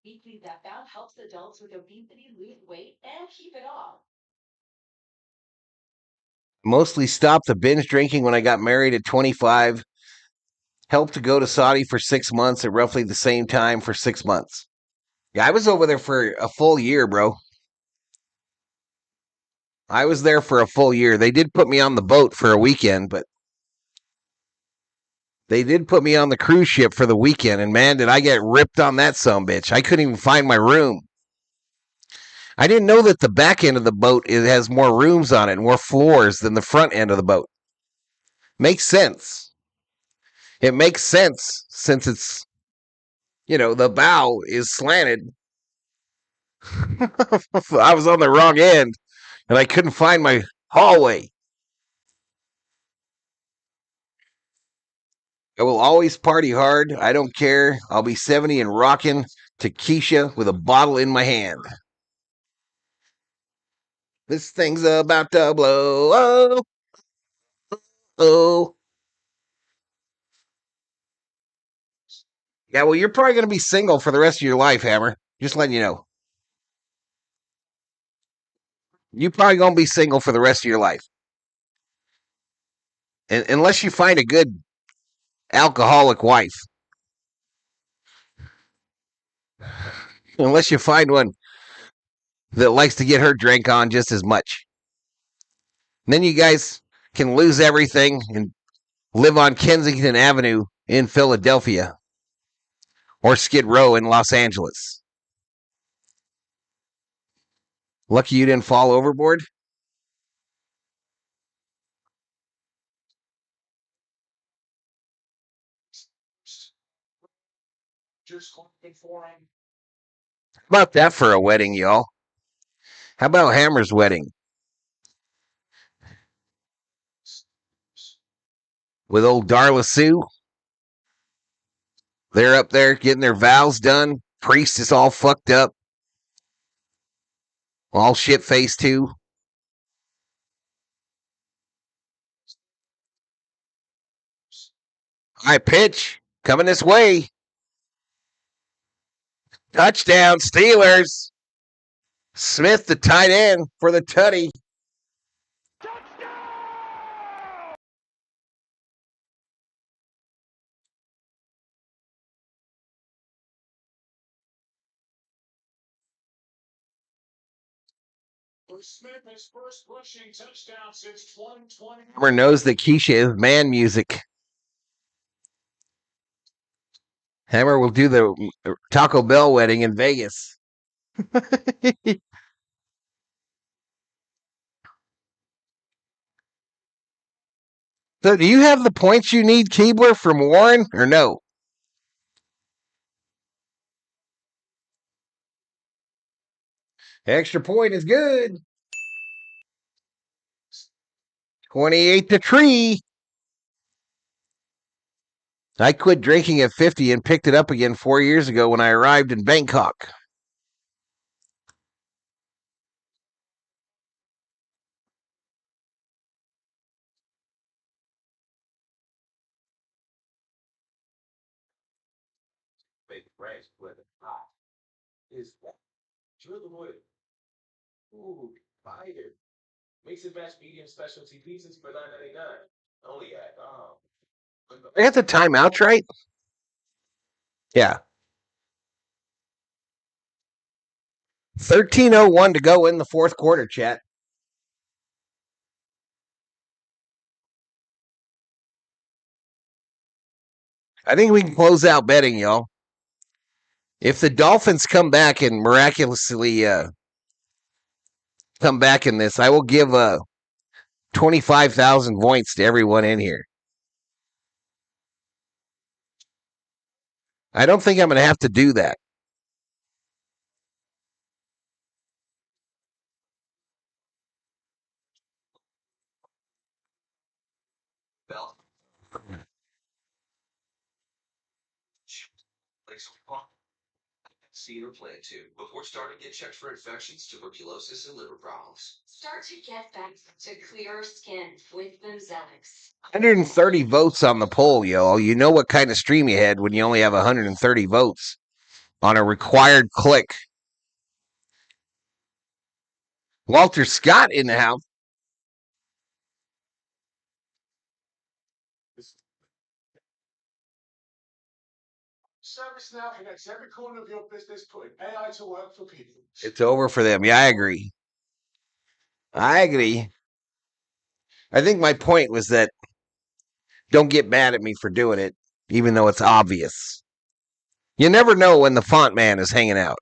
Weekly that found helps adults with obesity lose weight and keep it off. Mostly stopped the binge drinking when I got married at 25. Helped to go to Saudi for 6 months at roughly the same time for 6 months. Yeah, I was over there for a full year, bro. I was there for a full year. They did put me on the boat for a weekend, but they did put me on the cruise ship for the weekend, and man, did I get ripped on that sumbitch. I couldn't even find my room. I didn't know that the back end of the boat has more rooms on it, more floors than the front end of the boat. Makes sense. It makes sense since it's, the bow is slanted. I was on the wrong end, and I couldn't find my hallway. I will always party hard. I don't care. I'll be 70 and rocking to Keisha with a bottle in my hand. This thing's about to blow. Oh. Oh. Yeah, well, you're probably going to be single for the rest of your life, Hammer. Just letting you know. You're probably going to be single for the rest of your life. Unless you find a good alcoholic wife. Unless you find one that likes to get her drink on just as much. And then you guys can lose everything and live on Kensington Avenue in Philadelphia or Skid Row in Los Angeles. Lucky you didn't fall overboard. Just looking for him. How about that for a wedding, y'all? How about Hammer's wedding? With old Darla Sue. They're up there getting their vows done. Priest is all fucked up. All shit-faced too. High pitch. Coming this way. Touchdown, Steelers. Smith, the tight end for the tutty. Smith, his first rushing touchdown since 2020. Hammer knows that Keisha is man music. Hammer will do the Taco Bell wedding in Vegas. So do you have the points you need, Keebler, from Warren, or no? Extra point is good. 28 to tree. I quit drinking at 50 and picked it up again 4 years ago when I arrived in Bangkok. Make ranch with it hot. Is that drill the wood? Ooh, fire. Mix and match medium specialty pizzas for $9.99. Only at I got the timeouts right? Yeah. 13:01 to go in the fourth quarter, chat. I think we can close out betting, y'all. If the Dolphins come back and miraculously come back in this, I will give 25,000 points to everyone in here. I don't think I'm going to have to do that. Bell. See or plan to. Before starting, get checked for infections, tuberculosis, and liver problems. Start to get back to clearer skin with Bimzelx. 130 votes on the poll, yo. You know what kind of stream you had when you only have 130 votes on a required click. Walter Scott in the house. ServiceNow connects every corner of your business, putting AI to work for people. It's over for them. Yeah, I agree. I think my point was that don't get mad at me for doing it, even though it's obvious. You never know when the font man is hanging out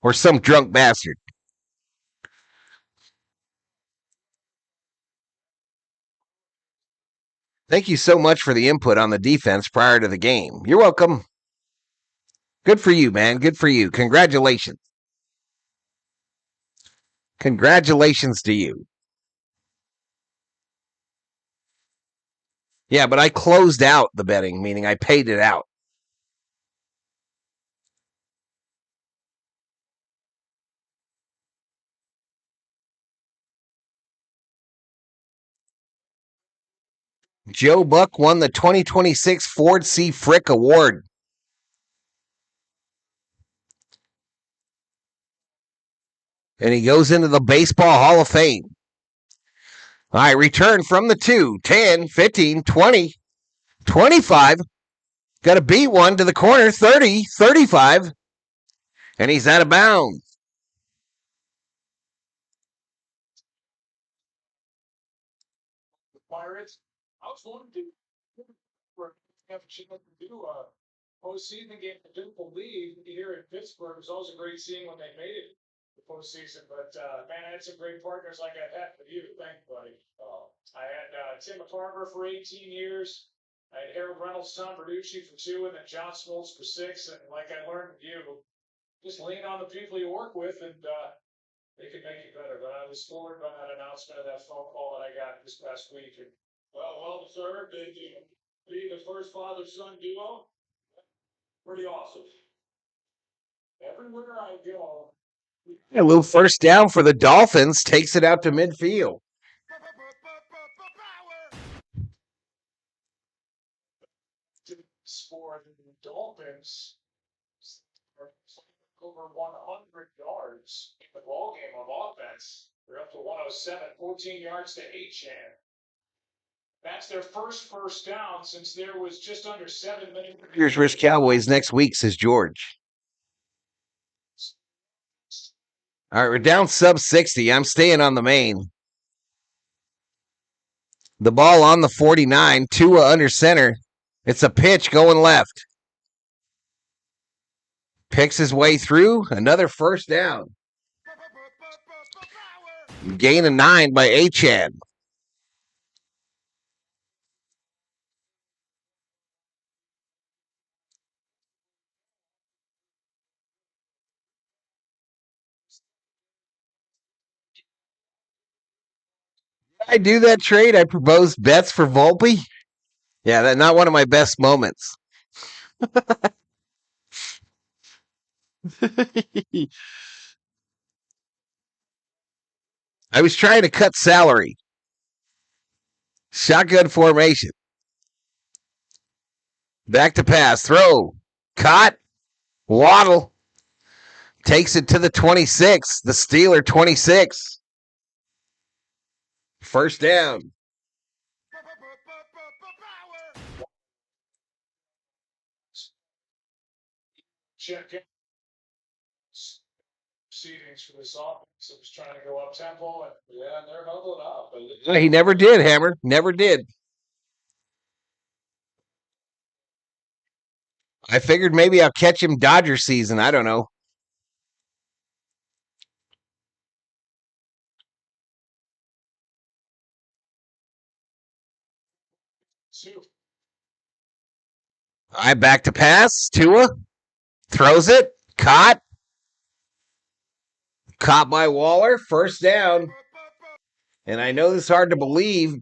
or some drunk bastard. Thank you so much for the input on the defense prior to the game. You're welcome. Good for you, man. Good for you. Congratulations. Congratulations to you. Yeah, but I closed out the betting, meaning I paid it out. Joe Buck won the 2026 Ford C. Frick Award. And he goes into the Baseball Hall of Fame. All right, return from the 2, 10, 15, 20, 25. Got to beat one to the corner, 30, 35. And he's out of bounds. The Pirates, I was wanting to have a chance to do a postseason game. I didn't believe here in Pittsburgh. It was always a great scene when they made it the postseason. But man, I had some great partners like I had with you. Thank you, buddy. I had Tim McCarver for 18 years. I had Harold Reynolds' son Verducci for 2, and then John Smoltz for 6. And like I learned with you, just lean on the people you work with, and they can make you better. But I was floored by that announcement of that phone call that I got this past week. And, well deserved. They be the first father-son duo. Pretty awesome. Everywhere I go. A little first down for the Dolphins. Takes it out to midfield. For the Dolphins, over 100 yards in the ball game on offense. They're up to 107, 14 yards to Achan. That's their first down since there was just under 7 minutes. Here's Rich Cowboys next week, says George. All right, we're down sub 60. I'm staying on the main. The ball on the 49. Tua under center. It's a pitch going left. Picks his way through. Another first down. Gain of 9 by Achan. Did I do that trade? I proposed bets for Volpe. Yeah, that's not one of my best moments. I was trying to cut salary. Shotgun formation. Back to pass. Throw. Caught. Waddle. Takes it to the 26. The Steeler 26. First down. check in seedings for this offense. It was trying to go up tempo, and they're huddling up. He never did, Hammer. Never did. I figured maybe I'll catch him Dodger season. I don't know. I back to pass. Tua throws it. Caught by Waller. First down. And I know this is hard to believe,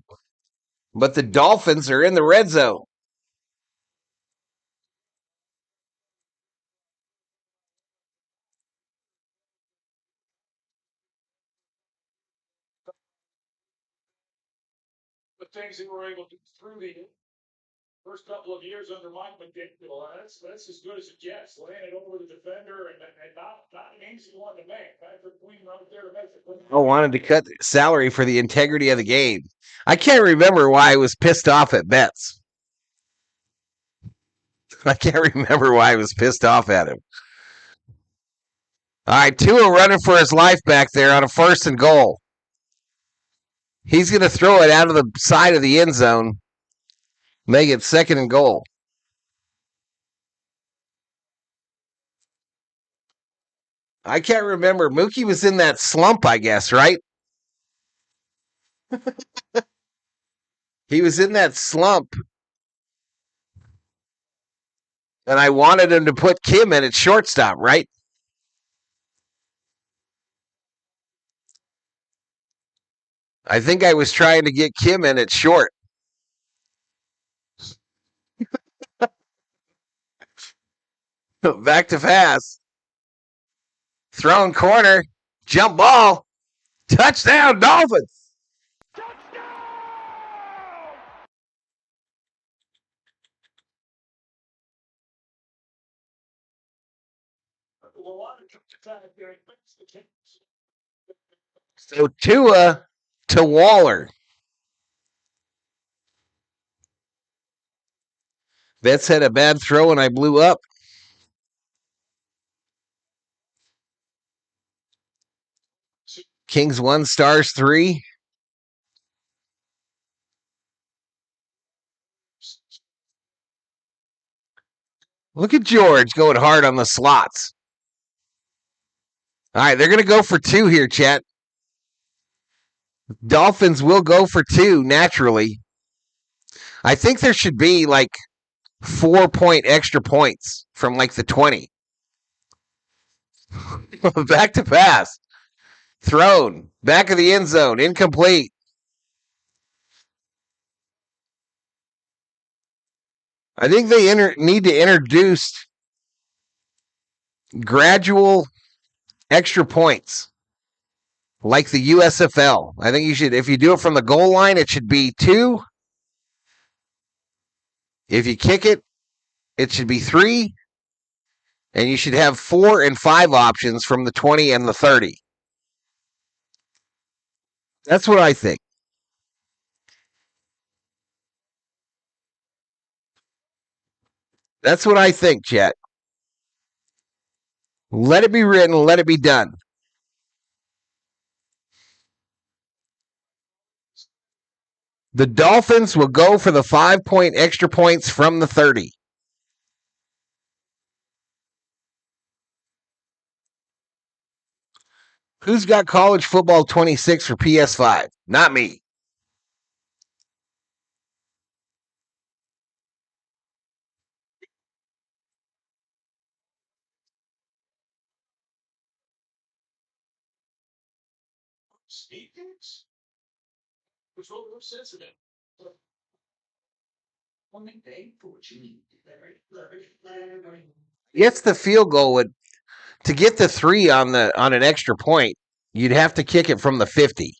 but the Dolphins are in the red zone. The things they were able to do through the first couple of years under Mike McDaniel, that's as good as it gets. Laying it over the defender and not an easy one to make. Patrick Queen right there to make it. I wanted to cut salary for the integrity of the game. I can't remember why I was pissed off at Betts. I can't remember why I was pissed off at him. All right, Tua running for his life back there on a 1st and goal. He's going to throw it out of the side of the end zone, make it 2nd and goal. I can't remember. Mookie was in that slump, I guess, right? He was in that slump. And I wanted him to put Kim in at shortstop, right? I think I was trying to get Kim in at short. Back to pass. Thrown corner. Jump ball. Touchdown, Dolphins. So Tua to Waller. Betts had a bad throw and I blew up. Kings 1, Stars 3. Look at George going hard on the slots. All right, they're going to go for 2 here, chat. Dolphins will go for 2 naturally. I think there should be like 4-point extra points from like the 20. Back to pass. Thrown. Back of the end zone. Incomplete. I think they need to introduce gradual extra points like the USFL. I think you should, if you do it from the goal line, it should be 2. If you kick it, it should be 3. And you should have 4 and 5 options from the 20 and the 30. That's what I think. That's what I think, chat. Let it be written, let it be done. The Dolphins will go for the 5-point extra points from the 30. Who's got College Football 26 for PS5? Not me. Speakers? Which will be sensitive. Yes, the field goal would to get the 3 on an extra point, you'd have to kick it from the 50.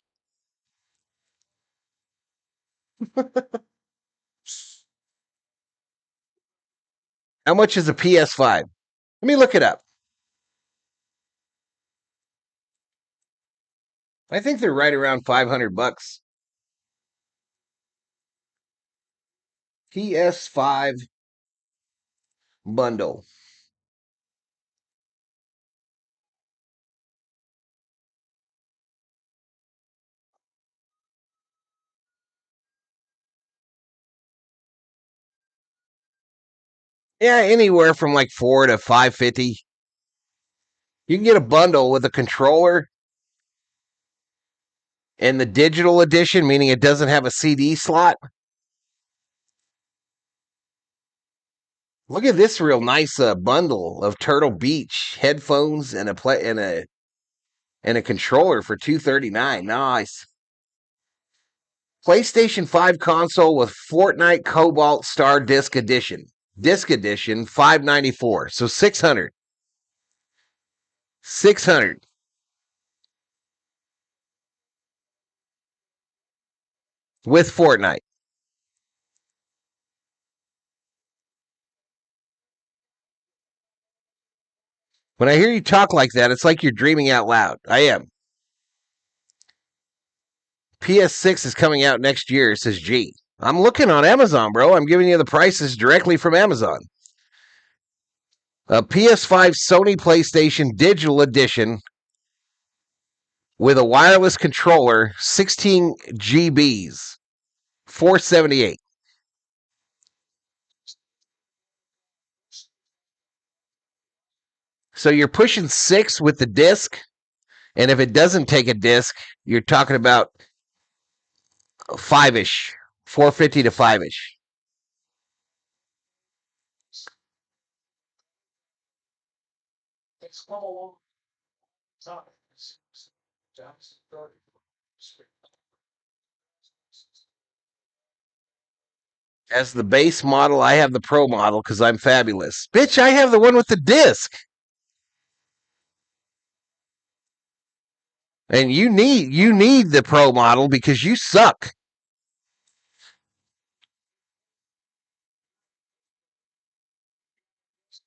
How much is a PS5? Let me look it up. I think they're right around $500. PS5 bundle. Yeah, anywhere from like $4 to $5.50. You can get a bundle with a controller and the digital edition, meaning it doesn't have a CD slot. Look at this real nice bundle of Turtle Beach headphones and a controller for $239. Nice. PlayStation 5 console with Fortnite Cobalt Star Disc Edition. Disc Edition $594. So $600. $600. With Fortnite. When I hear you talk like that, it's like you're dreaming out loud. I am. PS6 is coming out next year, says G. I'm looking on Amazon, bro. I'm giving you the prices directly from Amazon. A PS5 Sony PlayStation Digital Edition with a wireless controller, 16 GBs, $478. So you're pushing 6 with the disc, and if it doesn't take a disc, you're talking about 5-ish, $450 to 5-ish. It's come along. As the base model, I have the Pro model because I'm fabulous. Bitch, I have the one with the disc. And you need the Pro model because you suck.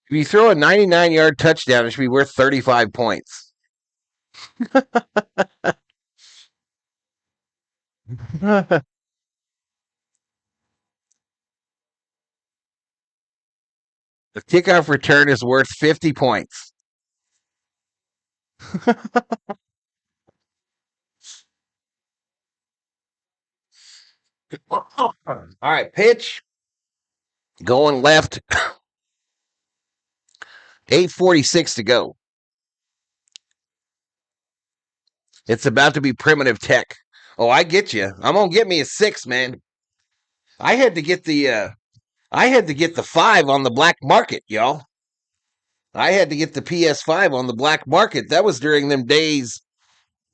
If you throw a 99-yard touchdown, it should be worth 35 points. The kickoff return is worth 50 points. All right, pitch. Going left. 8:46 to go. It's about to be primitive tech. Oh, I get you. I'm gonna get me a 6, man. I had to get the 5 on the black market, y'all. I had to get the PS5 on the black market. That was during them days,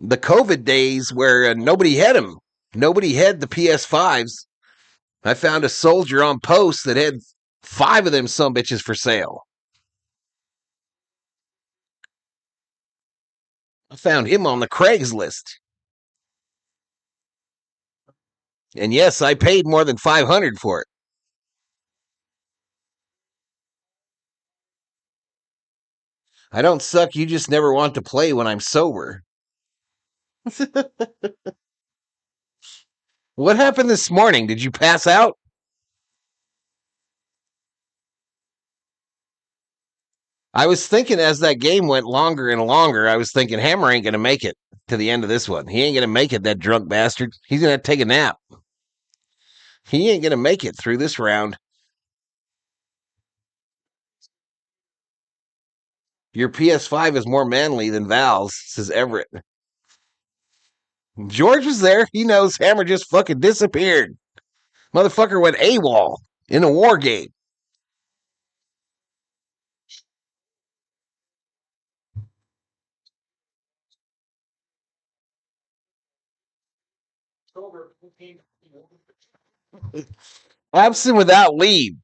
the COVID days, where nobody had them. Nobody had the PS5s. I found a soldier on post that had 5 of them sumbitches for sale. I found him on the Craigslist. And yes, I paid more than $500 for it. I don't suck. You just never want to play when I'm sober. What happened this morning? Did you pass out? I was thinking as that game went longer and longer, I was thinking Hammer ain't going to make it to the end of this one. He ain't going to make it, that drunk bastard. He's going to take a nap. He ain't going to make it through this round. Your PS5 is more manly than Val's, says Everett. George was there. He knows Hammer just fucking disappeared. Motherfucker went AWOL in a war game. Absent without leave.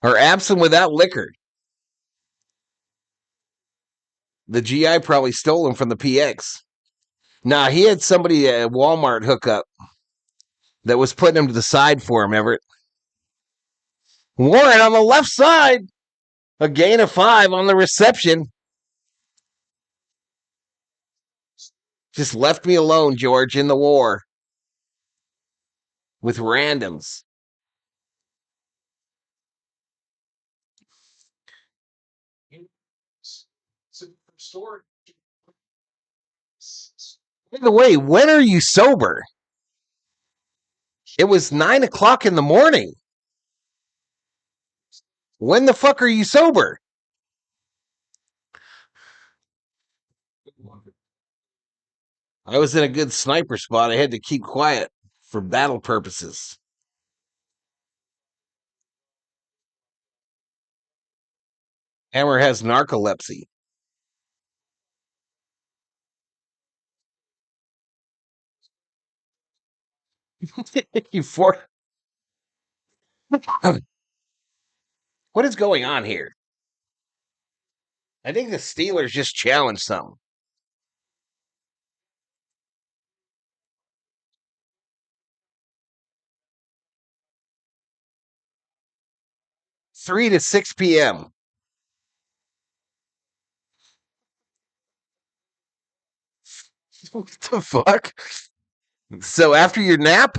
Or absent without liquor. The GI probably stole him from the PX. Nah, he had somebody at Walmart hook up that was putting him to the side for him, Everett. Warren on the left side. A gain of 5 on the reception. Just left me alone, George, in the war. With randoms. By the way, when are you sober? It was 9 o'clock in the morning. When the fuck are you sober? I was in a good sniper spot. I had to keep quiet for battle purposes. Hammer has narcolepsy. You for what is going on here? I think the Steelers just challenged something. Three to 6 p.m. What the fuck? So after your nap,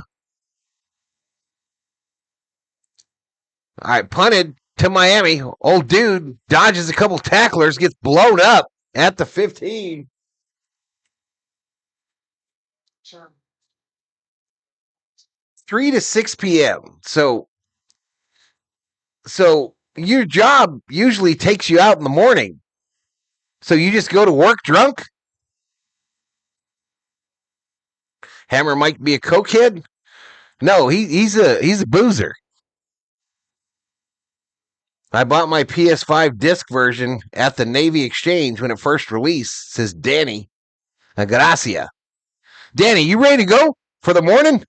I punted to Miami. Old dude dodges a couple tacklers, gets blown up at the 15. Sure. 3 to 6 p.m. So your job usually takes you out in the morning. So you just go to work drunk? Hammer might be a cokehead? No, he's a boozer. I bought my PS5 disc version at the Navy Exchange when it first released, says Danny. Gracia. Danny, you ready to go for the morning?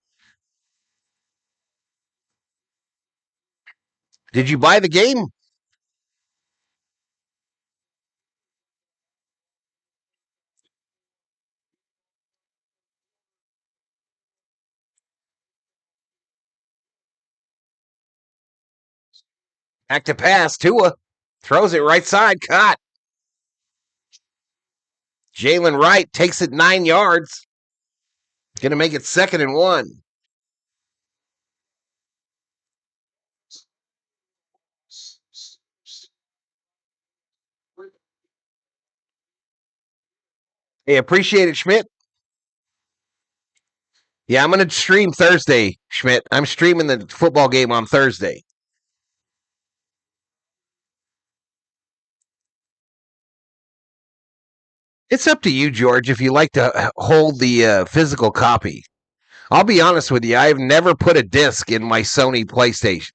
Did you buy the game? Back to pass. Tua throws it right side. Caught. Jalen Wright takes it 9 yards. Going to make it 2nd and 1. Hey, appreciate it, Schmidt. Yeah, I'm going to stream Thursday, Schmidt. I'm streaming the football game on Thursday. It's up to you, George, if you like to hold the physical copy. I'll be honest with you. I've never put a disc in my Sony PlayStation.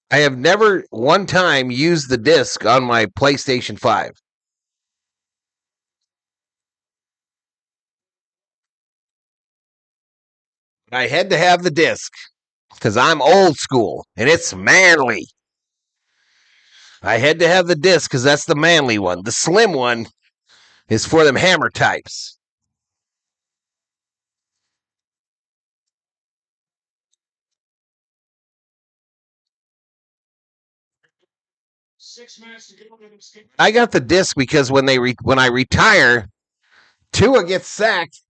I have never one time used the disc on my PlayStation 5. I had to have the disc because I'm old school and it's manly. I had to have the disc because that's the manly one. The slim one is for them hammer types. I got the disc because when I retire, Tua gets sacked.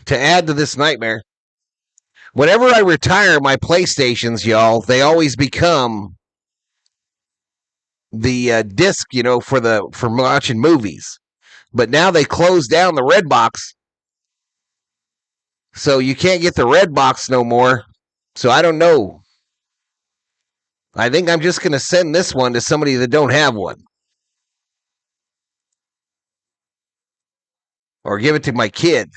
To add to this nightmare, whenever I retire my PlayStations, y'all, they always become the disc, for watching movies. But now they closed down the red box, so you can't get the red box no more. So I don't know. I think I'm just going to send this one to somebody that don't have one. Or give it to my kid.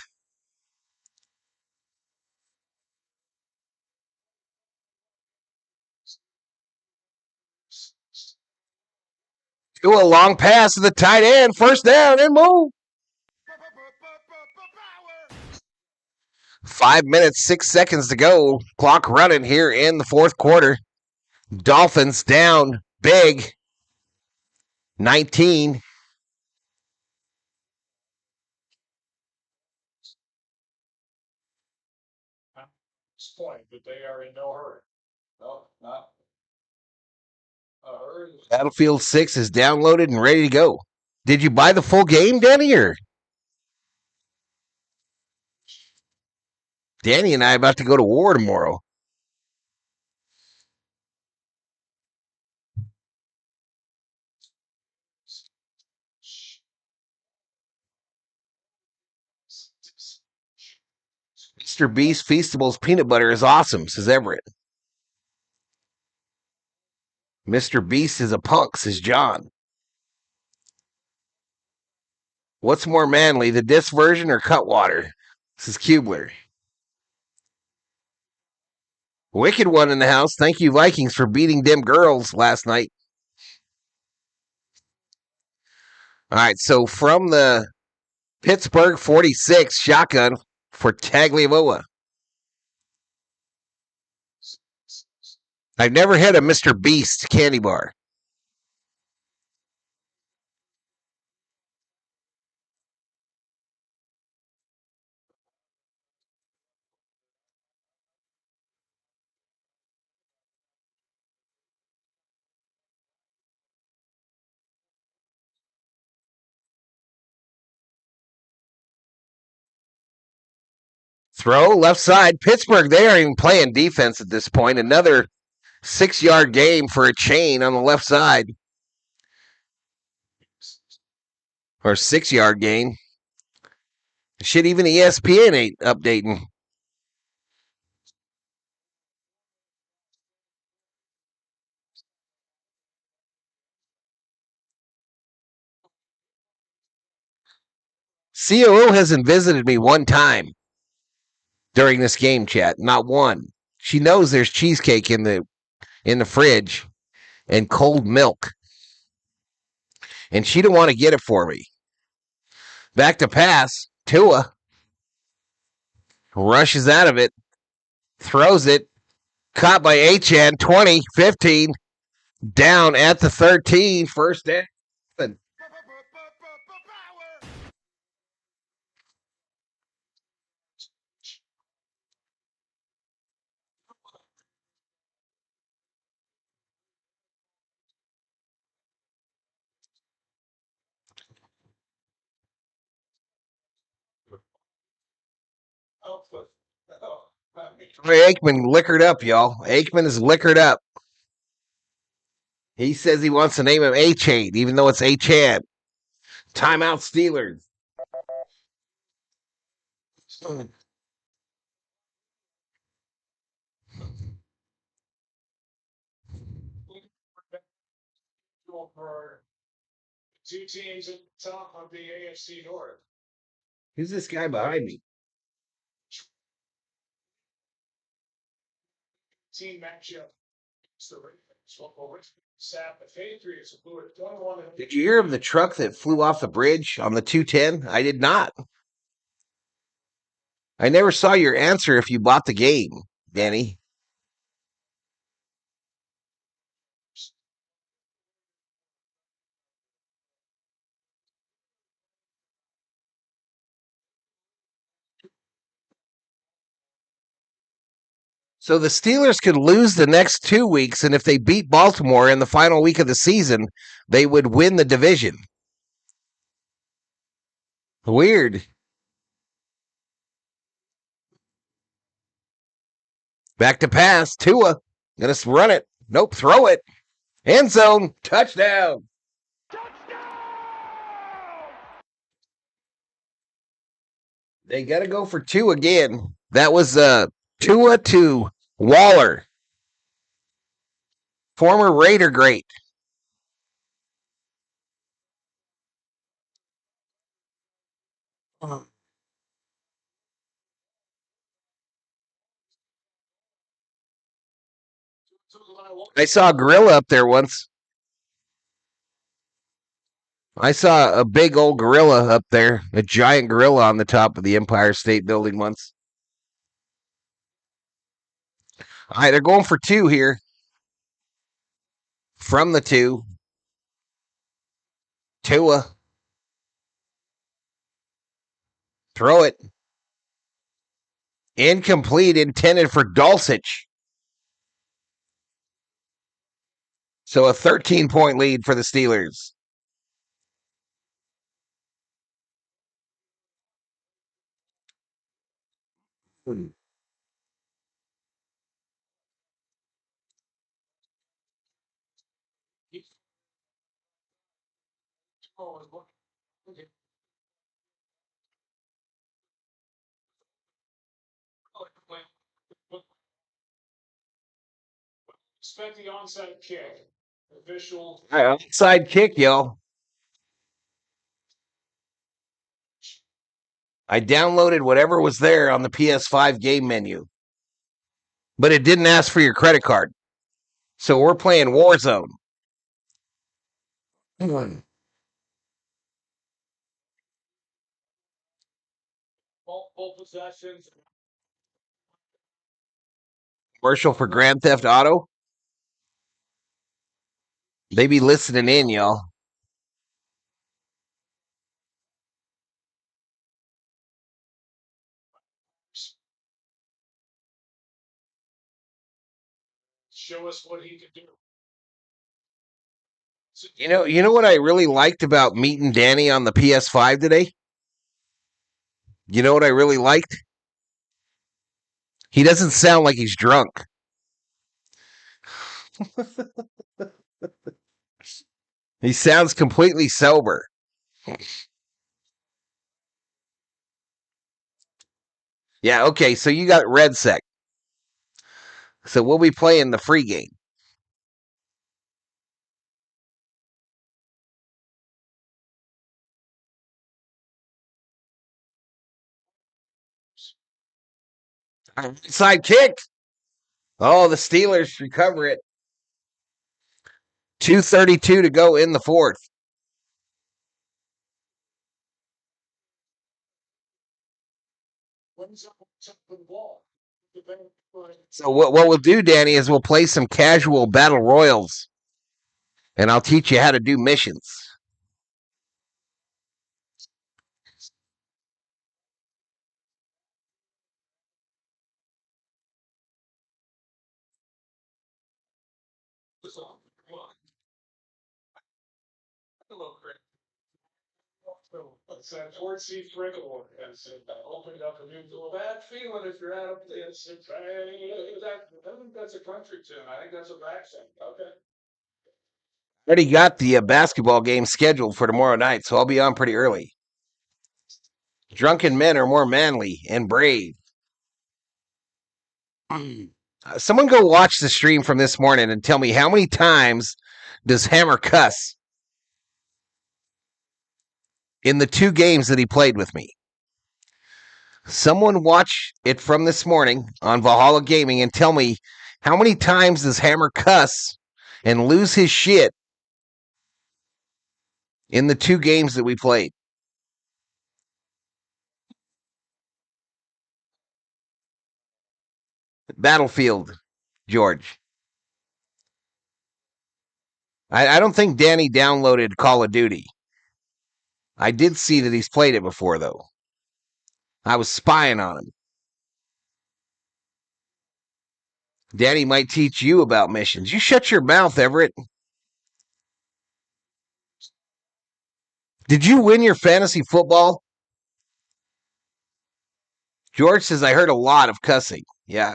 Do a long pass to the tight end. First down and move. 5 minutes, 6 seconds to go. Clock running here in the fourth quarter. Dolphins down big. 19. Point that they are in no hurry. No, not a hurry. Battlefield 6 is downloaded and ready to go. Did you buy the full game, Danny? Or Danny and I about to go to war tomorrow. Mr. Beast Feastables peanut butter is awesome, says Everett. Mr. Beast is a punk, says John. What's more manly, the disc version or Cutwater? Says Kubler. Wicked one in the house. Thank you, Vikings, for beating them girls last night. All right, so from the Pittsburgh 46 shotgun for Tagliavoa. I've never had a Mr. Beast candy bar. Throw left side. Pittsburgh, they aren't even playing defense at this point. Another 6-yard game for a chain on the left side. Or 6-yard gain. Shit, even ESPN ain't updating. COO hasn't visited me one time during this game chat. Not one. She knows there's cheesecake in the fridge and cold milk. And she didn't want to get it for me. Back to pass. Tua rushes out of it. Throws it. Caught by Achan. 20, 15. Down at the 13. First down. Aikman liquored up, y'all. Aikman is liquored up. He says he wants to name him A-Chain, even though it's A-Chan. Timeout Steelers. For two teams at the top of the AFC North. Who's this guy behind me? Team matchup. The Patriots blew it 21. Did you hear of the truck that flew off the bridge on the 210? I did not. I never saw your answer if you bought the game, Danny. So the Steelers could lose the next 2 weeks, and if they beat Baltimore in the final week of the season, they would win the division. Weird. Back to pass. Tua. Gonna run it. Nope, throw it. End zone. Touchdown. They got to go for 2 again. That was Tua to Waller. Former Raider great. I saw a gorilla up there once. I saw a big old gorilla up there, a giant gorilla on the top of the Empire State Building once. All right, they're going for 2 here. From the 2. Tua. Throw it. Incomplete, intended for Dulcich. So a 13-point lead for the Steelers. Expect the onside kick. Official. All right, onside kick, yo. I downloaded whatever was there on the PS5 game menu, but it didn't ask for your credit card. So we're playing Warzone. Multiple possessions. Commercial for Grand Theft Auto. They be listening in, y'all. Show us what he can do. You know what I really liked about meeting Danny on the PS5 today? You know what I really liked? He doesn't sound like he's drunk. He sounds completely sober. Yeah, okay, so you got Red Sec. So we'll be playing the free game. Side kick. Oh, the Steelers recover it. 2:32 to go in the fourth. So what we'll do, Danny, is we'll play some casual battle royals, and I'll teach you how to do missions. It's that Tortsy Frickle has opened up a new bad feeling if you're out of this. I think that's a country tune. I think that's a accent. Okay. Already got the basketball game scheduled for tomorrow night, so I'll be on pretty early. Drunken men are more manly and brave. Someone go watch the stream from this morning and tell me how many times does Hammer cuss in the 2 games that he played with me. Someone watch it from this morning on Valhalla Gaming and tell me how many times does Hammer cuss and lose his shit in the 2 games that we played. Battlefield, George. I don't think Danny downloaded Call of Duty. I did see that he's played it before, though. I was spying on him. Danny might teach you about missions. You shut your mouth, Everett. Did you win your fantasy football? George says, I heard a lot of cussing. Yeah.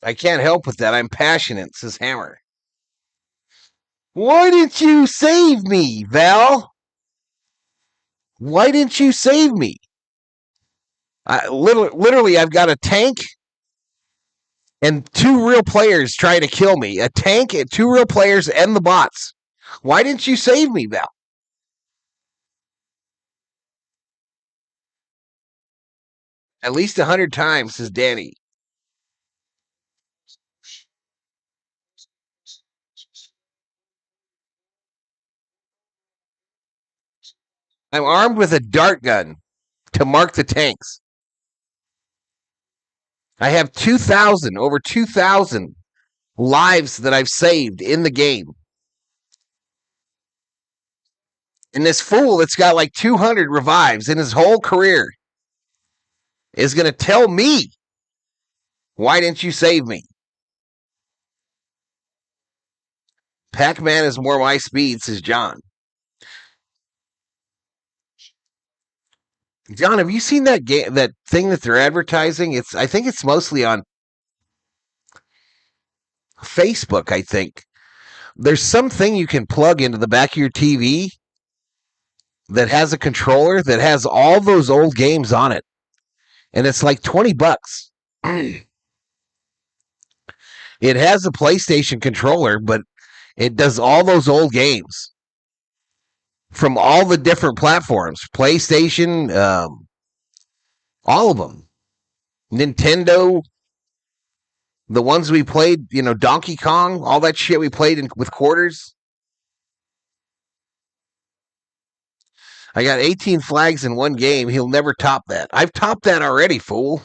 I can't help with that. I'm passionate, says Hammer. Why didn't you save me, Val? Why didn't you save me? Literally, I've got a tank and 2 real players trying to kill me. A tank and 2 real players and the bots. Why didn't you save me, Val? At least 100 times, says Danny. I'm armed with a dart gun to mark the tanks. I have over 2,000 lives that I've saved in the game. And this fool that's got like 200 revives in his whole career is going to tell me, why didn't you save me? Pac-Man is more my speed, says John. John, have you seen that that thing that they're advertising? I think it's mostly on Facebook, I think. There's something you can plug into the back of your TV that has a controller that has all those old games on it. And it's like $20. It has a PlayStation controller, but it does all those old games from all the different platforms. PlayStation, all of them. Nintendo, the ones we played, Donkey Kong, all that shit we played with quarters. I got 18 flags in one game. He'll never top that. I've topped that already, fool.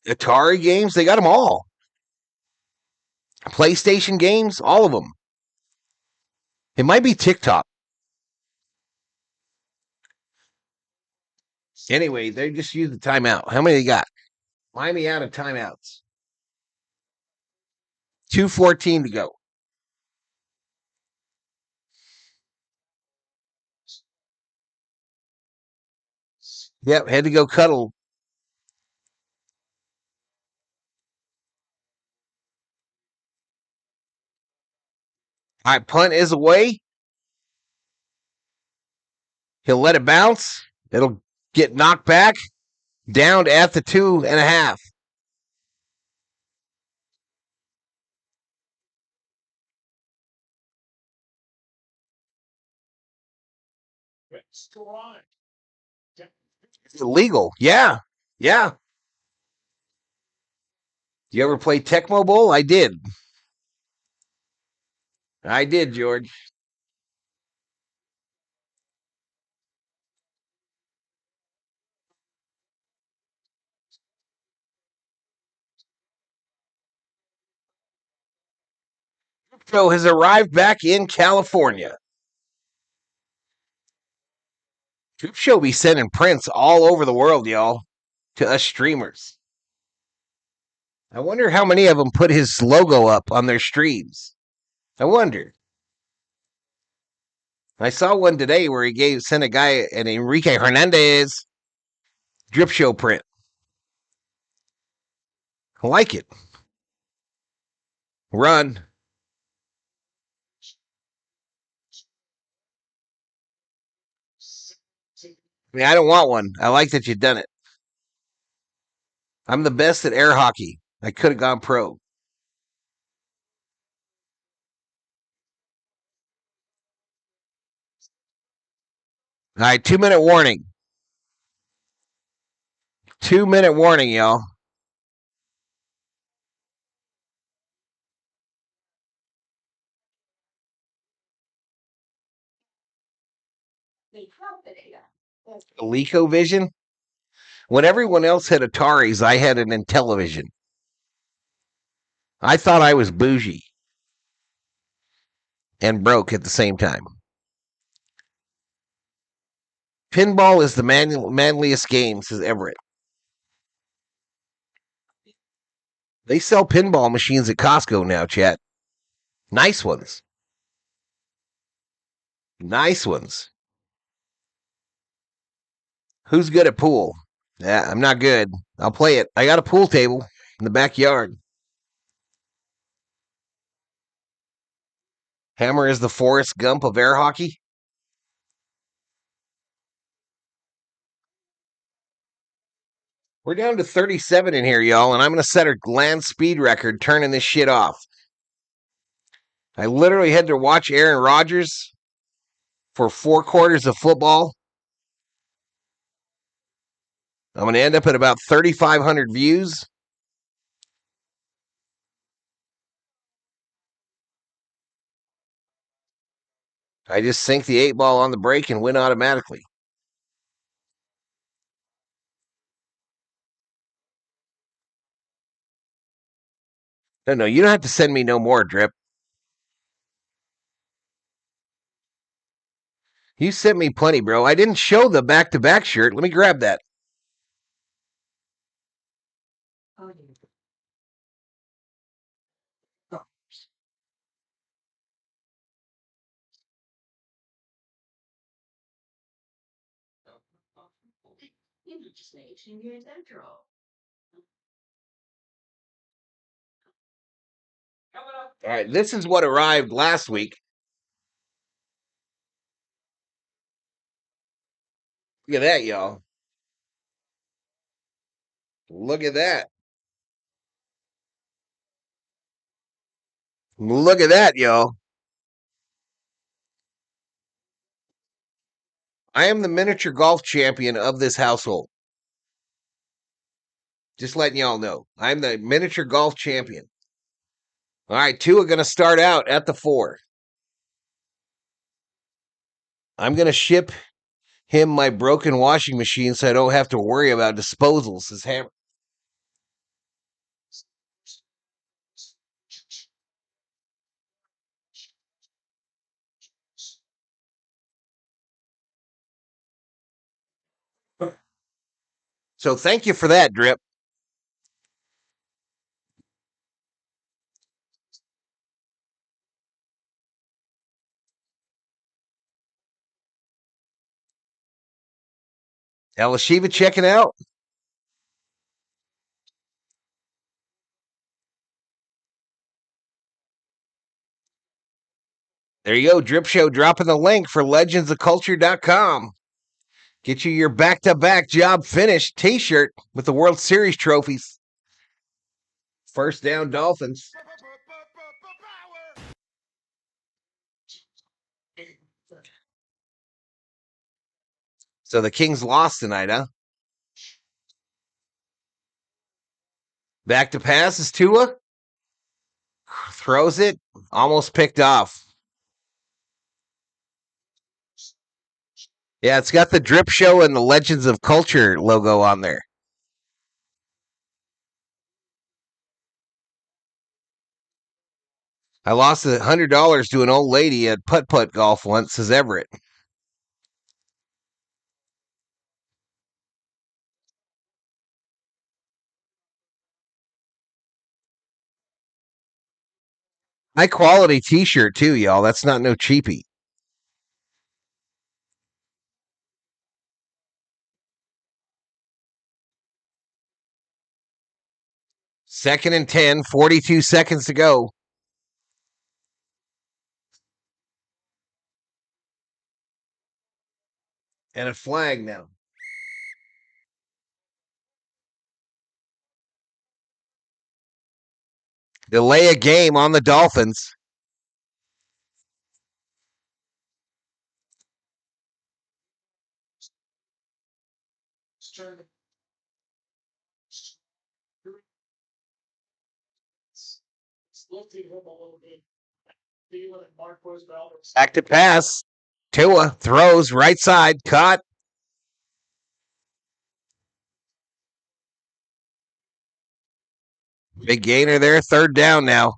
Atari games, they got them all. PlayStation games, all of them. It might be TikTok. Anyway, they just used the timeout. How many they got? Miami out of timeouts. 2:14 to go. Yep, had to go cuddle. All right, punt is away. He'll let it bounce. It'll get knocked back. Down at the 2.5. It's illegal. Yeah. Yeah. You ever play Tecmo Bowl? I did. I did, George. Show has arrived back in California. Troop Show be sending prints all over the world, y'all, to us streamers. I wonder how many of them put his logo up on their streams. I wonder. I saw one today where he sent a guy an Enrique Hernandez Drip Show print. I like it. Run. I mean, I don't want one. I like that you've done it. I'm the best at air hockey. I could have gone pro. All right, 2-minute warning. 2-minute warning, y'all. ColecoVision. When everyone else had Ataris, I had an Intellivision. I thought I was bougie and broke at the same time. Pinball is the manliest game, says Everett. They sell pinball machines at Costco now, chat. Nice ones. Nice ones. Who's good at pool? Yeah, I'm not good. I'll play it. I got a pool table in the backyard. Hammer is the Forrest Gump of air hockey. We're down to 37 in here, y'all, and I'm going to set a land speed record turning this shit off. I literally had to watch Aaron Rodgers for 4 quarters of football. I'm going to end up at about 3,500 views. I just sink the 8 ball on the break and win automatically. No, you don't have to send me no more, Drip. You sent me plenty, bro. I didn't show the back-to-back shirt. Let me grab that. Oh, you just made your intro. All right, this is what arrived last week. Look at that, y'all. Look at that. Look at that, y'all. I am the miniature golf champion of this household. Just letting y'all know. I'm the miniature golf champion. All right, two are going to start out at the 4. I'm going to ship him my broken washing machine so I don't have to worry about disposals. His hammer. So thank you for that, Drip. Elishiva checking out. There you go, Drip Show dropping the link for legendsofculture.com. Get you your back-to-back job finished t-shirt with the World Series trophies. First down, Dolphins. So the Kings lost tonight, huh? Back to pass is Tua. Throws it. Almost picked off. Yeah, it's got the Drip Show and the Legends of Culture logo on there. I lost $100 to an old lady at putt-putt golf once, says Everett. High quality t-shirt too, y'all. That's not no cheapie. Second and 10, 42 seconds to go. And a flag now. Delay a game on the Dolphins. Back to pass. Tua throws right side, caught. Big gainer there, third down now.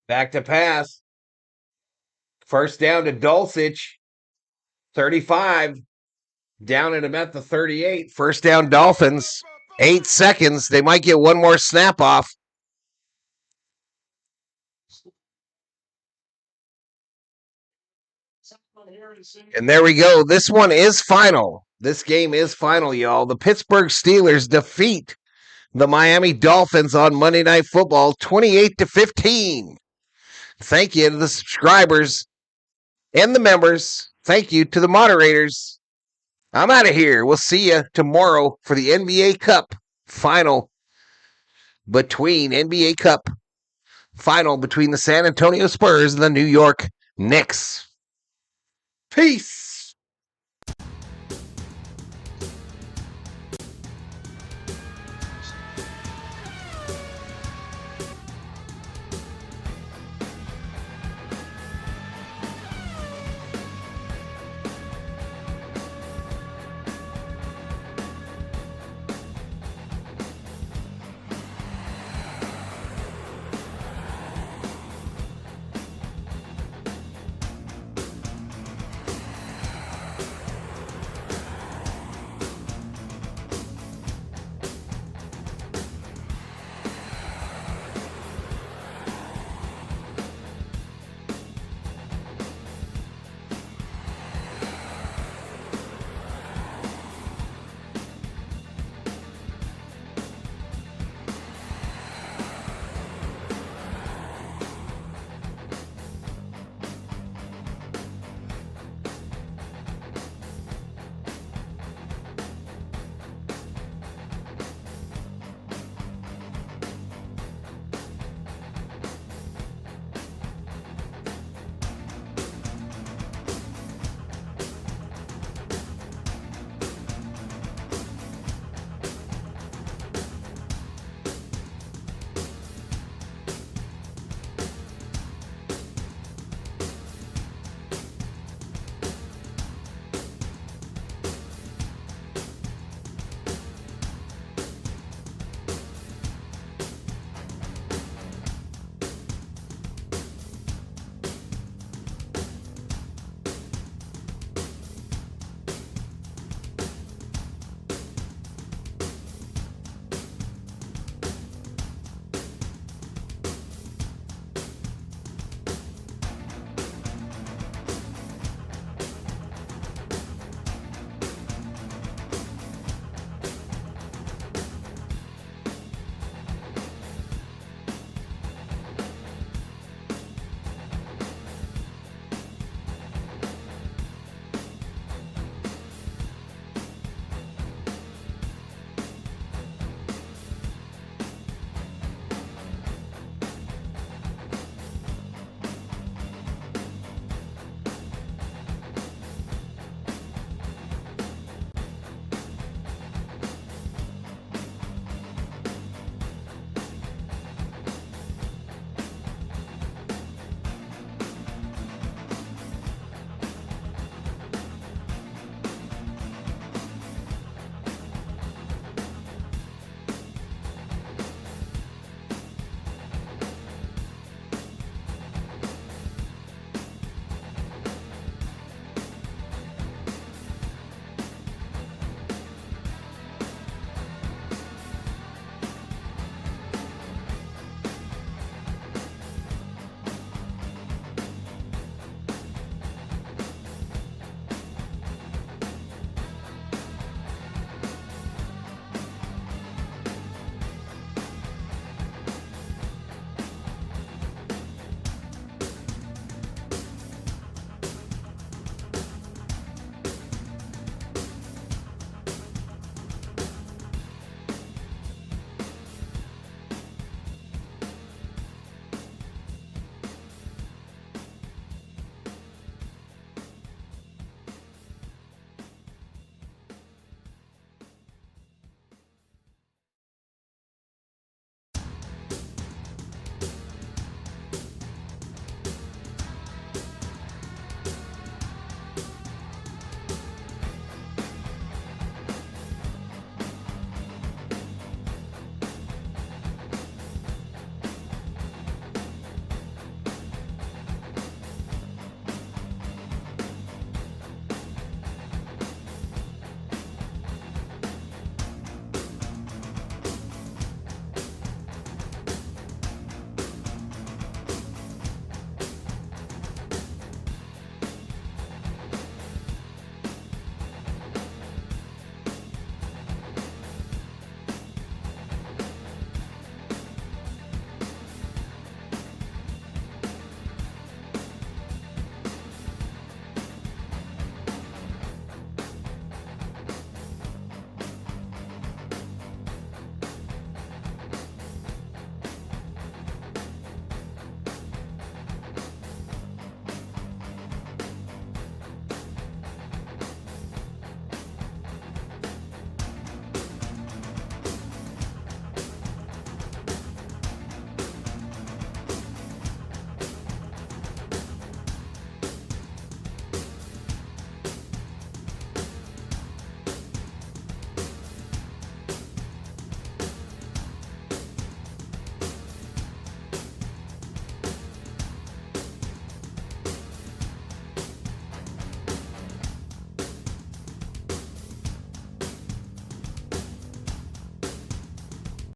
Back to pass. First down to Dulcich. 35. Down at him at the 38. First down Dolphins. 8 seconds. They might get one more snap off. And there we go. This one is final. This game is final, y'all. The Pittsburgh Steelers defeat the Miami Dolphins on Monday Night Football 28-15. Thank you to the subscribers and the members. Thank you to the moderators. I'm out of here. We'll see you tomorrow for the NBA Cup final between the San Antonio Spurs and the New York Knicks. Peace.